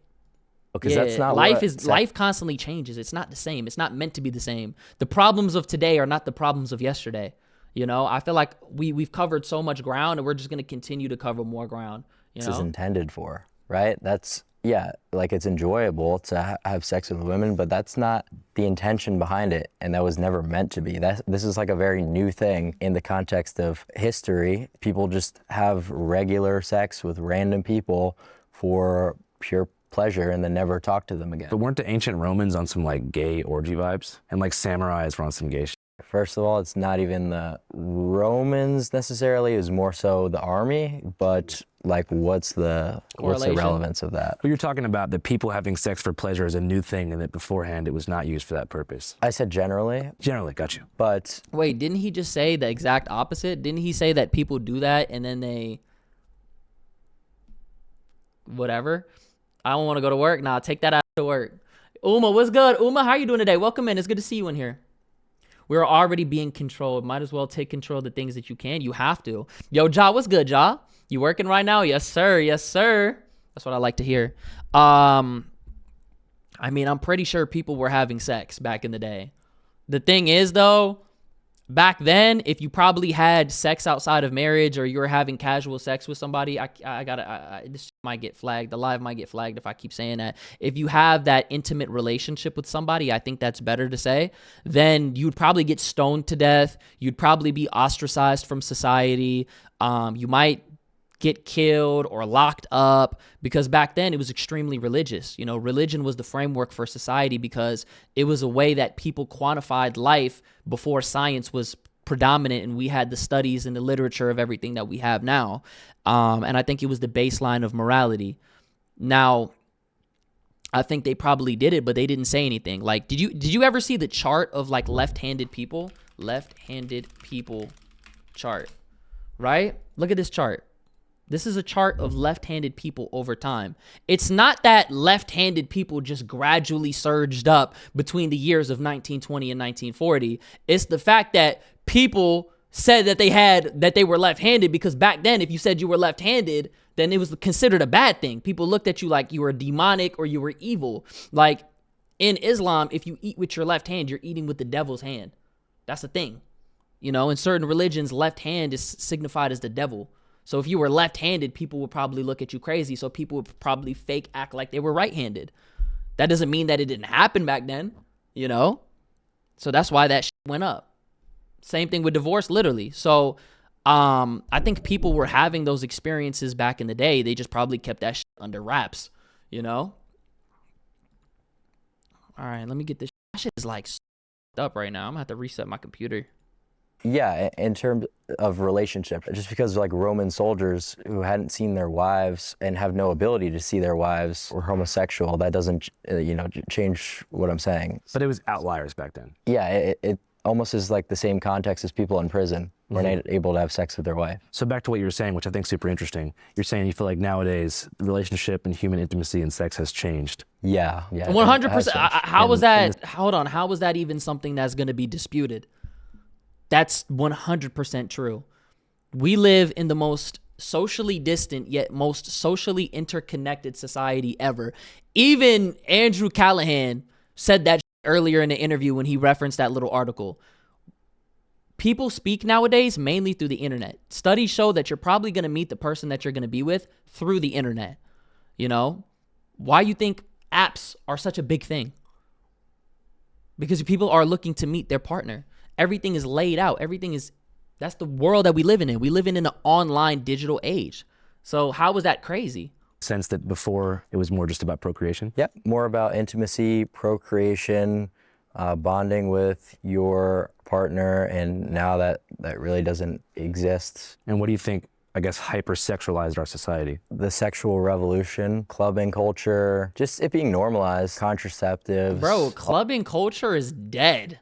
Because that's not life constantly changes. It's not the same. It's not meant to be the same. The problems of today are not the problems of yesterday. You know, I feel like we've covered so much ground, and we're just going to continue to cover more ground. You know? This is intended for, right? That's, yeah, like it's enjoyable to have sex with women, but that's not the intention behind it, and that was never meant to be. This is like a very new thing in the context of history. People just have regular sex with random people for pure pleasure and then never talk to them again. But weren't the ancient Romans on some like gay orgy vibes? And like samurais were on some gay shit? First of all, it's not even the Romans necessarily, it was more so the army, but like what's the relevance of that? But you're talking about the people having sex for pleasure as a new thing and that beforehand it was not used for that purpose. I said generally. Generally, got you. But wait, didn't he just say the exact opposite? Didn't he say that people do that and then they whatever? I don't want to go to work. Nah, take that out of work. Uma, what's good? Uma, how are you doing today? Welcome in. It's good to see you in here. We're already being controlled. Might as well take control of the things that you can. You have to. Yo, Ja, what's good, Ja? You working right now? Yes, sir. Yes, sir. That's what I like to hear. I mean, I'm pretty sure people were having sex back in the day. The thing is, though, back then, if you probably had sex outside of marriage or you were having casual sex with somebody, this might get flagged. The live might get flagged if I keep saying that. If you have that intimate relationship with somebody, I think that's better to say, then you'd probably get stoned to death. You'd probably be ostracized from society. You might get killed or locked up because back then it was extremely religious. You know, religion was the framework for society because it was a way that people quantified life before science was predominant and we had the studies and the literature of everything that we have now. And I think it was the baseline of morality. Now, I think they probably did it, but they didn't say anything. Like, did you ever see the chart of like left-handed people? Left-handed people chart, right? Look at this chart. This is a chart of left-handed people over time. It's not that left-handed people just gradually surged up between the years of 1920 and 1940. It's the fact that people said that they were left-handed because back then, if you said you were left-handed, then it was considered a bad thing. People looked at you like you were demonic or you were evil. Like in Islam, if you eat with your left hand, you're eating with the devil's hand. That's the thing. You know, in certain religions, left hand is signified as the devil. So if you were left-handed, people would probably look at you crazy. So people would probably fake act like they were right-handed. That doesn't mean that it didn't happen back then, you know? So that's why that shit went up. Same thing with divorce, literally. So I think people were having those experiences back in the day. They just probably kept that shit under wraps, you know? All right, let me get this. That shit is like up right now. I'm gonna have to reset my computer. Yeah, in terms of relationship, just because like Roman soldiers who hadn't seen their wives and have no ability to see their wives were homosexual, that doesn't, change what I'm saying. But it was outliers back then. Yeah, it almost is like the same context as people in prison who aren't able to have sex with their wife. So back to what you were saying, which I think is super interesting. You're saying you feel like nowadays the relationship and human intimacy and sex has changed. Yeah. 100%. How was that? Hold on. How was that even something that's going to be disputed? That's 100% true. We live in the most socially distant yet most socially interconnected society ever. Even Andrew Callahan said that earlier in the interview when he referenced that little article. People speak nowadays mainly through the internet. Studies show that you're probably going to meet the person that you're going to be with through the internet. You know? Why you think apps are such a big thing? Because people are looking to meet their partner. Everything is laid out. That's the world that we live in. We live in an online digital age. So how was that crazy? Sense that before it was more just about procreation? Yeah, more about intimacy, procreation, bonding with your partner, and now that really doesn't exist. And what do you think, I guess, hypersexualized our society? The sexual revolution, clubbing culture, just it being normalized, contraceptives. Bro, clubbing culture is dead.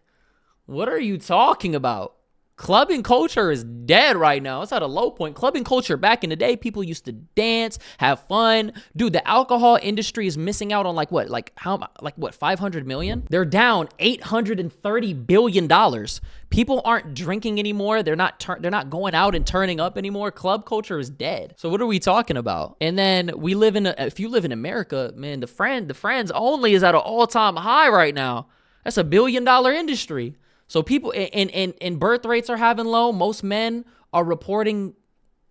What are you talking about? Clubbing culture is dead right now. It's at a low point. Clubbing culture, back in the day, people used to dance, have fun. Dude, the alcohol industry is missing out on 500 million? They're down $830 billion. People aren't drinking anymore. They're not going out and turning up anymore. Club culture is dead. So what are we talking about? And then if you live in America, man, the friends only is at an all-time high right now. That's $1 billion industry. So people and birth rates are having low. Most men are reporting,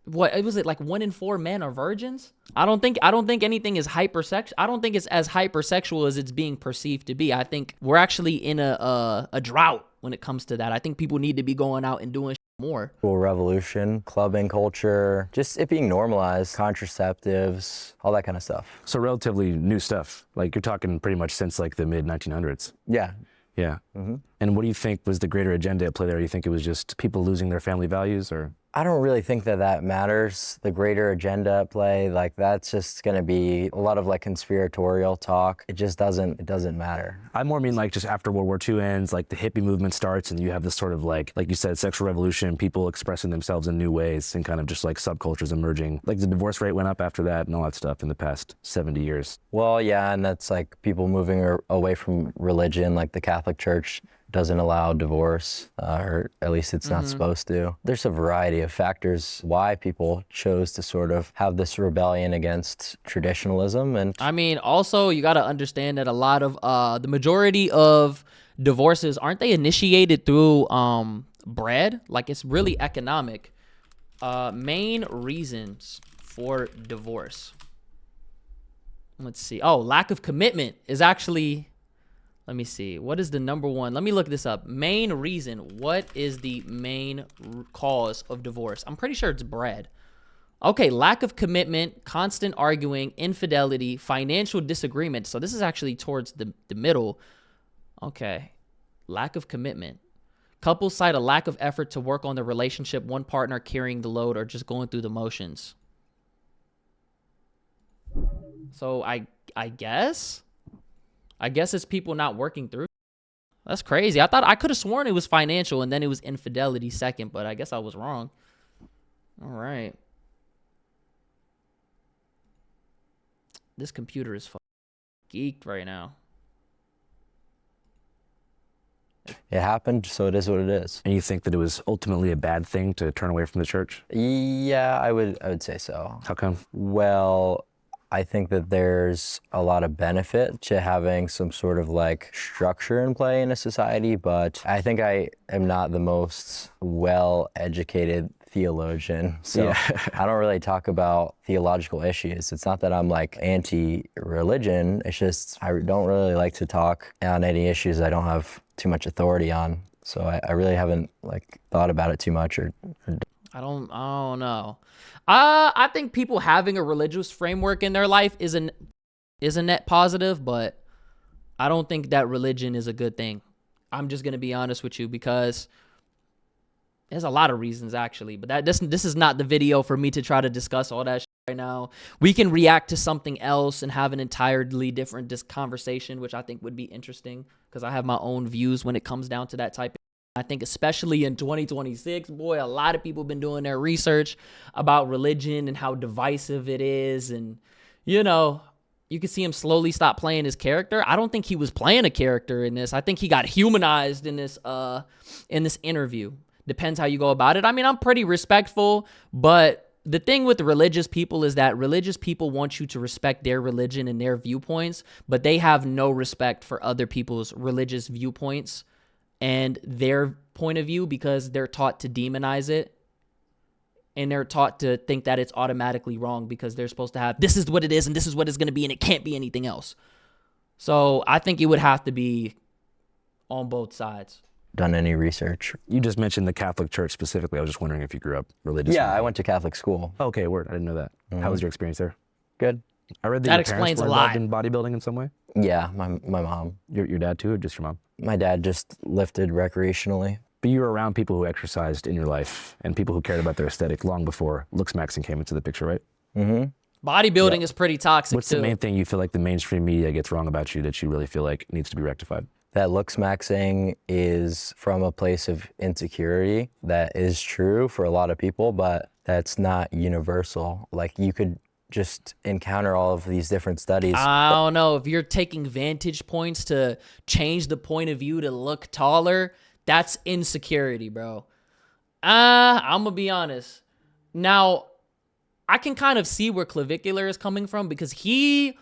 what was it, like 1 in 4 men are virgins? I don't think anything is hypersexual. I don't think it's as hypersexual as it's being perceived to be. I think we're actually in a drought when it comes to that. I think people need to be going out and doing more. Revolution, clubbing culture, just it being normalized, contraceptives, all that kind of stuff. So relatively new stuff. Like you're talking pretty much since like the mid 1900s. Yeah. Yeah. Mm-hmm. And what do you think was the greater agenda at play there? Do you think it was just people losing their family values, or? I don't really think that matters. The greater agenda at play, like that's just gonna be a lot of like conspiratorial talk. It just doesn't matter. I more mean like just after World War II ends, like the hippie movement starts and you have this sort of like you said, sexual revolution, people expressing themselves in new ways and kind of just like subcultures emerging. Like the divorce rate went up after that and all that stuff in the past 70 years. Well, yeah, and that's like people moving away from religion, like the Catholic Church doesn't allow divorce, or at least it's not supposed to. There's a variety of factors why people chose to sort of have this rebellion against traditionalism. And I mean, also you got to understand that a lot of the majority of divorces, aren't they initiated through bread? Like it's really economic. Main reasons for divorce. Let's see. Oh, lack of commitment is actually... Let me see. What is the number one? Let me look this up. Main reason. What is the main cause of divorce? I'm pretty sure it's bread. Okay, lack of commitment, constant arguing, infidelity, financial disagreement. So this is actually towards the middle. Okay, lack of commitment. Couples cite a lack of effort to work on the relationship, one partner carrying the load or just going through the motions. So I guess it's people not working through. That's crazy. I could have sworn it was financial and then it was infidelity second, but I guess I was wrong. All right. This computer is geeked right now. it happened, so it is what it is. And you think that it was ultimately a bad thing to turn away from the church? Yeah, I would say so. How come? Well, I think that there's a lot of benefit to having some sort of like structure in play in a society, but I think I am not the most well-educated theologian, so I don't really talk about theological issues. It's not that I'm like anti-religion, it's just I don't really like to talk on any issues I don't have too much authority on. So I really haven't like thought about it too much or I don't know. I think people having a religious framework in their life is a net positive, but I don't think that religion is a good thing. I'm just gonna be honest with you, because there's a lot of reasons actually, but this is not the video for me to try to discuss all that shit right now. We can react to something else and have an entirely different conversation, which I think would be interesting, because I have my own views when it comes down to that type of. I think especially in 2026, boy, a lot of people have been doing their research about religion and how divisive it is. And, you know, you can see him slowly stop playing his character. I don't think he was playing a character in this. I think he got humanized in this interview. Depends how you go about it. I mean, I'm pretty respectful, but the thing with religious people is that religious people want you to respect their religion and their viewpoints, but they have no respect for other people's religious viewpoints and their point of view, because they're taught to demonize it, and they're taught to think that it's automatically wrong because they're supposed to have, this is what it is and this is what it's going to be and it can't be anything else. So I think it would have to be on both sides. Done any research? You just mentioned the Catholic Church specifically. I was just wondering if you grew up religious. Yeah, I went to Catholic school. Okay, word. I didn't know that. How was your experience there? Good. I read that That your explains parents were a lot. involved in bodybuilding in some way. Yeah, my mom. Your dad too, or just your mom? My dad just lifted recreationally. But you were around people who exercised in your life and people who cared about their aesthetic long before looks maxing came into the picture, right? Mm-hmm. Bodybuilding is pretty toxic. What's the main thing you feel like the mainstream media gets wrong about you that you really feel like needs to be rectified? That looks maxing is from a place of insecurity. That is true for a lot of people, but that's not universal. Like, you could just encounter all of these different studies. I don't know. If you're taking vantage points to change the point of view to look taller, that's insecurity, bro. I'm going to be honest. Now, I can kind of see where Clavicular is coming from, because he's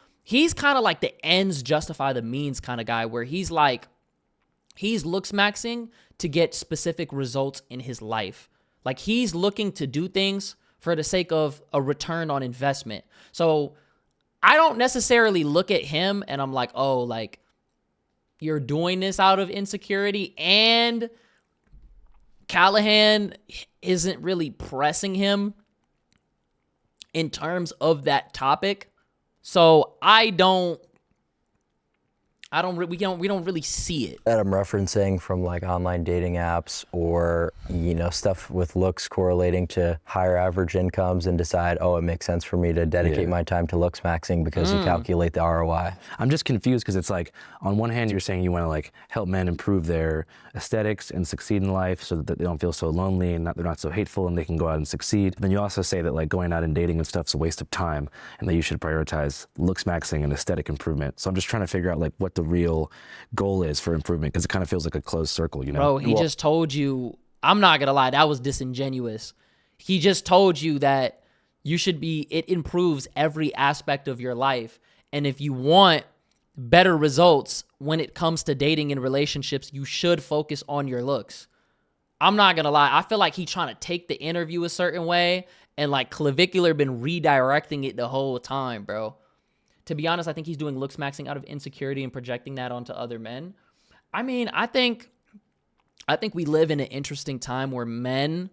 kind of like the ends justify the means kind of guy, where he's looks maxing to get specific results in his life. Like, he's looking to do things for the sake of a return on investment. So I don't necessarily look at him and I'm like, oh, like, you're doing this out of insecurity, and Callahan isn't really pressing him in terms of that topic. So we don't really see it. That I'm referencing from like online dating apps, or, you know, stuff with looks correlating to higher average incomes, and decide, oh, it makes sense for me to dedicate my time to looks maxing because you calculate the ROI. I'm just confused, because it's like, on one hand, you're saying you want to like help men improve their aesthetics and succeed in life so that they don't feel so lonely and they're not so hateful and they can go out and succeed. But then you also say that like going out and dating and stuff's a waste of time and that you should prioritize looks maxing and aesthetic improvement. So I'm just trying to figure out like what the real goal is for improvement, because it kind of feels like a closed circle, you know? Bro, he just told you, I'm not gonna lie, that was disingenuous. He just told you that it improves every aspect of your life. And if you want better results when it comes to dating and relationships, you should focus on your looks. I'm not gonna lie, I feel like he's trying to take the interview a certain way, and like Clavicular been redirecting it the whole time, bro. To be honest, I think he's doing looks maxing out of insecurity and projecting that onto other men. I mean, I think we live in an interesting time where men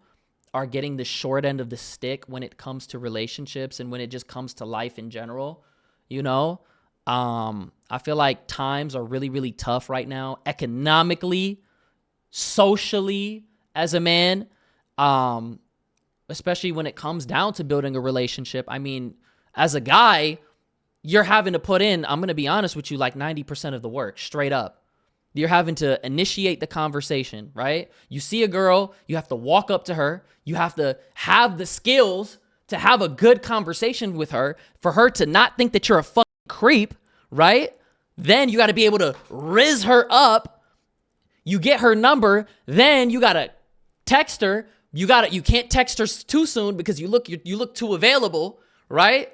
are getting the short end of the stick when it comes to relationships and when it just comes to life in general, you know? I feel like times are really, really tough right now, economically, socially, as a man, especially when it comes down to building a relationship. I mean, as a guy, you're having to put in, I'm going to be honest with you, like 90% of the work, straight up. You're having to initiate the conversation, right? You see a girl, you have to walk up to her. You have to have the skills to have a good conversation with her, for her to not think that you're a fucking creep, right? Then you got to be able to rizz her up. You get her number, then you got to text her. You can't text her too soon because you look too available, right?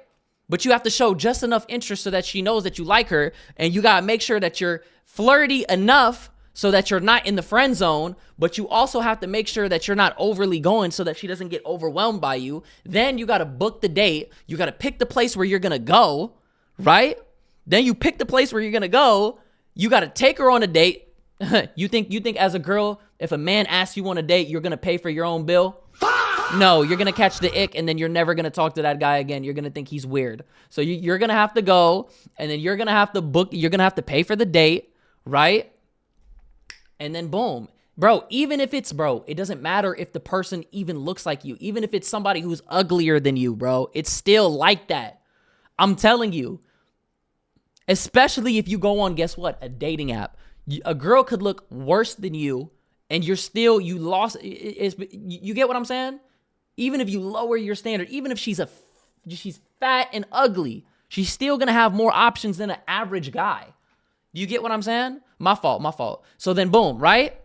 But you have to show just enough interest so that she knows that you like her, and you got to make sure that you're flirty enough so that you're not in the friend zone, but you also have to make sure that you're not overly going so that she doesn't get overwhelmed by you. Then you got to book the date. You got to pick the place where you're going to go, right? Then you pick the place where you're going to go. You got to take her on a date. You think as a girl, if a man asks you on a date, you're going to pay for your own bill? No, you're going to catch the ick, and then you're never going to talk to that guy again. You're going to think he's weird. So you're going to have to go, and then you're going to have to book, you're going to have to pay for the date, right? And then boom. Bro, even if it's, bro, it doesn't matter if the person even looks like you. Even if it's somebody who's uglier than you, bro. It's still like that. I'm telling you. Especially if you go on, guess what? A dating app. A girl could look worse than you, and you're still, you lost. You get what I'm saying? Even if you lower your standard, even if she's fat and ugly, she's still gonna have more options than an average guy. You get what I'm saying? My fault. So then boom, right?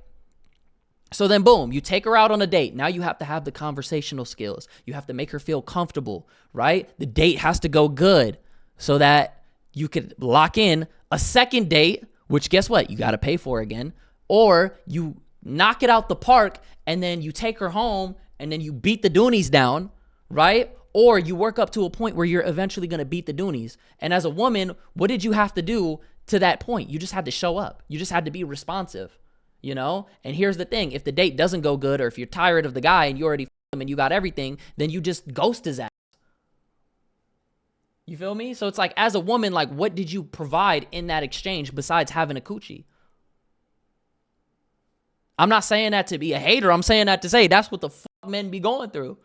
So then boom, you take her out on a date. Now you have to have the conversational skills. You have to make her feel comfortable, right? The date has to go good so that you could lock in a second date, which guess what? You got to pay for again. Or you knock it out the park and then you take her home and then you beat the Doonies down, right? Or you work up to a point where you're eventually going to beat the Doonies. And as a woman, what did you have to do to that point? You just had to show up. You just had to be responsive. You know? And here's the thing. If the date doesn't go good, or if you're tired of the guy and you already f***ed him and you got everything, then you just ghost his ass. You feel me? So it's like, as a woman, like, what did you provide in that exchange besides having a coochie? I'm not saying that to be a hater. I'm saying that to say that's what the fuck men be going through.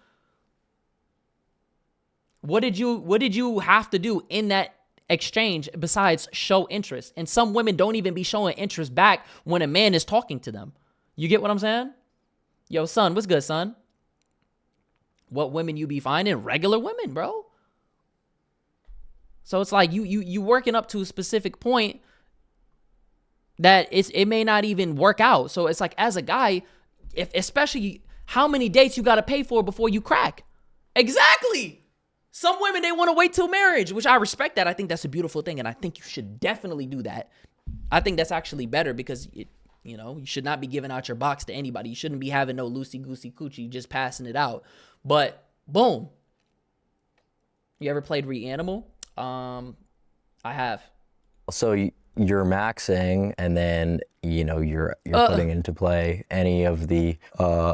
What did you have to do in that exchange besides show interest? And some women don't even be showing interest back when a man is talking to them. You get what I'm saying? Yo, son, what's good, son? What women you be finding? Regular women, bro. So it's like you working up to a specific point that it may not even work out. So it's like, as a guy, especially how many dates you got to pay for before you crack. Exactly. Some women, they want to wait till marriage, which I respect that. I think that's a beautiful thing, and I think you should definitely do that. I think that's actually better because, you should not be giving out your box to anybody. You shouldn't be having no loosey-goosey coochie, just passing it out. But, boom. You ever played Reanimal? I have. So you're maxing, and then you're putting into play any of the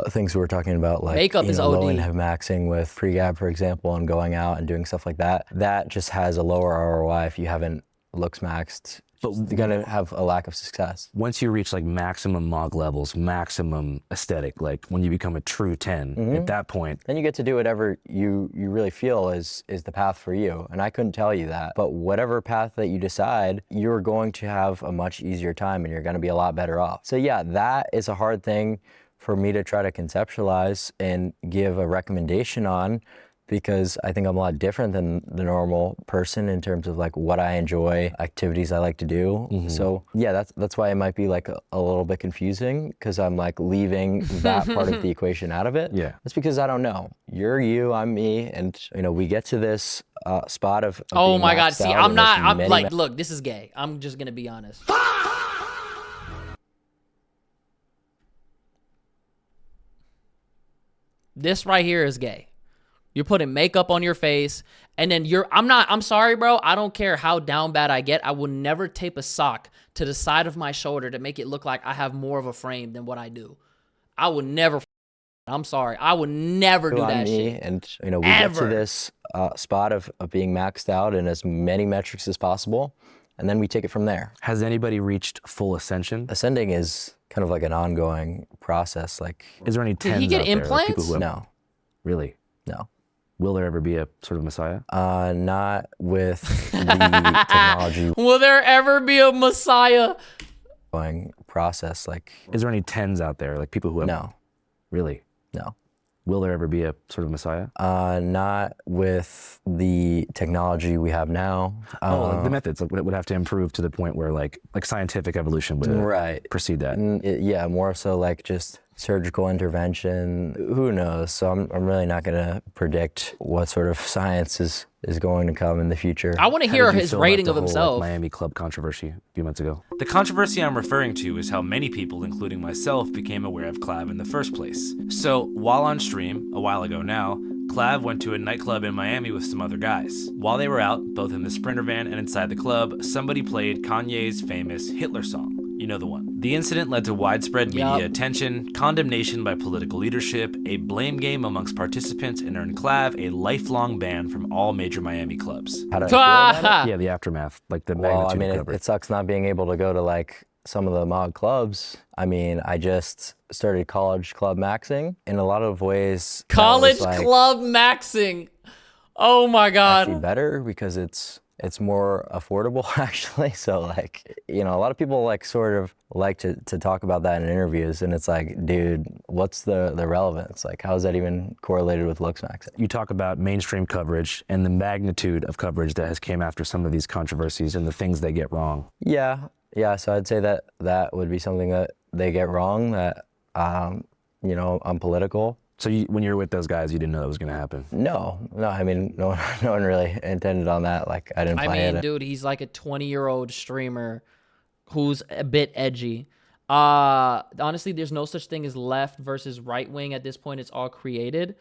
things we were talking about, like makeup is low OD. and maxing with pre-gab, for example, and going out and doing stuff like that. That just has a lower ROI if you haven't looks maxed. But you're gonna have a lack of success. Once you reach like maximum mog levels, maximum aesthetic, like when you become a true 10, at that point, then you get to do whatever you really feel is the path for you. And I couldn't tell you that, but whatever path that you decide, you're going to have a much easier time and you're gonna be a lot better off. So yeah, that is a hard thing for me to try to conceptualize and give a recommendation on, because I think I'm a lot different than the normal person in terms of like what I enjoy, activities I like to do. So yeah, that's why it might be like a little bit confusing, because I'm like leaving that part of the equation out of it. Yeah. That's because I don't know. You're you, I'm me, and we get to this spot of Oh being my God, maxed see, out, and I'm there's like, many look, this is gay. I'm just gonna be honest. This right here is gay. You're putting makeup on your face, and then I'm sorry, bro. I don't care how down bad I get. I will never tape a sock to the side of my shoulder to make it look like I have more of a frame than what I do. I would never, I'm sorry. I would never do that shit. And we get to this spot of being maxed out in as many metrics as possible, and then we take it from there. Has anybody reached full ascension? Ascending is kind of like an ongoing process. Like, is there any 10s Did he get out there, like implants? people who have, no. Really? No. Will there ever be a sort of messiah? Not with the technology Will there ever be a messiah? going process. Like, is there any 10s out there, like people who have? No. Really? No. Will there ever be a sort of messiah? Not with the technology we have now. Like the methods would have to improve to the point where like scientific evolution would right. precede that. Yeah, more so like just surgical intervention. Who knows? So I'm really not gonna predict what sort of science is going to come in the future. I want to hear his rating of himself. Miami Club controversy a few months ago. The controversy I'm referring to is how many people, including myself, became aware of Clav in the first place. So, while on stream, a while ago now, Clav went to a nightclub in Miami with some other guys. While they were out, both in the Sprinter van and inside the club, somebody played Kanye's famous Hitler song. You know the one. The incident led to widespread media attention, condemnation by political leadership, a blame game amongst participants, and earned Clav a lifelong ban from all major Miami clubs. How do I feel about it? Yeah, the aftermath, like the Well, magnitude I mean, of it. it sucks not being able to go to like some of the mod clubs, I mean, I just started college club maxing. In a lot of ways, that College was, like, club maxing. Oh my actually God. better because it's more affordable actually. So like, you know, a lot of people like sort of like to talk about that in interviews, and it's like, dude, what's the relevance? Like, how is that even correlated with looks maxing? You talk about mainstream coverage and the magnitude of coverage that has came after some of these controversies and the things they get wrong. Yeah, so I'd say that would be something that they get wrong, that you know, I'm political. So when you were with those guys, you didn't know that was going to happen? No, I mean, no one really intended on that. Like, I didn't plan it. Dude, he's like a 20-year-old streamer who's a bit edgy. Honestly, there's no such thing as left versus right wing at this point. It's all created.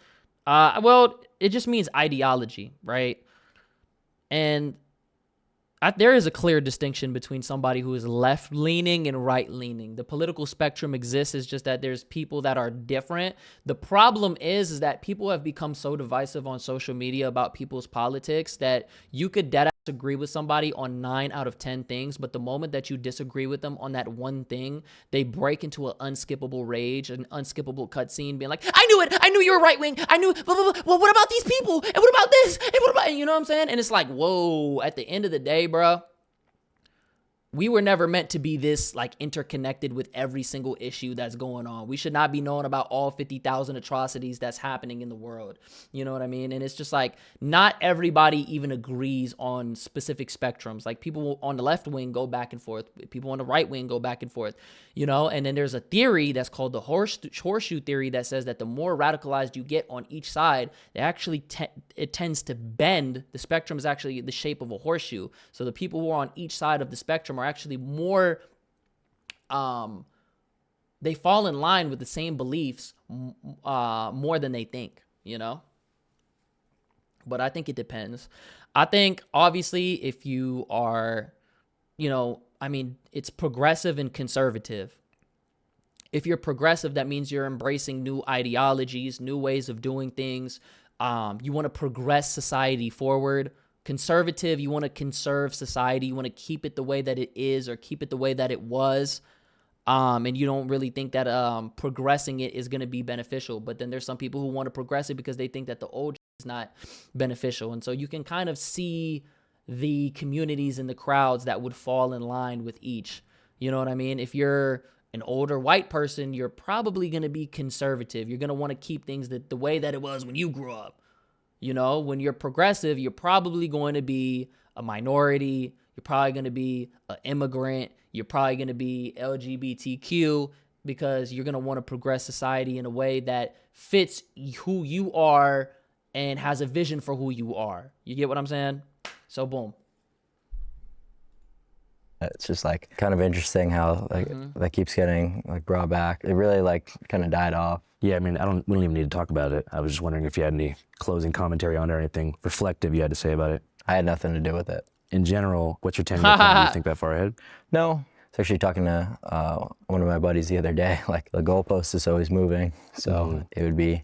Well, it just means ideology, right? And there is a clear distinction between somebody who is left-leaning and right-leaning. The political spectrum exists. It's just that there's people that are different. The problem is that people have become so divisive on social media about people's politics that you could dead ass agree with somebody on 9 out of 10 things, but the moment that you disagree with them on that one thing, they break into an unskippable rage, an unskippable cutscene, being like, I knew it! I knew you were right-wing! I knew, blah, blah, blah. Well, what about these people? And what about this? And what about, you know what I'm saying? And it's like, whoa, at the end of the day, bro, we were never meant to be this like interconnected with every single issue that's going on. We should not be knowing about all 50,000 atrocities that's happening in the world. You know what I mean? And it's just like, not everybody even agrees on specific spectrums. Like, people on the left wing go back and forth. People on the right wing go back and forth, you know? And then there's a theory that's called the horseshoe theory that says that the more radicalized you get on each side, it tends to bend. The spectrum is actually the shape of a horseshoe. So the people who are on each side of the spectrum are actually more, they fall in line with the same beliefs more than they think, you know? But I think it depends. I think, obviously, if you are, you know, I mean, it's progressive and conservative. If you're progressive, that means you're embracing new ideologies, new ways of doing things. You want to progress society forward. Conservative, you want to conserve society. You want to keep it the way that it is, or keep it the way that it was. And you don't really think that progressing it is going to be beneficial. But then there's some people who want to progress it because they think that the old is not beneficial. And so you can kind of see the communities and the crowds that would fall in line with each. You know what I mean? If you're an older white person, you're probably going to be conservative. You're going to want to keep things the way that it was when you grew up. You know, when you're progressive, you're probably going to be a minority. You're probably going to be an immigrant. You're probably going to be LGBTQ, because you're going to want to progress society in a way that fits who you are and has a vision for who you are. You get what I'm saying? So boom. It's just like kind of interesting how like that keeps getting like brought back. It really like kind of died off. Yeah, I mean, we don't even need to talk about it. I was just wondering if you had any closing commentary on it or anything reflective you had to say about it. I had nothing to do with it. In general, what's your 10-year plan? Do you think that far ahead? No. I was actually talking to one of my buddies the other day. Like, the goalpost is always moving, so it would be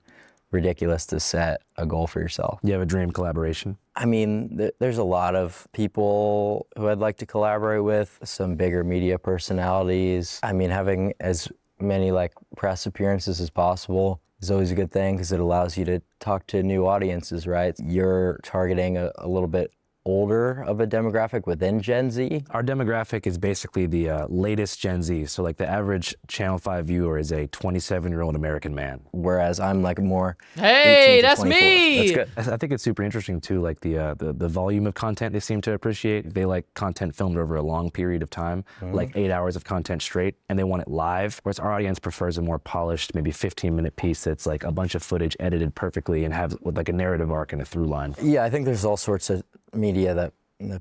ridiculous to set a goal for yourself. You have a dream collaboration? I mean, there's a lot of people who I'd like to collaborate with, some bigger media personalities. I mean, having as many like press appearances as possible is always a good thing, because it allows you to talk to new audiences, right? You're targeting a little bit older of a demographic within Gen Z. Our demographic is basically the latest Gen Z. So like the average Channel 5 viewer is a 27-year-old American man. Whereas I'm like more Hey, 18 to that's 24. me! That's good. I think it's super interesting too, like the volume of content they seem to appreciate. They like content filmed over a long period of time, like 8 hours of content straight, and they want it live. Whereas our audience prefers a more polished, maybe 15-minute piece that's like a bunch of footage edited perfectly and have with like a narrative arc and a through line. Yeah, I think there's all sorts of media that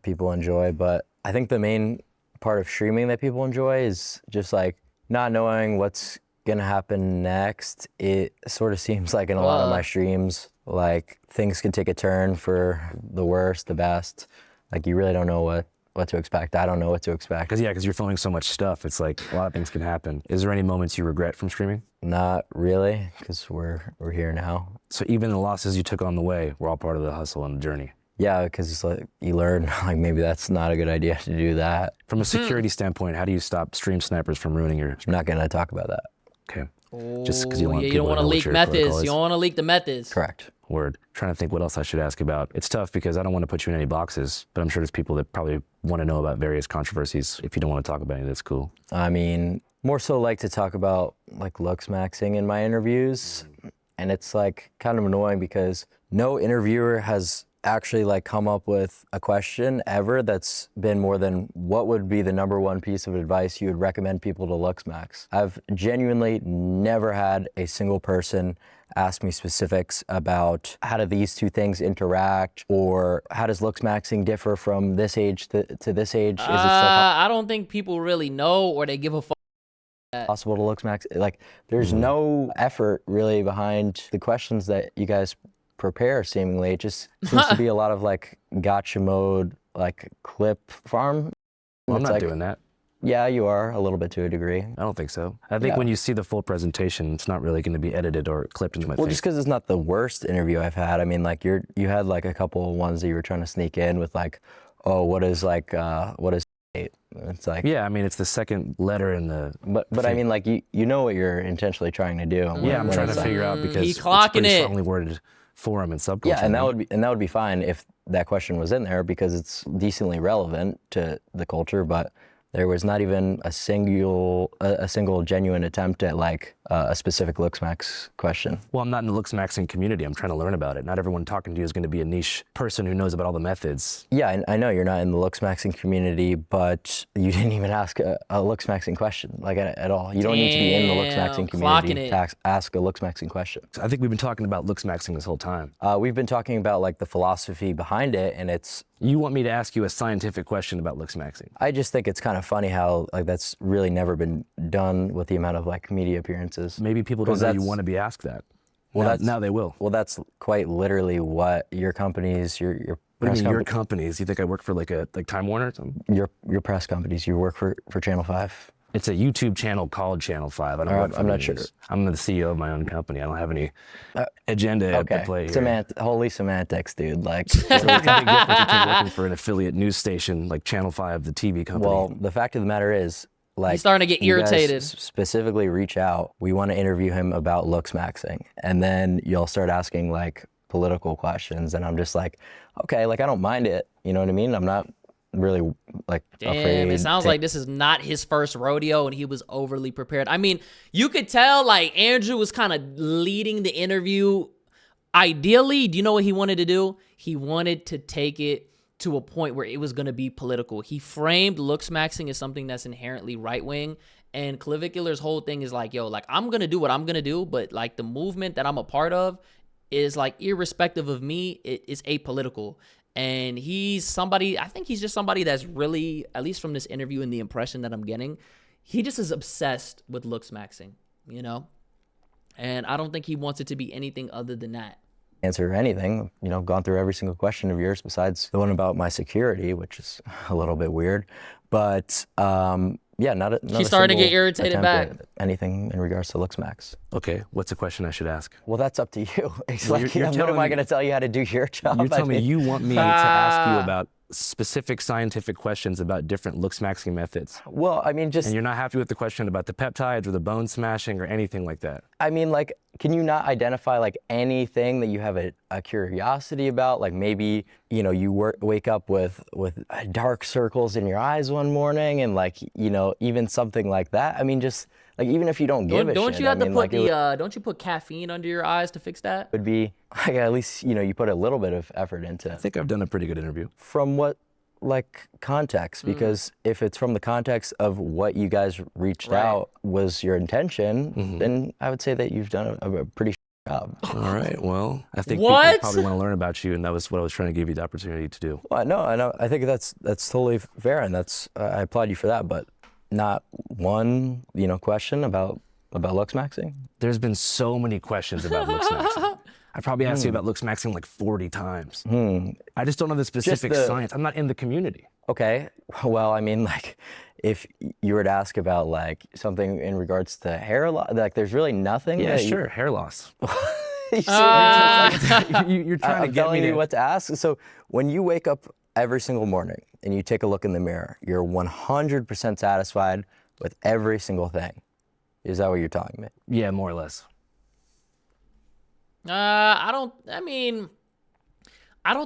people enjoy, but I think the main part of streaming that people enjoy is just like not knowing what's gonna happen next. It sort of seems like in a lot of my streams, like things can take a turn for the worst, the best. Like, you really don't know what to expect. I don't know what to expect. Because you're filming so much stuff, it's like a lot of things can happen. Is there any moments you regret from streaming? Not really, because we're here now. So even the losses you took on the way were all part of the hustle and the journey? Yeah, because it's like you learn like maybe that's not a good idea to do that. From a security standpoint, how do you stop stream snipers from ruining your? I'm not gonna talk about that. Okay. Just because you want you people don't want to to know what leak your methods. protocol is. You don't want to leak the methods. Correct. Word. Trying to think what else I should ask about. It's tough because I don't want to put you in any boxes, but I'm sure there's people that probably want to know about various controversies. If you don't want to talk about any, that's cool. I mean, more so like to talk about like looks maxing in my interviews, and it's like kind of annoying because no interviewer has actually like come up with a question ever that's been more than what would be the #1 piece of advice you would recommend people to looks max. I've genuinely never had a single person ask me specifics about how do these two things interact, or how does looks maxing differ from this age to this age? Is it still I don't think people really know, or they give a fuck. possible to looks max? Like, there's no effort really behind the questions that you guys prepare, seemingly. It just seems to be a lot of like gotcha mode, like clip farm. Well, I'm It's not like, doing that. Yeah, you are a little bit to a degree. I don't think so. I think when you see the full presentation, it's not really going to be edited or clipped into my Well, face. just because it's not the worst interview I've had. I mean, like you had like a couple of ones that you were trying to sneak in with like, oh, what is it's like, yeah, I mean, it's the second letter in the. But I mean, like you know what you're intentionally trying to do. Yeah, I'm trying to figure out because He's it's clocking pretty it. strongly worded forum and subculture. Yeah, and that would be fine if that question was in there because it's decently relevant to the culture, but there was not even a single genuine attempt at like a specific looks max question. Well, I'm not in the looks maxing community. I'm trying to learn about it. Not everyone talking to you is going to be a niche person who knows about all the methods. Yeah, I know you're not in the looks maxing community, but you didn't even ask a looks maxing question like at all. You don't need to be in the looks maxing community to ask a looks maxing question. I think we've been talking about looks maxing this whole time. We've been talking about like the philosophy behind it, and it's. You want me to ask you a scientific question about looks maxing? I just think it's kind of funny how like that's really never been done with the amount of like media appearances. Maybe people don't know you want to be asked that. Well, now they will. Well, that's quite literally what your companies, your What do you mean your companies? You think I work for like Time Warner or something? Your press companies. You work for Channel 5. It's a YouTube channel called Channel 5. I don't work for I'm not sure. I'm the CEO of my own company. I don't have any agenda to play here. Holy semantics, dude. Like, so what's the big difference between working for an affiliate news station like Channel 5, the TV company? Well, the fact of the matter is, like, he's starting to get irritated. You guys specifically reach out. We want to interview him about looks maxing, and then you'll start asking like political questions, and I'm just like, okay, like I don't mind it. You know what I mean? I'm not really like afraid. It sounds like this is not his first rodeo and he was overly prepared. I mean, you could tell like Andrew was kind of leading the interview. Ideally, do you know what he wanted to do? He wanted to take it to a point where it was going to be political. He framed looks maxing as something that's inherently right-wing, and Clavicular's whole thing is like, yo, like I'm going to do what I'm going to do, but like the movement that I'm a part of is like irrespective of me, it is apolitical. And he's somebody, I think he's just somebody that's really, at least from this interview and the impression that I'm getting, he just is obsessed with looks maxing, you know? And I don't think he wants it to be anything other than that. Answer anything, you know, gone through every single question of yours besides the one about my security, which is a little bit weird. But yeah, not She's starting to get irritated back. Anything in regards to looks max. Okay, what's a question I should ask? Well, that's up to you. It's Well, like, you're what am I going to tell you how to do your job? You're telling me you want me to ask you about specific scientific questions about different looks maxing methods. Well, I mean, And you're not happy with the question about the peptides or the bone smashing or anything like that? I mean, like, can you not identify like anything that you have a curiosity about? Like maybe, you know, you wake up with dark circles in your eyes one morning, and like, you know, even something like that. I mean, just like, even if you don't give a shit. Don't you have to put don't you put caffeine under your eyes to fix that? Would be like, at least, you know, you put a little bit of effort into. I think I've done a pretty good interview. From what like context? Because if it's from the context of what you guys reached out was your intention, then I would say that you've done a pretty job. All right, well, I think people probably want to learn about you, and that was what I was trying to give you the opportunity to do. Well, no, I know. I think that's totally fair, and that's I applaud you for that. But not one, you know, question about looks maxing. There's been so many questions about looks maxing. I probably asked you about looks maxing like 40 times. I just don't know the specific science. I'm not in the community. Okay, well, I mean, like, if you were to ask about like something in regards to hair loss, like there's really nothing. Yeah, sure, hair loss. You see You're trying to I'm get telling me you to... what to ask. So when you wake up every single morning and you take a look in the mirror, you're 100% satisfied with every single thing. Is that what you're telling me? Yeah, more or less. I don't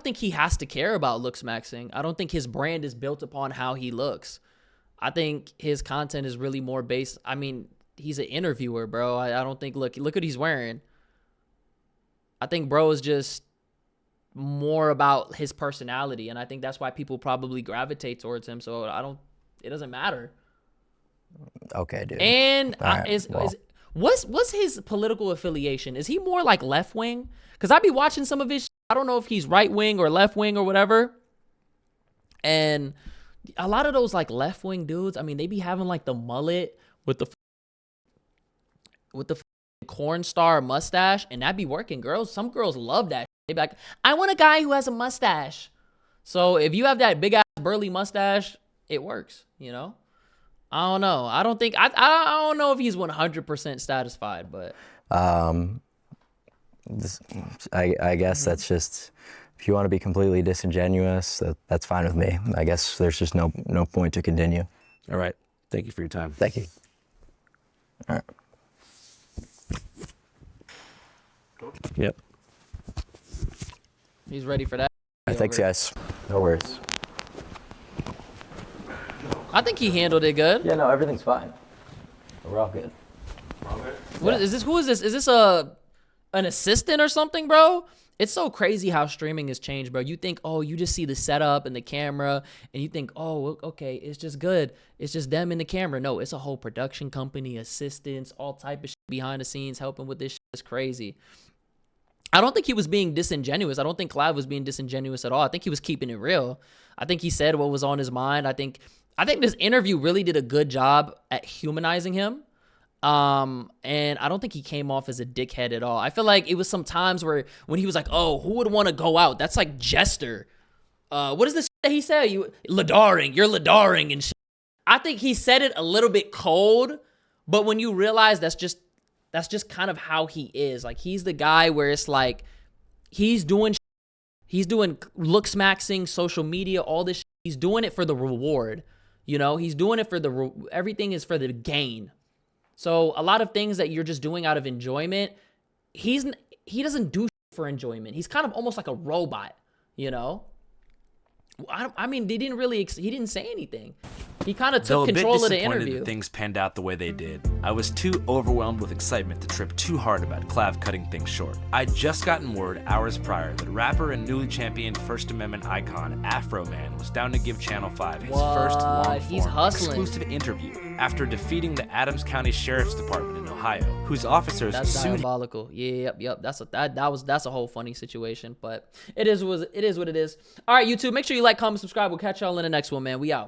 think he has to care about looks maxing. I don't think his brand is built upon how he looks. I think his content is really more based. I mean, he's an interviewer, bro. I don't think, look what he's wearing. I think bro is just more about his personality. And I think that's why people probably gravitate towards him. So it doesn't matter. Okay, dude. And Right, what's his political affiliation? Is he more like left wing? Because I be watching some of his. I don't know if he's right wing or left wing or whatever. And a lot of those like left wing dudes, I mean, they be having like the mullet with the corn star mustache, and that be working. Some girls love that. They be like, I want a guy who has a mustache. So if you have that big ass burly mustache, it works. You know. I don't know. I don't know if he's 100% satisfied, but I guess that's just, if you want to be completely disingenuous, that's fine with me. I guess there's just no point to continue. All right. Thank you for your time. Thank you. All right. Yep. he's ready for that. Thanks, guys. No worries. I think he handled it good. Yeah, no, everything's fine. We're all good. What is this? Who is this? Is this an assistant or something, bro? It's so crazy how streaming has changed, bro. You think, oh, you just see the setup and the camera, and you think, oh, okay, it's just good. It's just them and the camera. No, it's a whole production company, assistants, all type of shit behind the scenes helping with this shit. It's crazy. I don't think he was being disingenuous. I don't think Clav was being disingenuous at all. I think he was keeping it real. I think he said what was on his mind. I think this interview really did a good job at humanizing him. And I don't think he came off as a dickhead at all. I feel like it was some times where when he was like, oh, who would want to go out? That's like Jester. What is this that he said? You're Ladaring and shit. I think he said it a little bit cold, but when you realize that's just kind of how he is. Like, he's the guy where it's like, he's doing looks maxing, social media, all this shit. He's doing it for the reward. You know, he's doing it for everything is for the gain. So a lot of things that you're just doing out of enjoyment, he doesn't do for enjoyment. He's kind of almost like a robot, you know? I mean, he didn't say anything. He kind of took control of the interview. That things panned out the way they did. I was too overwhelmed with excitement to trip too hard about Clav cutting things short. I'd just gotten word hours prior that rapper and newly championed First Amendment icon Afro Man was down to give Channel 5 his first long-form exclusive interview after defeating the Adams County Sheriff's Department in Ohio, whose officers That's sued diabolical. Yep. That's a whole funny situation, but it is what it is. All right, YouTube, make sure you like, comment, subscribe. We'll catch y'all in the next one, man. We out.